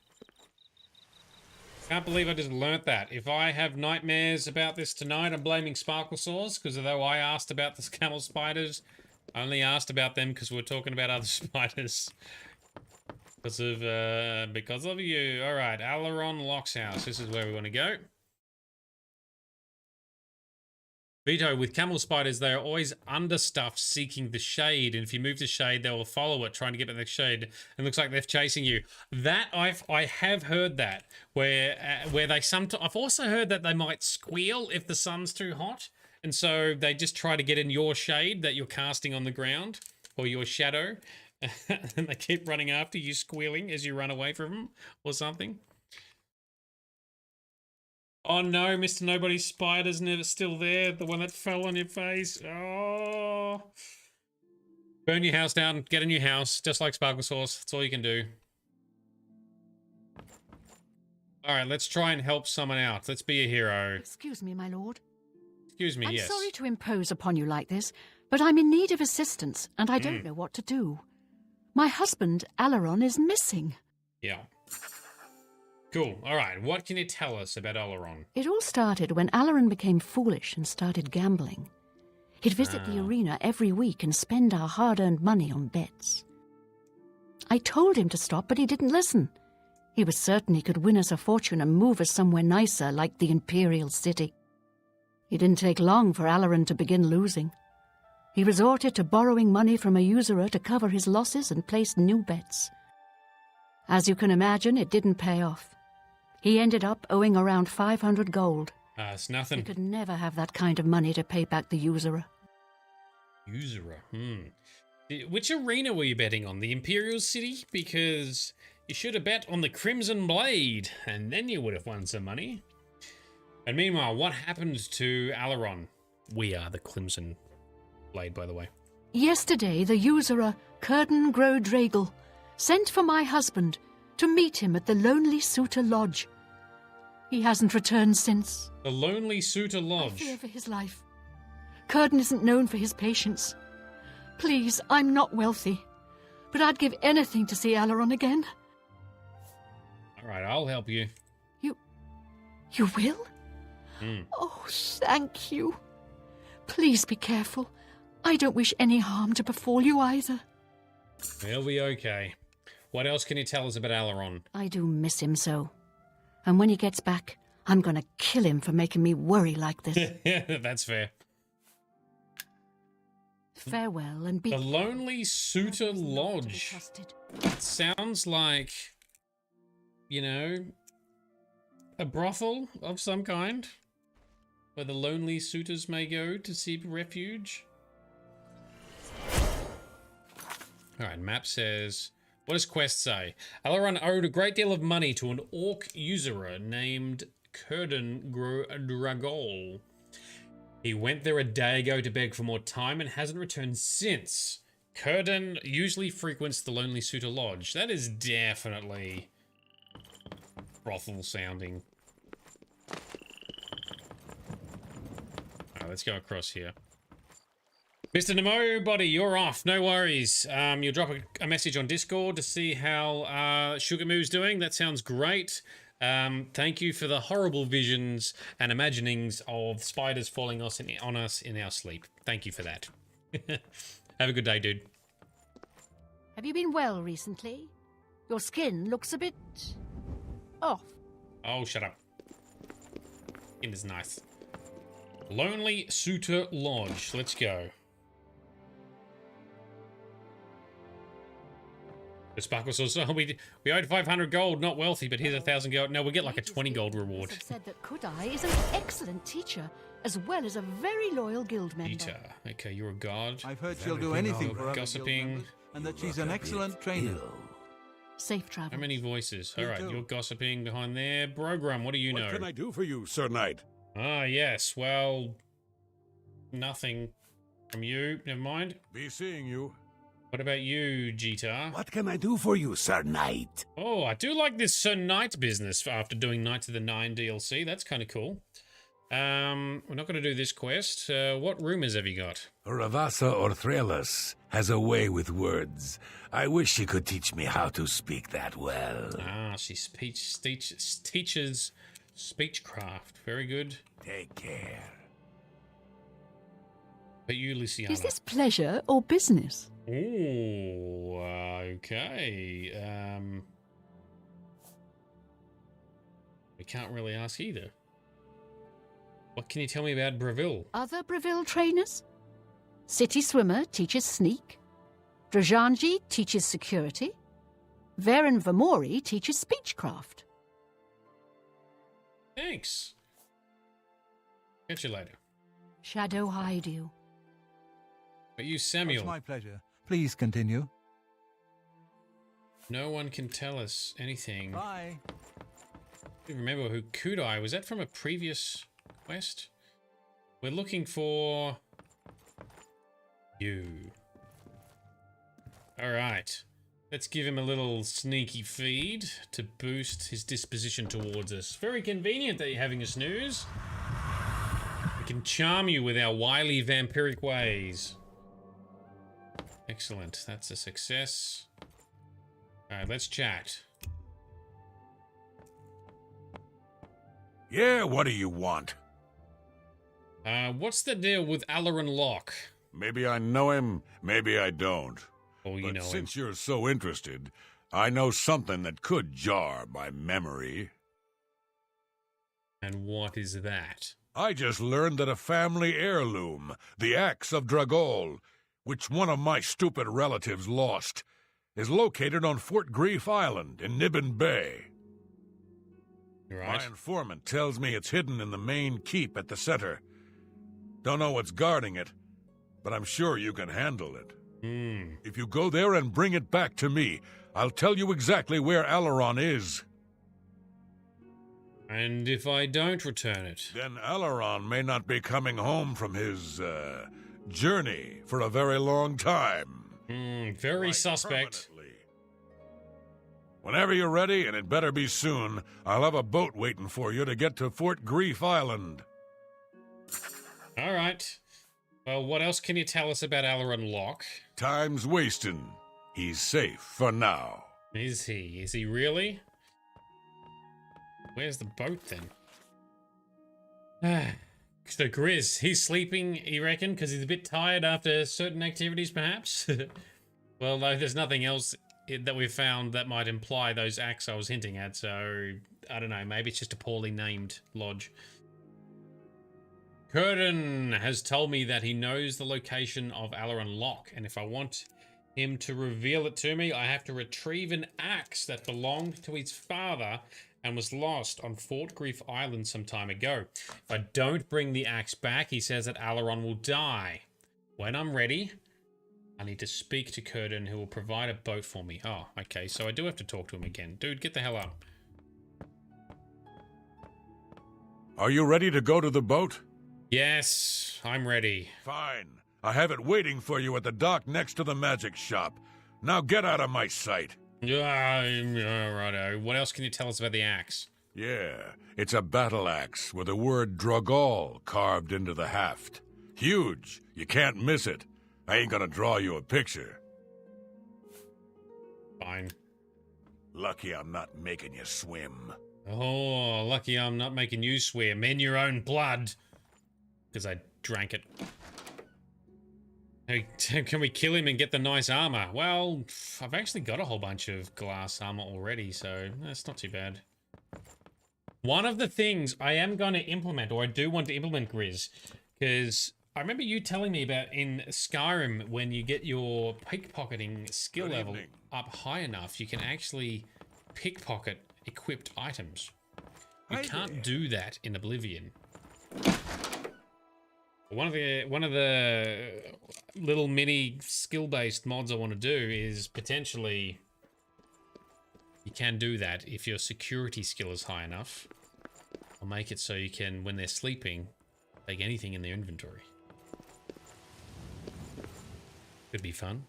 Can't believe I just learnt that. If I have nightmares about this tonight, I'm blaming Sparkle Sauce, because although I asked about the camel spiders, I only asked about them because we're talking about other spiders. Because of you. Alright, Alaron Locke's house. This is where we want to go. Vito, with camel spiders, they are always under stuff seeking the shade, and if you move the shade, they will follow it, trying to get to the shade. It looks like they're chasing you. That I have heard that where they sometimes. I've also heard that they might squeal if the sun's too hot, and so they just try to get in your shade that you're casting on the ground or your shadow, and they keep running after you, squealing as you run away from them or something. Oh no, Mr. Nobody's spider's never still there. The one that fell on your face. Oh. Burn your house down. Get a new house. Just like Sparkle Sauce. That's all you can do. Alright, let's try and help someone out. Let's be a hero. Excuse me, my lord. Excuse me, yes. I'm sorry to impose upon you like this, but I'm in need of assistance, and I don't know what to do. My husband, Alaron, is missing. Yeah. Cool. All right. What can you tell us about Alaron? It all started when Alaron became foolish and started gambling. He'd visit the arena every week and spend our hard-earned money on bets. I told him to stop, but he didn't listen. He was certain he could win us a fortune and move us somewhere nicer, like the Imperial City. It didn't take long for Alaron to begin losing. He resorted to borrowing money from a usurer to cover his losses and place new bets. As you can imagine, it didn't pay off. He ended up owing around 500 gold. It's nothing. He could never have that kind of money to pay back the usurer. Usurer, Which arena were you betting on? The Imperial City? Because you should have bet on the Crimson Blade, and then you would have won some money. And meanwhile, what happened to Alaron? We are the Crimson Blade, by the way. Yesterday, the usurer, Curden Grodragel, sent for my husband to meet him at the Lonely Suitor Lodge. He hasn't returned since. The Lonely Suitor Lodge? I fear for his life. Curden isn't known for his patience. Please, I'm not wealthy, but I'd give anything to see Alaron again. All right, I'll help you. You will? Oh, thank you. Please be careful. I don't wish any harm to befall you either. We'll be okay. What else can you tell us about Alaron? I do miss him so. And when he gets back, I'm going to kill him for making me worry like this. Yeah, that's fair. Farewell and be... The Lonely Suitor Lodge. It sounds like, you know, a brothel of some kind, where the lonely suitors may go to seek refuge. Alright, map says... What does quest say? Alaron owed a great deal of money to an orc usurer named Curden Grodragel. He went there a day ago to beg for more time and hasn't returned since. Curden usually frequents the Lonely Suitor Lodge. That is definitely brothel sounding. Alright, let's go across here. Mr. Nobody, you're off. No worries. You'll drop a message on Discord to see how Sugar Moo's doing. That sounds great. Thank you for the horrible visions and imaginings of spiders falling on us in our sleep. Thank you for that. Have a good day, dude. Have you been well recently? Your skin looks a bit... off. Oh, shut up. Skin is nice. Lonely Suitor Lodge. Let's go. The sparkle source. Oh, we owed 500 gold, not wealthy, but here's 1,000 gold. No, we'll get like a 20 gold reward. Have said that Kudai is an excellent teacher, as well as a very loyal guild member. Peter. Okay, you're a god. I've heard she'll do anything for other guild gossiping, members, and that she's an excellent trainer. Safe travel. How many voices? All right, you're gossiping behind there. Brogram, what do you know? What can I do for you, Sir Knight? Ah, yes. Well, nothing from you. Never mind. Be seeing you. What about you, Jita? What can I do for you, Sir Knight? Oh, I do like this Sir Knight business after doing Knights of the Nine DLC. That's kind of cool. We're not going to do this quest. What rumors have you got? Ravassa Orthrelas has a way with words. I wish she could teach me how to speak that well. Ah, she teaches speechcraft. Very good. Take care. But you, Luciana. Is this pleasure or business? Ooh, okay. We can't really ask either. What can you tell me about Breville? Other Breville trainers? City Swimmer teaches sneak. Drajanji teaches security. Varen Vamori teaches speechcraft. Thanks. Catch you later. Shadow hide you. But you, Samuel. It's my pleasure. Please continue. No one can tell us anything. Bye. I remember who Kudai was. That from a previous quest? We're looking for you. All right. Let's give him a little sneaky feed to boost his disposition towards us. Very convenient that you're having a snooze. We can charm you with our wily vampiric ways. Excellent. That's a success. All right, let's chat. Yeah, what do you want? What's the deal with Alarin Locke? Maybe I know him, maybe I don't. Oh, you know him. Since you're so interested, I know something that could jar my memory. And what is that? I just learned that a family heirloom, the axe of Dragol, which one of my stupid relatives lost, is located on Fort Grief Island in Nibbin Bay. Right. My informant tells me it's hidden in the main keep at the center. Don't know what's guarding it, but I'm sure you can handle it. If you go there and bring it back to me, I'll tell you exactly where Alaron is. And if I don't return it? Then Alaron may not be coming home from his, journey for a very long time. Very suspect. Whenever you're ready, and it better be soon, I'll have a boat waiting for you to get to Fort Grief Island. All right. Well, what else can you tell us about Alarin Locke? Time's wasting. He's safe for now. Is he? Is he really? Where's the boat then? So Grizz, he's sleeping, you reckon, because he's a bit tired after certain activities, perhaps? Well, no, there's nothing else that we've found that might imply those acts I was hinting at, so I don't know, maybe it's just a poorly named lodge. Curtin has told me that he knows the location of Alarin Locke, and if I want him to reveal it to me, I have to retrieve an axe that belonged to his father and was lost on Fort Grief Island some time ago. If I don't bring the axe back, he says that Alaron will die. When I'm ready, I need to speak to Curtin, who will provide a boat for me. Oh, okay, so I do have to talk to him again. Dude, get the hell up. Are you ready to go to the boat? Yes, I'm ready. Fine. I have it waiting for you at the dock next to the magic shop. Now get out of my sight. Righto. What else can you tell us about the axe? Yeah, it's a battle axe with the word Dragol carved into the haft. Huge. You can't miss it. I ain't gonna draw you a picture. Fine. Lucky I'm not making you swim. Oh, lucky I'm not making you swim in your own blood. Because I drank it. Hey, can we kill him and get the nice armor? Well, I've actually got a whole bunch of glass armor already, so that's not too bad. One of the things I am going to implement, or I do want to implement, Grizz, because I remember you telling me about in Skyrim, when you get your pickpocketing skill level up high enough, you can actually pickpocket equipped items. You can't do that in Oblivion. One of the little mini skill-based mods I want to do is potentially you can do that if your security skill is high enough. I'll make it so you can, when they're sleeping, take anything in their inventory. Could be fun.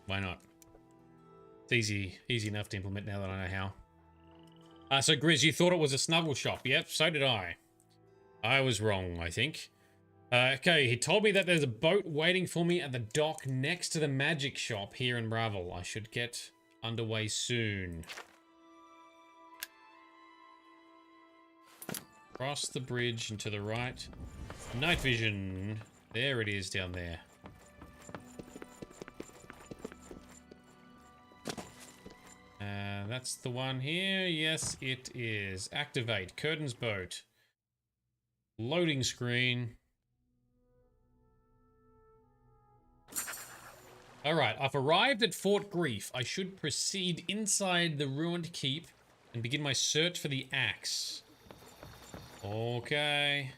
Why not? It's easy enough to implement now that I know how. So Grizz, you thought it was a snuggle shop. Yep, so did I. I was wrong, I think. Okay, he told me that there's a boat waiting for me at the dock next to the magic shop here in Ravel. I should get underway soon. Cross the bridge and to the right. Night vision. There it is down there. That's the one here. Yes, it is. Activate. Curtains boat. Loading screen. Alright, I've arrived at Fort Grief. I should proceed inside the ruined keep and begin my search for the axe. Okay.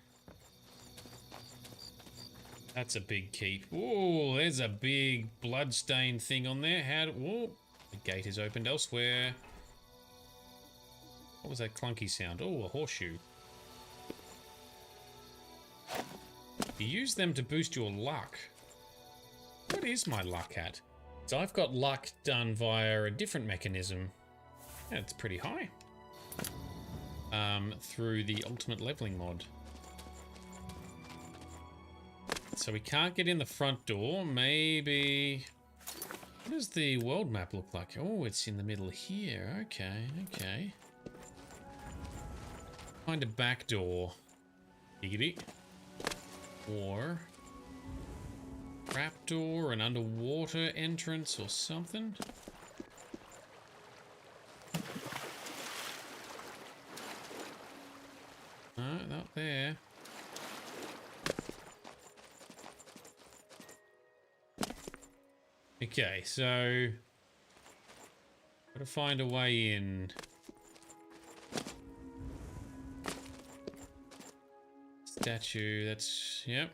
That's a big keep. Ooh, there's a big bloodstained thing on there. Ooh, the gate is opened elsewhere. What was that clunky sound? Oh, a horseshoe. You use them to boost your luck. What is my luck at? So I've got luck done via a different mechanism. Yeah, it's pretty high. Through the ultimate leveling mod. So we can't get in the front door. Maybe... What does the world map look like? Oh, it's in the middle here. Okay, okay. Find a back door. Giggity. Or... trapdoor, an underwater entrance or something. No, not there. Okay, so gotta find a way in. Statue, that's, yep.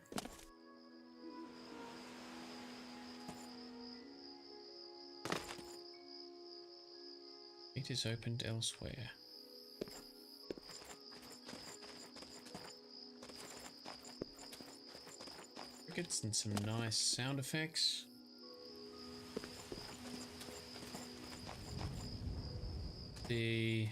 It is opened elsewhere. Crickets and some nice sound effects. Is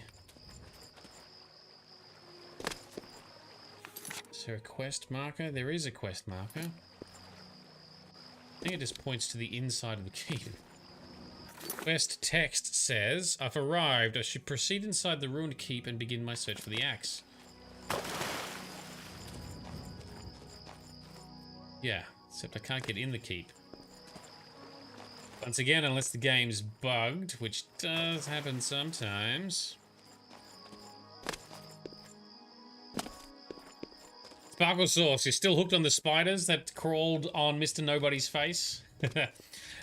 there a quest marker? There is a quest marker. I think it just points to the inside of the keep. Quest text says, I've arrived. I should proceed inside the ruined keep and begin my search for the axe. Yeah, except I can't get in the keep. Once again, unless the game's bugged, which does happen sometimes. Sparkle Sauce, you're still hooked on the spiders that crawled on Mr. Nobody's face?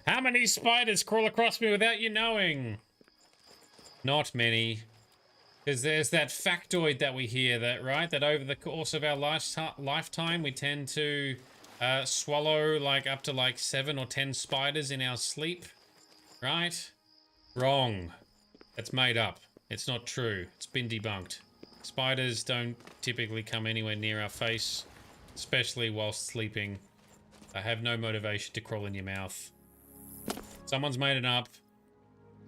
How many spiders crawl across me without you knowing? Not many. Because there's that factoid that we hear, that right? That over the course of our lifetime, we tend to swallow like up to like 7 or 10 spiders in our sleep. Right? Wrong. That's made up. It's not true. It's been debunked. Spiders don't typically come anywhere near our face, especially whilst sleeping. They have no motivation to crawl in your mouth. Someone's made it up.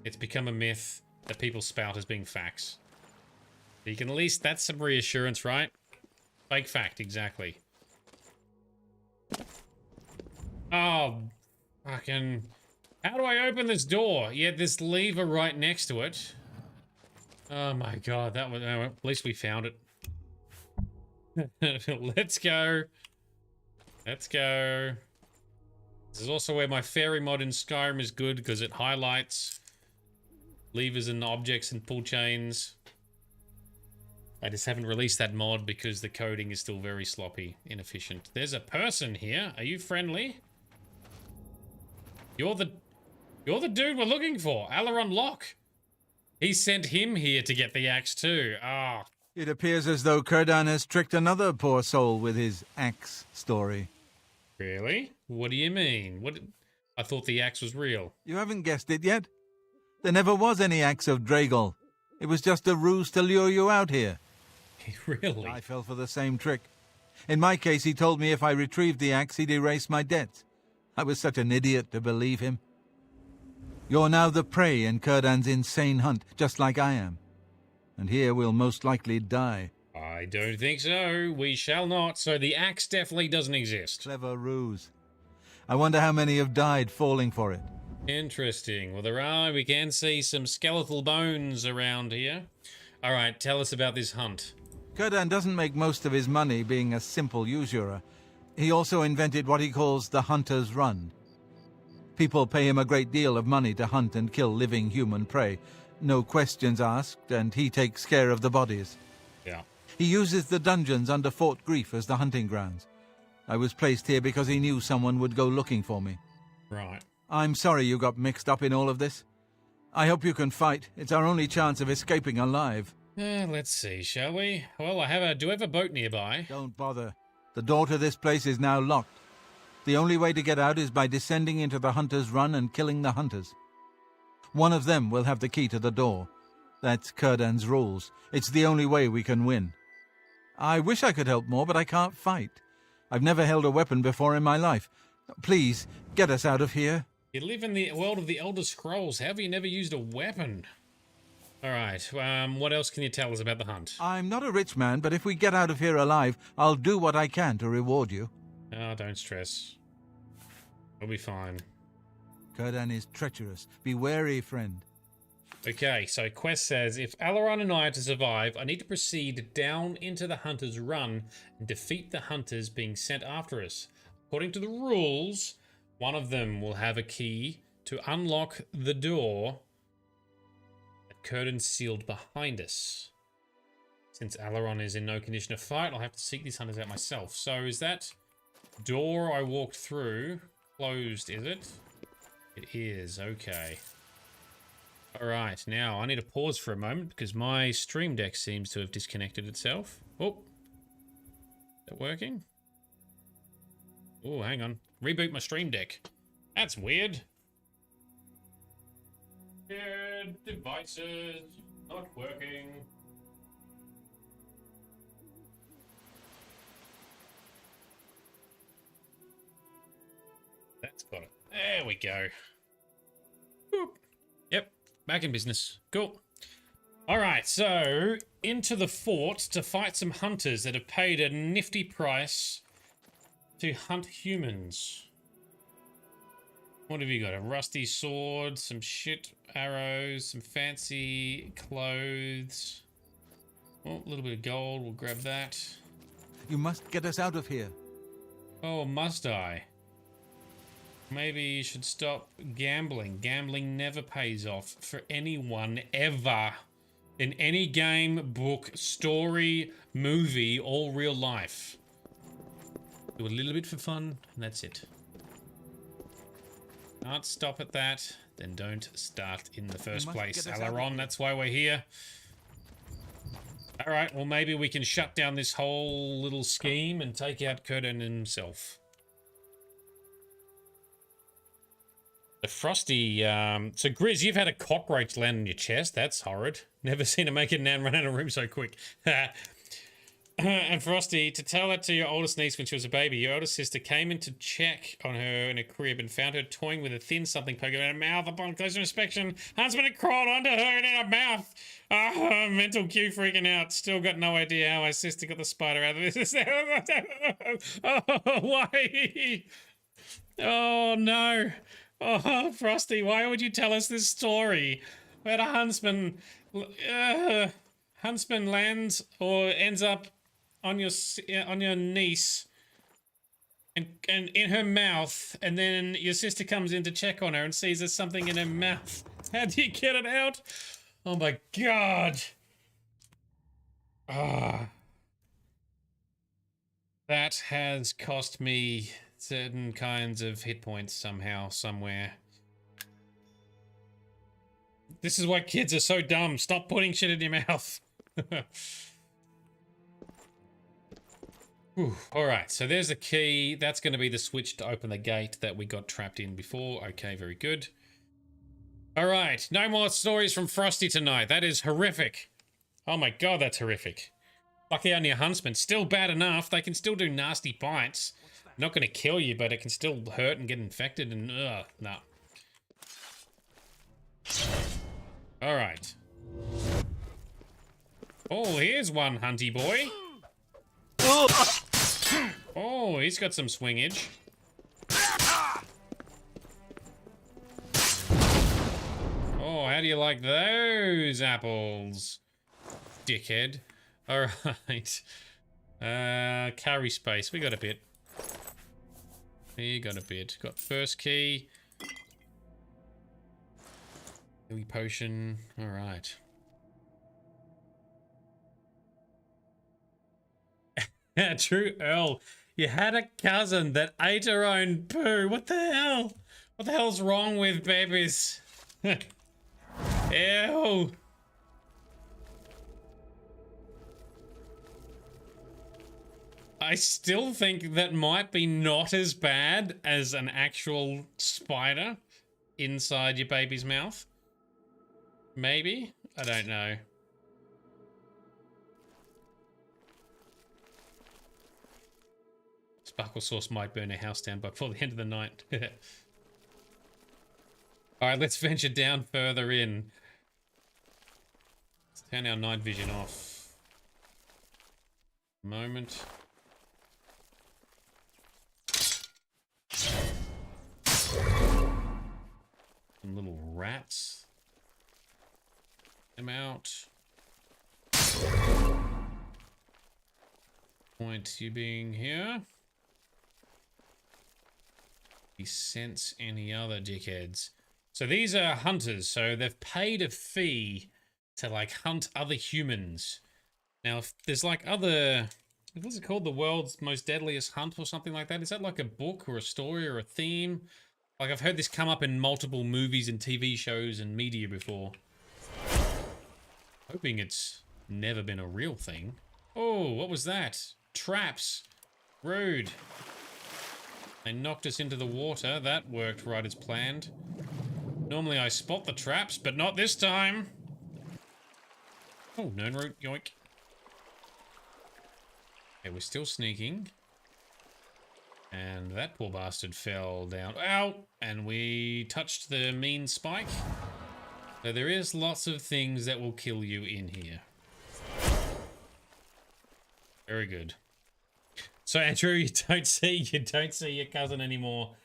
It's become a myth that people spout as being facts. You can at least, that's some reassurance, right? Fake fact, exactly. Oh, fucking... How do I open this door? Yeah, this lever right next to it. Oh my god, that was... at least we found it. Let's go. Let's go. This is also where my fairy mod in Skyrim is good, because it highlights levers and objects and pull chains. I just haven't released that mod because the coding is still very sloppy, inefficient. There's a person here. Are you friendly? You're the dude we're looking for, Alaron Locke. He sent him here to get the axe too. Ah. It appears as though Círdan has tricked another poor soul with his axe story. Really? What do you mean? I thought the axe was real. You haven't guessed it yet? There never was any axe of Dragol. It was just a ruse to lure you out here. Really? I fell for the same trick. In my case, he told me if I retrieved the axe, he'd erase my debts. I was such an idiot to believe him. You're now the prey in Círdan's insane hunt, just like I am. And here we'll most likely die. I don't think so. We shall not. So the axe definitely doesn't exist. Clever ruse. I wonder how many have died falling for it. Interesting. Well, we can see some skeletal bones around here. All right, tell us about this hunt. Círdan doesn't make most of his money being a simple usurer. He also invented what he calls the Hunter's Run. People pay him a great deal of money to hunt and kill living human prey. No questions asked, and he takes care of the bodies. Yeah. He uses the dungeons under Fort Grief as the hunting grounds. I was placed here because he knew someone would go looking for me. Right. I'm sorry you got mixed up in all of this. I hope you can fight. It's our only chance of escaping alive. Let's see, shall we? Well, do I have a boat nearby? Don't bother. The door to this place is now locked. The only way to get out is by descending into the Hunter's Run and killing the hunters. One of them will have the key to the door. That's Círdan's rules. It's the only way we can win. I wish I could help more, but I can't fight. I've never held a weapon before in my life. Please, get us out of here. You live in the world of the Elder Scrolls. How have you never used a weapon? All right, what else can you tell us about the hunt? I'm not a rich man, but if we get out of here alive, I'll do what I can to reward you. Oh, don't stress. We'll be fine. Círdan is treacherous. Be wary, friend. Okay, so quest says, if Alaron and I are to survive, I need to proceed down into the Hunter's Run and defeat the hunters being sent after us. According to the rules, one of them will have a key to unlock the door that Círdan sealed behind us. Since Alaron is in no condition to fight, I'll have to seek these hunters out myself. So is that door I walked through closed, is it? It is, okay. Alright, now I need to pause for a moment because my stream deck seems to have disconnected itself. Oh. Is that working? Oh, hang on. Reboot my stream deck. That's weird. Yeah, devices not working. That's got it. There we go. Boop. Yep, back in business. Cool. Alright, so into the fort to fight some hunters that have paid a nifty price to hunt humans. What have you got? A rusty sword, some shit arrows, some fancy clothes. Oh, a little bit of gold, we'll grab that. You must get us out of here. Oh, must I? Maybe you should stop gambling. Gambling never pays off for anyone, ever. In any game, book, story, movie, or real life. Do a little bit for fun, and that's it. Can't stop at that, then don't start in the first place. Alaron, that's why we're here. Alright, well maybe we can shut down this whole little scheme and take out Círdan himself. The Frosty, so Grizz, you've had a cockroach land on your chest. That's horrid. Never seen a naked man run out of room so quick. And Frosty, to tell that to your oldest niece when she was a baby, your older sister came in to check on her in a crib and found her toying with a thin something poking out of her mouth. Upon closer inspection, husband had crawled onto her and in her mouth. Oh, mental cue freaking out. Still got no idea how my sister got the spider out of this. Oh, why? Oh, no. Oh, Frosty, why would you tell us this story? We had a huntsman lands or ends up on your niece and in her mouth, and then your sister comes in to check on her and sees there's something in her mouth. How do you get it out? Oh my god. Ah. That has cost me certain kinds of hit points somehow, somewhere. This is why kids are so dumb. Stop putting shit in your mouth. Alright, so there's the key. That's going to be the switch to open the gate that we got trapped in before. Okay, very good. Alright, no more stories from Frosty tonight. That is horrific. Oh my god, that's horrific. Lucky only a huntsman. Still bad enough. They can still do nasty bites. Not going to kill you, but it can still hurt and get infected and... ugh, no. Alright. Oh, here's one hunty boy. Oh, he's got some swingage. Oh, how do you like those apples, dickhead? Alright. Carry space. We got a bit. We got a bit. Got first key. Healing potion. Alright. True Earl. You had a cousin that ate her own poo. What the hell? What the hell's wrong with babies? Ew. I still think that might be not as bad as an actual spider inside your baby's mouth. Maybe? I don't know. Sparkle sauce might burn a house down before the end of the night. Alright, let's venture down further in. Let's turn our night vision off. Moment. Some little rats. Them out. Point you being here. We sense any other dickheads. So these are hunters, so they've paid a fee to like hunt other humans. Now if there's like other, what's it called? The world's most deadliest hunt or something like that? Is that like a book or a story or a theme? Like I've heard this come up in multiple movies and TV shows and media before. Hoping it's never been a real thing. Oh, what was that? Traps. Rude. They knocked us into the water. That worked right as planned. Normally I spot the traps, but not this time. Oh, known route, yoink. Okay, we're still sneaking. And that poor bastard fell down. Ow! And we touched the mean spike. So there is lots of things that will kill you in here. Very good. So Andrew, you don't see your cousin anymore.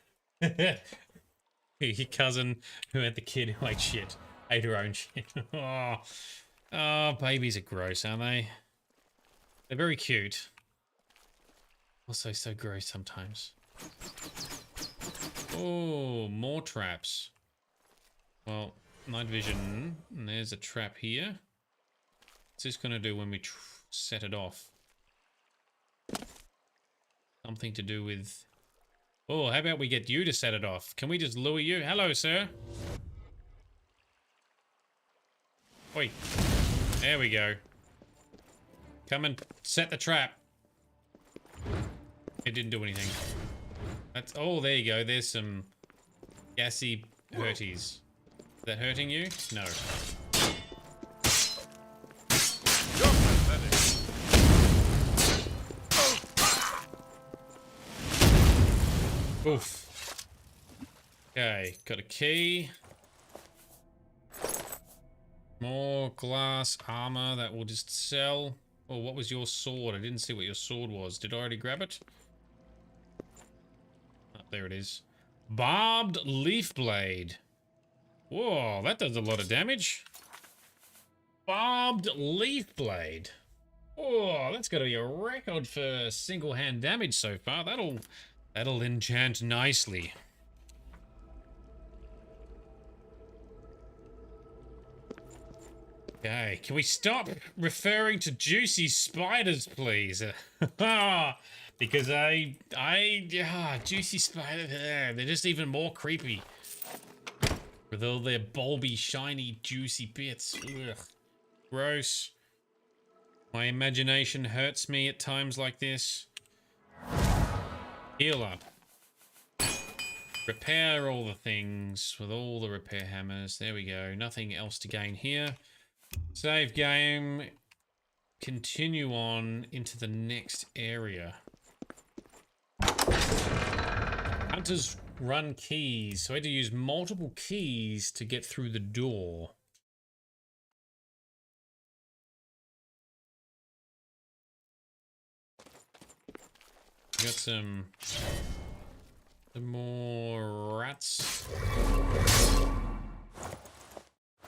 Your cousin who had the kid who ate shit. Ate her own shit. Oh, babies are gross, aren't they? They're very cute. Also so gross sometimes. Oh, more traps. Well, night vision. And there's a trap here. What's this gonna do when we set it off? Something to do with... Oh, how about we get you to set it off? Can we just lure you? Hello, sir. Oi. There we go. Come and set the trap. It didn't do anything. That's... Oh, there you go. There's some gassy hurties. Is that hurting you? No. Oof. Okay, got a key. More glass armor that will just sell. Oh, what was your sword? I didn't see what your sword was. Did I already grab it? Oh, there it is. Barbed leaf blade. Whoa, that does a lot of damage. Barbed leaf blade. Oh, that's got to be a record for single hand damage so far. That'll enchant nicely. Okay, can we stop referring to juicy spiders, please? Because juicy spiders, they're just even more creepy. With all their bulby, shiny, juicy bits. Ugh. Gross. My imagination hurts me at times like this. Heal up. Repair all the things with all the repair hammers. There we go. Nothing else to gain here. Save game. Continue on into the next area. Hunters run keys. So I had to use multiple keys to get through the door. Got some more rats.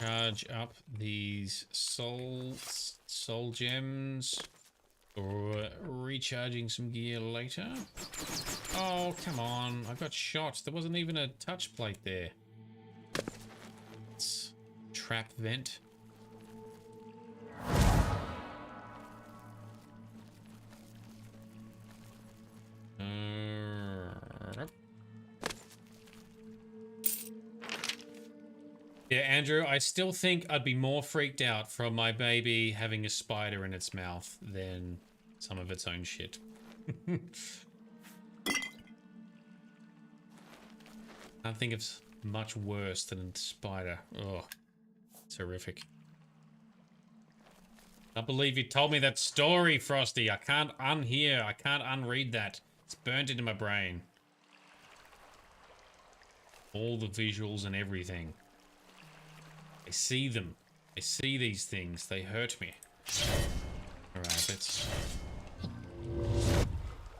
Charge up these soul gems. Or recharging some gear later. Oh, come on. I got shot. There wasn't even a touch plate there. It's trap vent. Yeah, Andrew, I still think I'd be more freaked out from my baby having a spider in its mouth than some of its own shit. I think it's much worse than a spider. Oh, it's horrific. I believe you told me that story, Frosty. I can't unhear. I can't unread that. It's burnt into my brain. All the visuals and everything. I see them. I see these things. They hurt me. Alright, let's...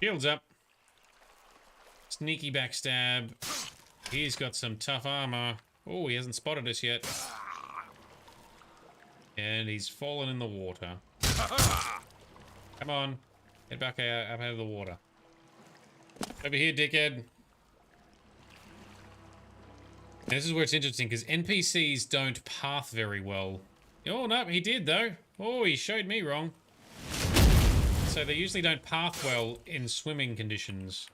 Shields up. Sneaky backstab. He's got some tough armor. Oh, he hasn't spotted us yet. And he's fallen in the water. Come on. Get back up out of the water. Over here, dickhead. And this is where it's interesting, because NPCs don't path very well. Oh, no, he did, though. Oh, he showed me wrong. So they usually don't path well in swimming conditions.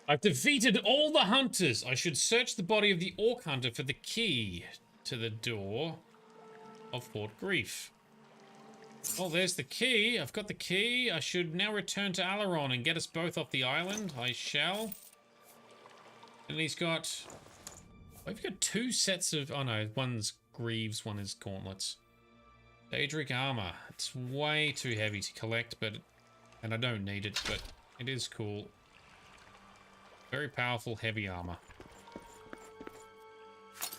I've defeated all the hunters. I should search the body of the orc hunter for the key to the door of Fort Grief. Oh, there's the key. I've got the key. I should now return to Alaron and get us both off the island. I shall. And he's got... I've got two sets of... Oh no, one's greaves, one is gauntlets. Daedric armor. It's way too heavy to collect, but... And I don't need it, but it is cool. Very powerful heavy armor.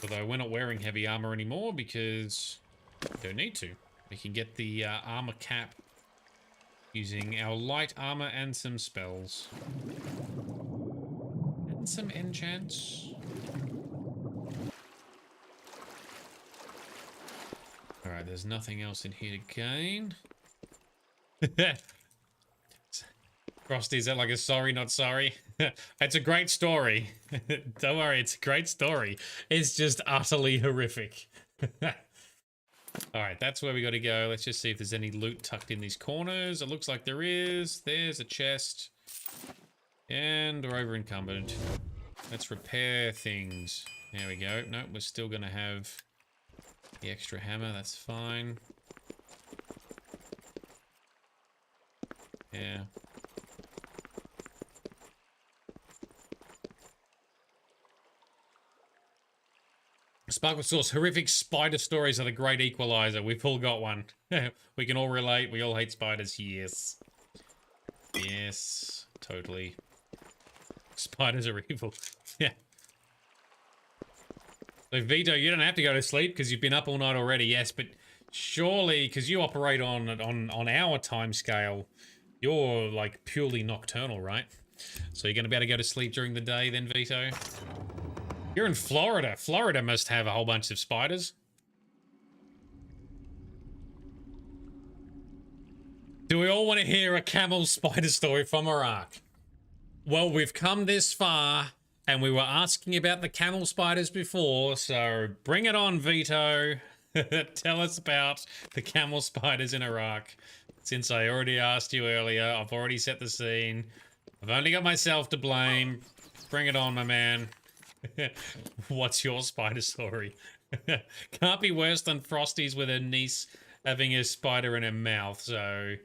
Although we're not wearing heavy armor anymore because we don't need to. We can get the armor cap using our light armor and some spells. And some enchants. Alright, there's nothing else in here to gain. Frosty, is that like a sorry, not sorry? It's a great story. Don't worry, it's a great story. It's just utterly horrific. Alright, that's where we got to go. Let's just see if there's any loot tucked in these corners. It looks like there is. There's a chest. And we're over encumbered. Let's repair things. There we go. Nope, we're still going to have the extra hammer. That's fine. Yeah. Sparkle Source, horrific spider stories are the great equalizer. We've all got one. We can all relate. We all hate spiders. Yes. Yes, totally. Spiders are evil. Yeah. So Vito, you don't have to go to sleep because you've been up all night already. Yes, but surely, because you operate on our time scale, you're like purely nocturnal, right? So you're going to be able to go to sleep during the day then, Vito? You're in Florida. Florida must have a whole bunch of spiders. Do we all want to hear a camel spider story from Iraq? Well, we've come this far, and we were asking about the camel spiders before, so bring it on, Vito. Tell us about the camel spiders in Iraq. Since I already asked you earlier, I've already set the scene. I've only got myself to blame. Bring it on, my man. What's your spider story? Can't be worse than Frosty's with her niece having a spider in her mouth, so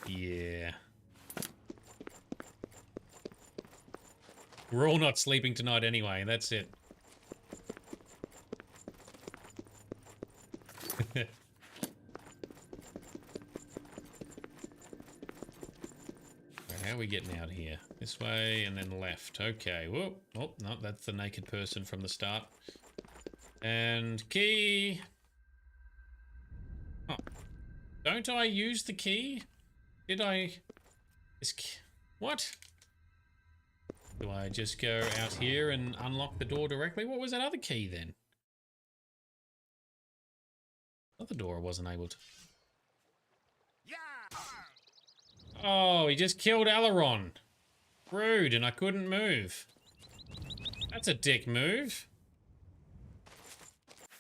yeah. We're all not sleeping tonight anyway, that's it. How are we getting out of here? This way and then left. Okay. Whoop. Oh, no, that's the naked person from the start. And key. Oh. Don't I use the key? Did I... What? Do I just go out here and unlock the door directly? What was that other key then? Other door I wasn't able to... Oh, he just killed Aileron. Rude, and I couldn't move. That's a dick move.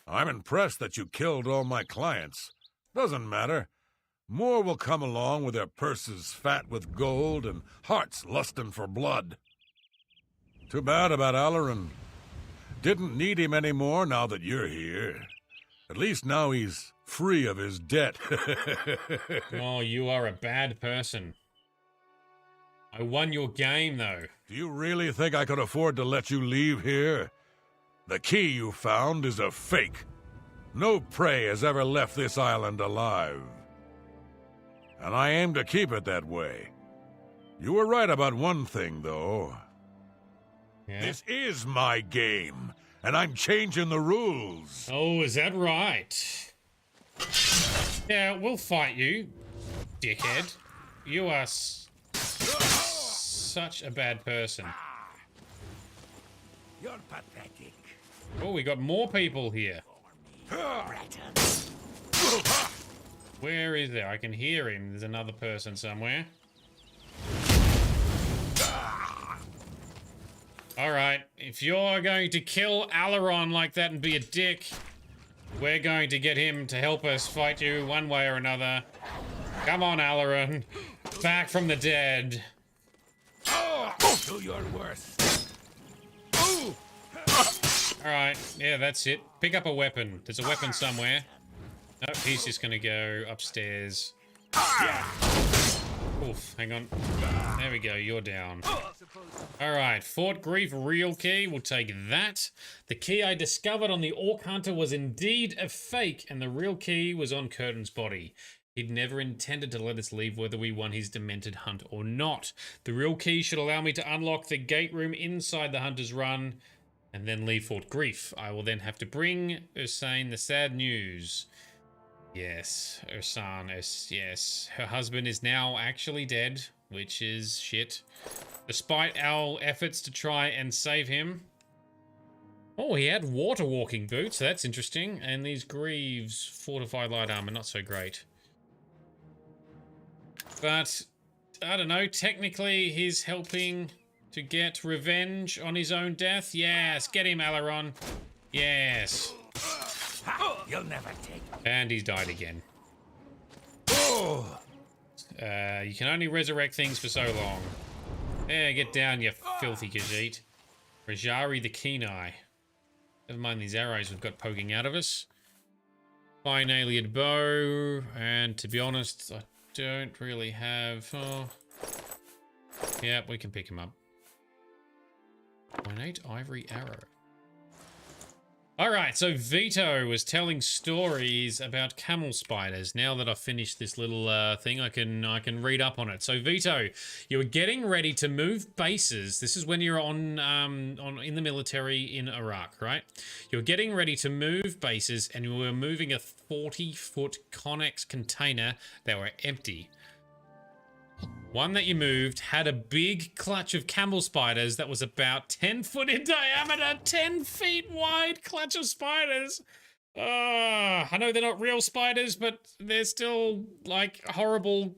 I'm impressed that you killed all my clients. Doesn't matter. More will come along with their purses fat with gold and hearts lusting for blood. Too bad about Aileron. Didn't need him anymore now that you're here. At least now he's free of his debt. Oh, you are a bad person. I won your game, though. Do you really think I could afford to let you leave here? The key you found is a fake. No prey has ever left this island alive. And I aim to keep it that way. You were right about one thing, though. Yeah? This is my game, and I'm changing the rules. Oh, is that right? Yeah, we'll fight you, dickhead. You are such a bad person. You're pathetic. Oh, we got more people here. Where is there? I can hear him. There's another person somewhere. Alright, if you're going to kill Aileron like that and be a dick, we're going to get him to help us fight you one way or another. Come on, Aileron. Back from the dead. Do your worst. Alright, yeah, that's it. Pick up a weapon. There's a weapon somewhere. Nope, he's just gonna go upstairs. Oof, hang on. There we go, you're down. Alright, Fort Grief real key. We'll take that. The key I discovered on the Orc Hunter was indeed a fake, and the real key was on Curtin's body. He'd never intended to let us leave whether we won his demented hunt or not. The real key should allow me to unlock the gate room inside the Hunter's Run and then leave Fort Grief. I will then have to bring Ursane the sad news. Yes, Ursan, yes. Her husband is now actually dead, which is shit. Despite our efforts to try and save him. Oh, he had water walking boots, that's interesting. And these Greaves fortified light armor, not so great. But, I don't know, technically he's helping to get revenge on his own death. Yes, get him, Aileron. Yes. You'll never take. And he's died again. You can only resurrect things for so long. There, get down, you filthy Khajiit. Rajari the Keen-Eye. Never mind these arrows we've got poking out of us. Fine alien bow. And to be honest, I don't really have... Oh. Yeah, we can pick him up. Ornate ivory arrow. Alright, so Vito was telling stories about camel spiders. Now that I've finished this little thing, I can read up on it. So Vito, you were getting ready to move bases. This is when you're on in the military in Iraq, right? You were getting ready to move bases and you were moving a 40-foot Connex container that were empty. One that you moved had a big clutch of camel spiders that was about 10 foot in diameter, 10 feet wide clutch of spiders. I know they're not real spiders, but they're still like horrible,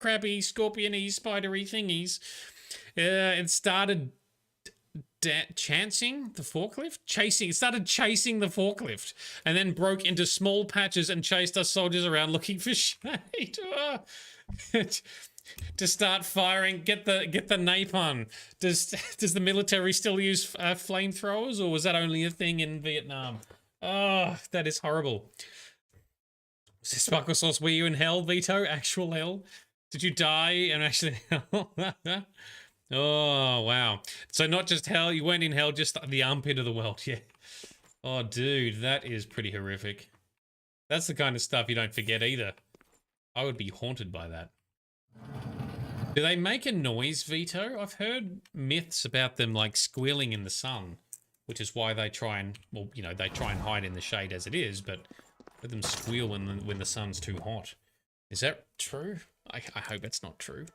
crabby, scorpion-y, spidery thingies. It started chancing the forklift? It started chasing the forklift and then broke into small patches and chased us soldiers around looking for shade. To start firing, get the napalm. Does the military still use flamethrowers, or was that only a thing in Vietnam? Oh, that is horrible. Sparkle Sauce, were you in hell, Vito? Actual hell? Did you die and actually hell? Oh, wow. So not just hell, you weren't in hell, just the armpit of the world, yeah. Oh, dude, that is pretty horrific. That's the kind of stuff you don't forget either. I would be haunted by that. Do they make a noise, Vito? I've heard myths about them like squealing in the sun, which is why they try and, well, you know, they try and hide in the shade as it is, but let them squeal when the sun's too hot. Is that true? I hope it's not true.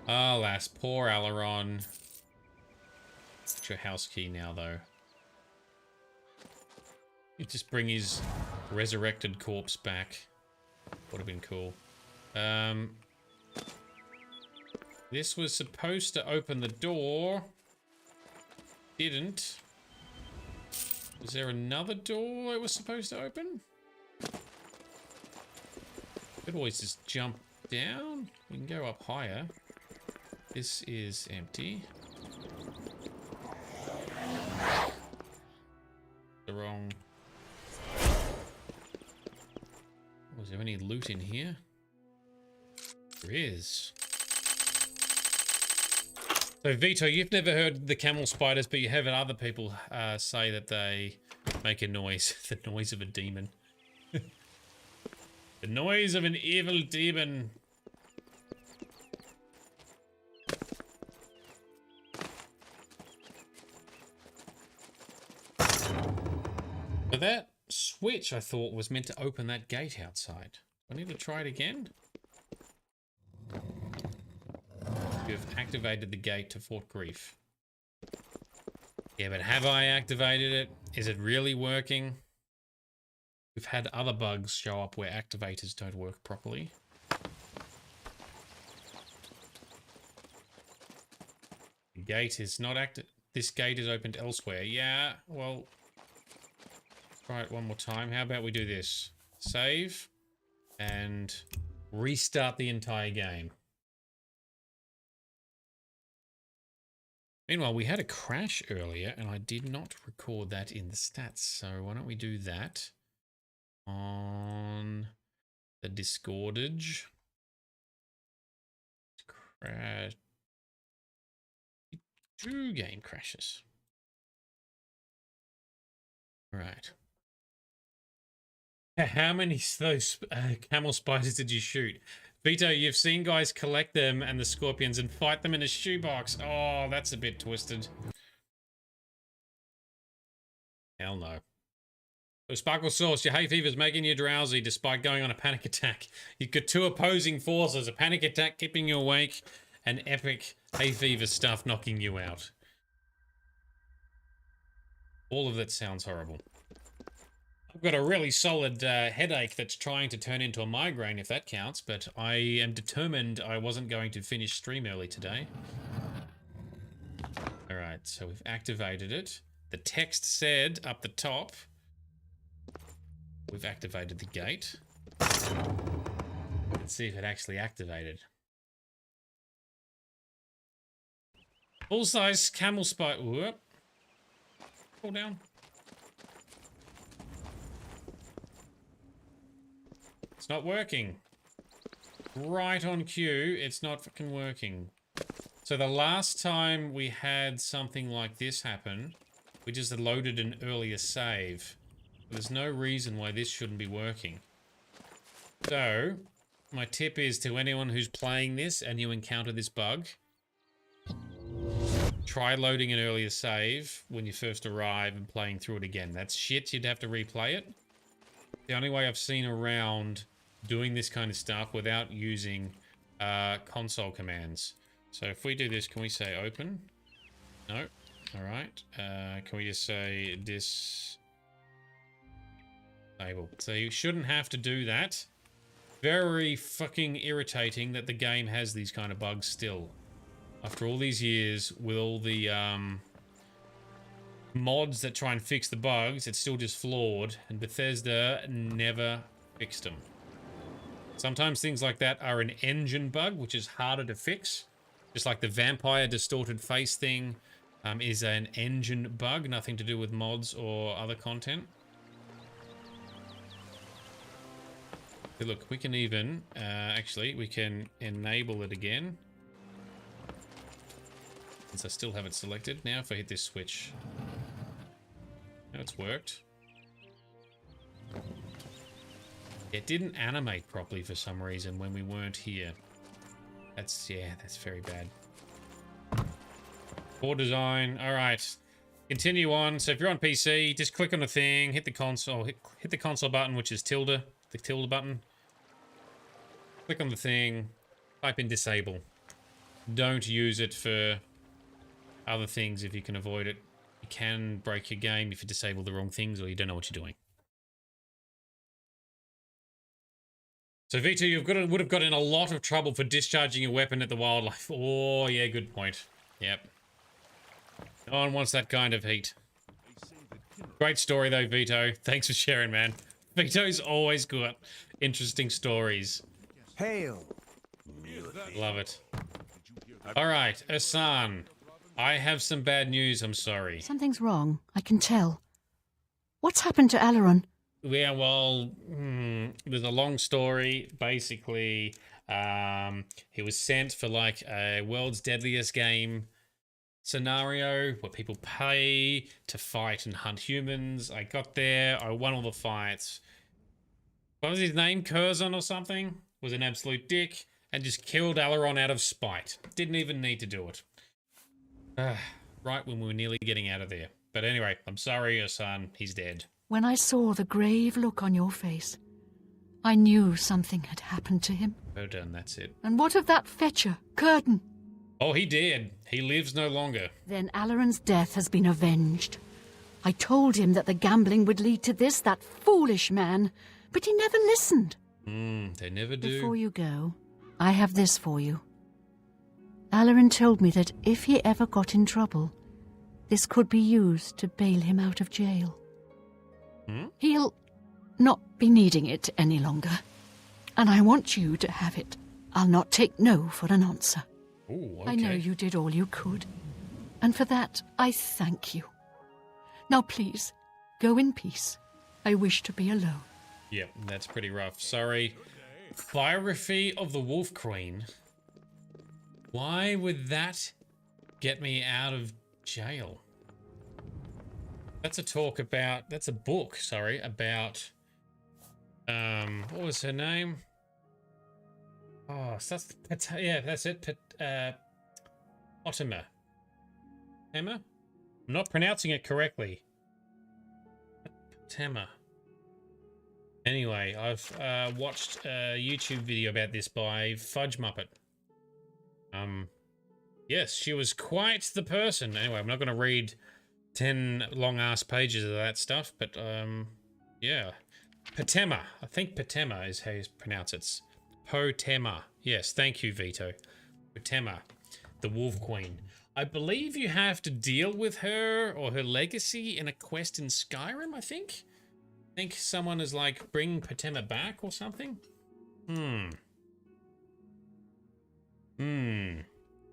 Alas, poor Alaron. It's your house key now, though. You just bring his resurrected corpse back. Would have been cool. This was supposed to open the door. Didn't. Was there another door it was supposed to open? Could always just jump down. We can go up higher. This is empty. The wrong... Was there any loot in here? There is. So Vito, you've never heard the camel spiders, but you have had other people say that they make a noise. The noise of a demon. The noise of an evil demon. So that switch, I thought, was meant to open that gate outside. I need to try it again. You've activated the gate to Fort Grief. Yeah, but have I activated it? Is it really working? We've had other bugs show up where activators don't work properly. The gate is not active. This gate is opened elsewhere. Yeah, well... Try it one more time. How about we do this? Save and restart the entire game. Meanwhile, we had a crash earlier and I did not record that in the stats. So why don't we do that on the Discordage. Crash. 2 game crashes. Right. How many of those camel spiders did you shoot? Vito, you've seen guys collect them and the scorpions and fight them in a shoebox. Oh, that's a bit twisted. Hell no. So Sparkle Sauce, your hay fever's making you drowsy despite going on a panic attack. You've got 2 opposing forces, a panic attack keeping you awake, and epic hay fever stuff knocking you out. All of that sounds horrible. I've got a really solid headache that's trying to turn into a migraine, if that counts, but I am determined I wasn't going to finish stream early today. Alright, so we've activated it. The text said up the top, we've activated the gate. Let's see if it actually activated. Full-size camel spider. Whoop. Pull down. It's not working. Right on cue, it's not fucking working. So the last time we had something like this happen, we just loaded an earlier save. There's no reason why this shouldn't be working. So, my tip is to anyone who's playing this and you encounter this bug, try loading an earlier save when you first arrive and playing through it again. That's shit, you'd have to replay it. The only way I've seen around doing this kind of stuff without using console commands. So if we do this, can we say open? No. Alright. Can we just say disable? So you shouldn't have to do that. Very fucking irritating that the game has these kind of bugs still. After all these years, with all the mods that try and fix the bugs, it's still just flawed, and Bethesda never fixed them. Sometimes things like that are an engine bug, which is harder to fix. Just like the vampire distorted face thing is an engine bug, nothing to do with mods or other content. But look, we can even, actually, we can enable it again. Since I still have it selected. Now if I hit this switch. Now it's worked. It didn't animate properly for some reason when we weren't here. That's, yeah, that's very bad. Board design, alright. Continue on. So if you're on PC, just click on the thing, hit the console, hit the console button, which is tilde, the tilde button. Click on the thing, type in disable. Don't use it for other things if you can avoid it. You can break your game if you disable the wrong things or you don't know what you're doing. So Vito, would have got in a lot of trouble for discharging your weapon at the wildlife. Oh yeah, good point. Yep. No one wants that kind of heat. Great story though, Vito. Thanks for sharing, man. Vito's always got interesting stories. Hail. Love it. Alright, Asan. I have some bad news, I'm sorry. Something's wrong, I can tell. What's happened to Alaron? Yeah, well, there's a long story. Basically, he was sent for like a world's deadliest game scenario where people pay to fight and hunt humans. I got there, I won all the fights. What was his name? Curzon or something? Was an absolute dick and just killed Alaron out of spite. Didn't even need to do it. Right when we were nearly getting out of there. But anyway, I'm sorry, your son, he's dead. When I saw the grave look on your face, I knew something had happened to him. Well done, that's it. And what of that fetcher, Curtin? Oh, he did. He lives no longer. Then Alaron's death has been avenged. I told him that the gambling would lead to this, that foolish man, but he never listened. They never do. Before you go, I have this for you. Alaron told me that if he ever got in trouble, this could be used to bail him out of jail. He'll not be needing it any longer, and I want you to have it. I'll not take no for an answer. Ooh, okay. I know you did all you could, and for that I thank you. Now please, go in peace. I wish to be alone. Yep, that's pretty rough. Sorry. Biography of the Wolf Queen. Why would that get me out of jail? That's a talk about, that's a book, sorry, about, what was her name? Oh, so that's, yeah, that's it, Otima. Emma? I'm not pronouncing it correctly. Tema. Anyway, I've watched a YouTube video about this by Fudge Muppet. Yes, she was quite the person. Anyway, I'm not going to read 10 long-ass pages of that stuff, but, yeah. Potema. I think Potema is how you pronounce it. Potema. Yes, thank you, Vito. Potema, the Wolf Queen. I believe you have to deal with her or her legacy in a quest in Skyrim, I think? I think someone is like, bring Potema back or something?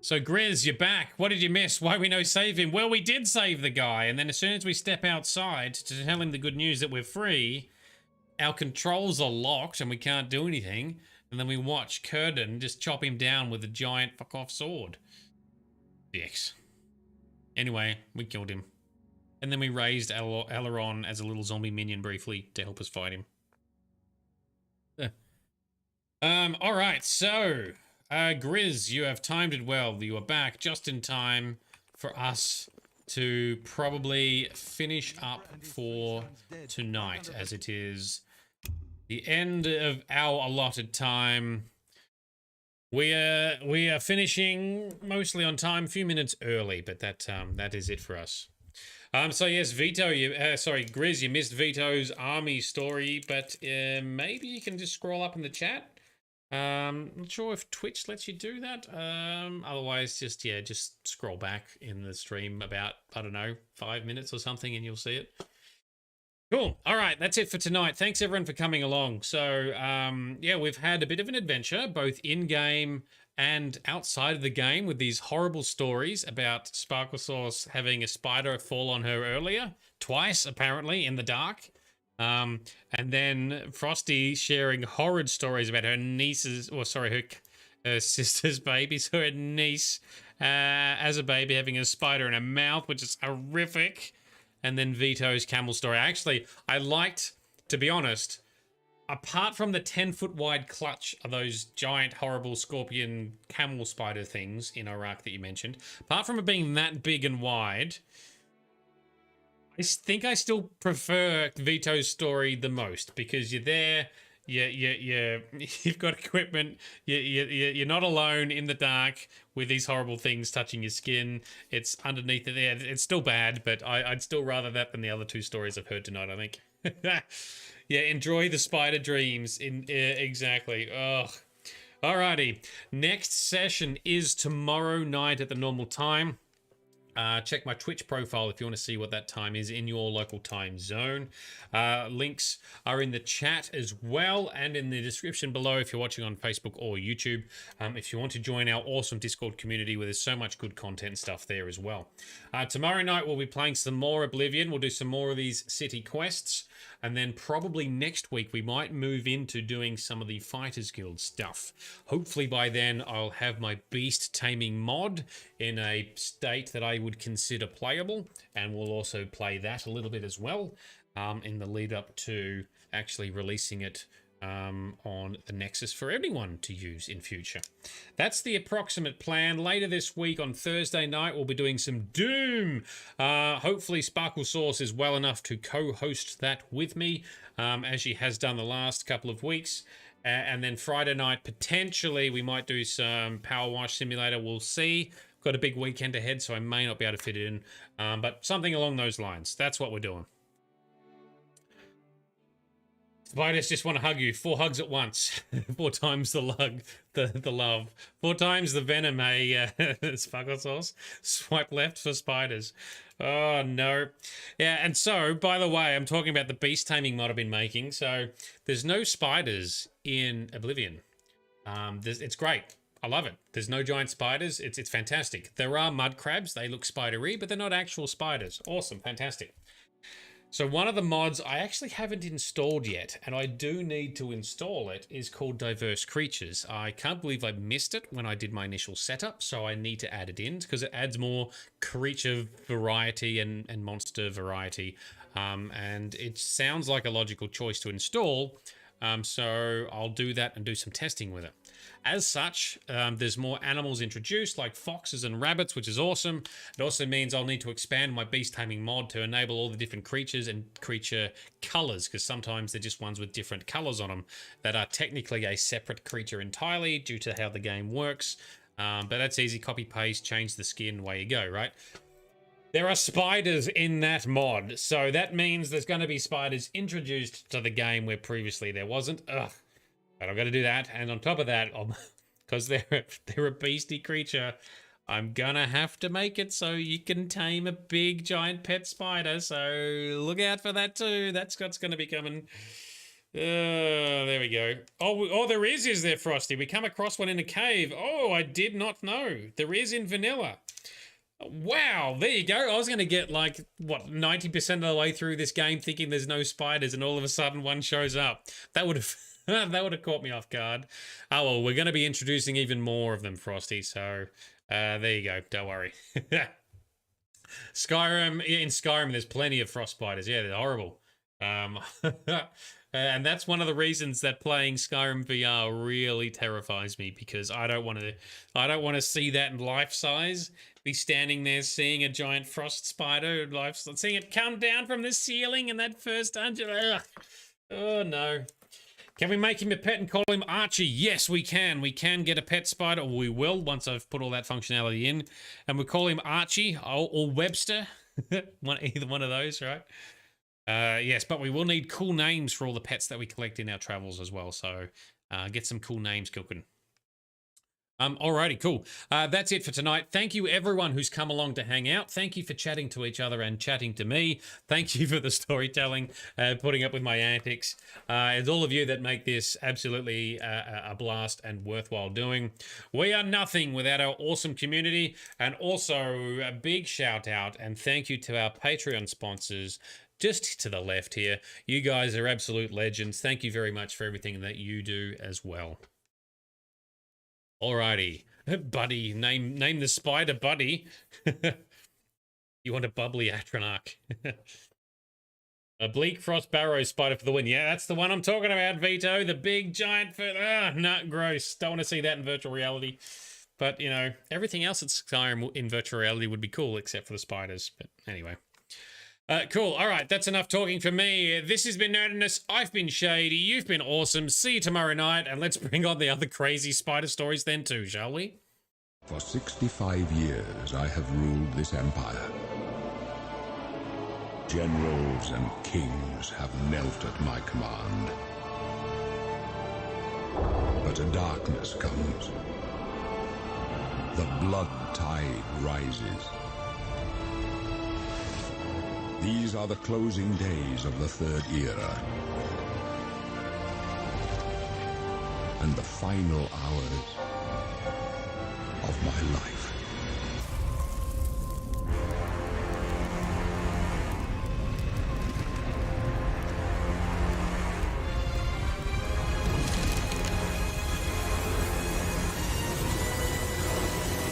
So Grizz, you're back. What did you miss? Why we no save him? Well, we did save the guy, and then as soon as we step outside to tell him the good news that we're free, our controls are locked and we can't do anything, and then we watch Curtin just chop him down with a giant fuck-off sword. Dicks. Anyway, we killed him. And then we raised Alaron as a little zombie minion briefly to help us fight him. Alright, so... Grizz, you have timed it well. You are back just in time for us to probably finish up for tonight, as it is the end of our allotted time. We are finishing mostly on time, a few minutes early, but that is it for us. So yes, Vito, Grizz, you missed Vito's army story, but maybe you can just scroll up in the chat. Not sure if Twitch lets you do that. Otherwise, just scroll back in the stream about, I don't know, 5 minutes or something, and you'll see it. Cool. All right, that's it for tonight. Thanks everyone for coming along. So, yeah, we've had a bit of an adventure, both in-game and outside of the game, with these horrible stories about Sparkle Sauce having a spider fall on her earlier, twice apparently, in the dark. And then Frosty sharing horrid stories about her niece's, or sorry, her sister's baby, so her niece as a baby having a spider in her mouth, which is horrific. And then Vito's camel story. Actually, I liked, to be honest, apart from the 10-foot wide clutch of those giant, horrible scorpion camel spider things in Iraq that you mentioned, apart from it being that big and wide, I think I still prefer Vito's story the most, because you're there, you've got equipment, you're not alone in the dark with these horrible things touching your skin. It's underneath it there. It's still bad, but I'd still rather that than the other two stories I've heard tonight, I think. Yeah, enjoy the spider dreams. Exactly. Ugh. Alrighty. Next session is tomorrow night at the normal time. Check my Twitch profile if you want to see what that time is in your local time zone. Links are in the chat as well, and in the description below if you're watching on Facebook or YouTube. If you want to join our awesome Discord community where there's so much good content and stuff there as well. Tomorrow night we'll be playing some more Oblivion. We'll do some more of these city quests, and then probably next week we might move into doing some of the Fighters Guild stuff. Hopefully by then I'll have my beast taming mod in a state that I would consider playable, and we'll also play that a little bit as well in the lead up to actually releasing it on the Nexus for everyone to use in future. That's the approximate plan. Later this week on Thursday night we'll be doing some Doom. Hopefully Sparkle Sauce is well enough to co-host that with me, as she has done the last couple of weeks. And then Friday night potentially we might do some Power Wash Simulator. We'll see. Got a big weekend ahead, so I may not be able to fit it in, but something along those lines. That's what we're doing. Spiders just want to hug you. 4 hugs at once. 4 times the love. 4 times the venom, Sparkle Sauce. Swipe left for spiders. Oh, no. Yeah, and so, by the way, I'm talking about the beast taming mod I've been making. So, there's no spiders in Oblivion. It's great. I love it. There's no giant spiders. It's fantastic. There are mud crabs. They look spidery, but they're not actual spiders. Awesome. Fantastic. So one of the mods I actually haven't installed yet, and I do need to install it, is called Diverse Creatures. I can't believe I missed it when I did my initial setup, so I need to add it in because it adds more creature variety and monster variety. And it sounds like a logical choice to install, so I'll do that and do some testing with it. As such, there's more animals introduced, like foxes and rabbits, which is awesome. It also means I'll need to expand my beast taming mod to enable all the different creatures and creature colors, because sometimes they're just ones with different colors on them that are technically a separate creature entirely due to how the game works. But that's easy. Copy, paste, change the skin, away you go, right? There are spiders in that mod, so that means there's going to be spiders introduced to the game where previously there wasn't. Ugh. But I've got to do that, and on top of that, because they're a beastie creature, I'm gonna have to make it so you can tame a big giant pet spider. So look out for that too. That's what's going to be coming. There we go. Oh, there is there, Frosty? We come across one in a cave. Oh, I did not know. There is in vanilla. Wow, there you go. I was going to get like, what, 90% of the way through this game thinking there's no spiders, and all of a sudden one shows up. That would have... that would have caught me off guard. Oh, well, we're going to be introducing even more of them, Frosty, so there you go. Don't worry. Skyrim, in Skyrim, there's plenty of frost spiders. Yeah, they're horrible. And that's one of the reasons that playing Skyrim VR really terrifies me, because I don't want to see that in life size. Be standing there seeing a giant frost spider, seeing it come down from the ceiling in that first dungeon. Ugh. Oh, no. Can we make him a pet and call him Archie? Yes, we can. We can get a pet spider, or we will once I've put all that functionality in. And we call him Archie or Webster. Either one of those, right? Yes, but we will need cool names for all the pets that we collect in our travels as well. So get some cool names cooking. Alrighty, cool. That's it for tonight. Thank you everyone who's come along to hang out. Thank you for chatting to each other and chatting to me. Thank you for the storytelling, putting up with my antics. It's all of you that make this absolutely a blast and worthwhile doing. We are nothing without our awesome community, and also a big shout out and thank you to our Patreon sponsors. Just to the left here. You guys are absolute legends. Thank you very much for everything that you do as well. Alrighty, Buddy, name the spider Buddy. You want a bubbly Atronach. A bleak frost barrow spider for the win. Yeah, that's the one I'm talking about, Vito. The big giant no, gross. Don't want to see that in virtual reality. But, you know, everything else at Skyrim in virtual reality would be cool except for the spiders. But anyway. Cool. All right. That's enough talking for me. This has been Nerdedness. I've been Shady. You've been awesome. See you tomorrow night. And let's bring on the other crazy spider stories then too, shall we? For 65 years, I have ruled this empire. Generals and kings have knelt at my command. But a darkness comes. The blood tide rises. These are the closing days of the Third Era. And the final hours of my life.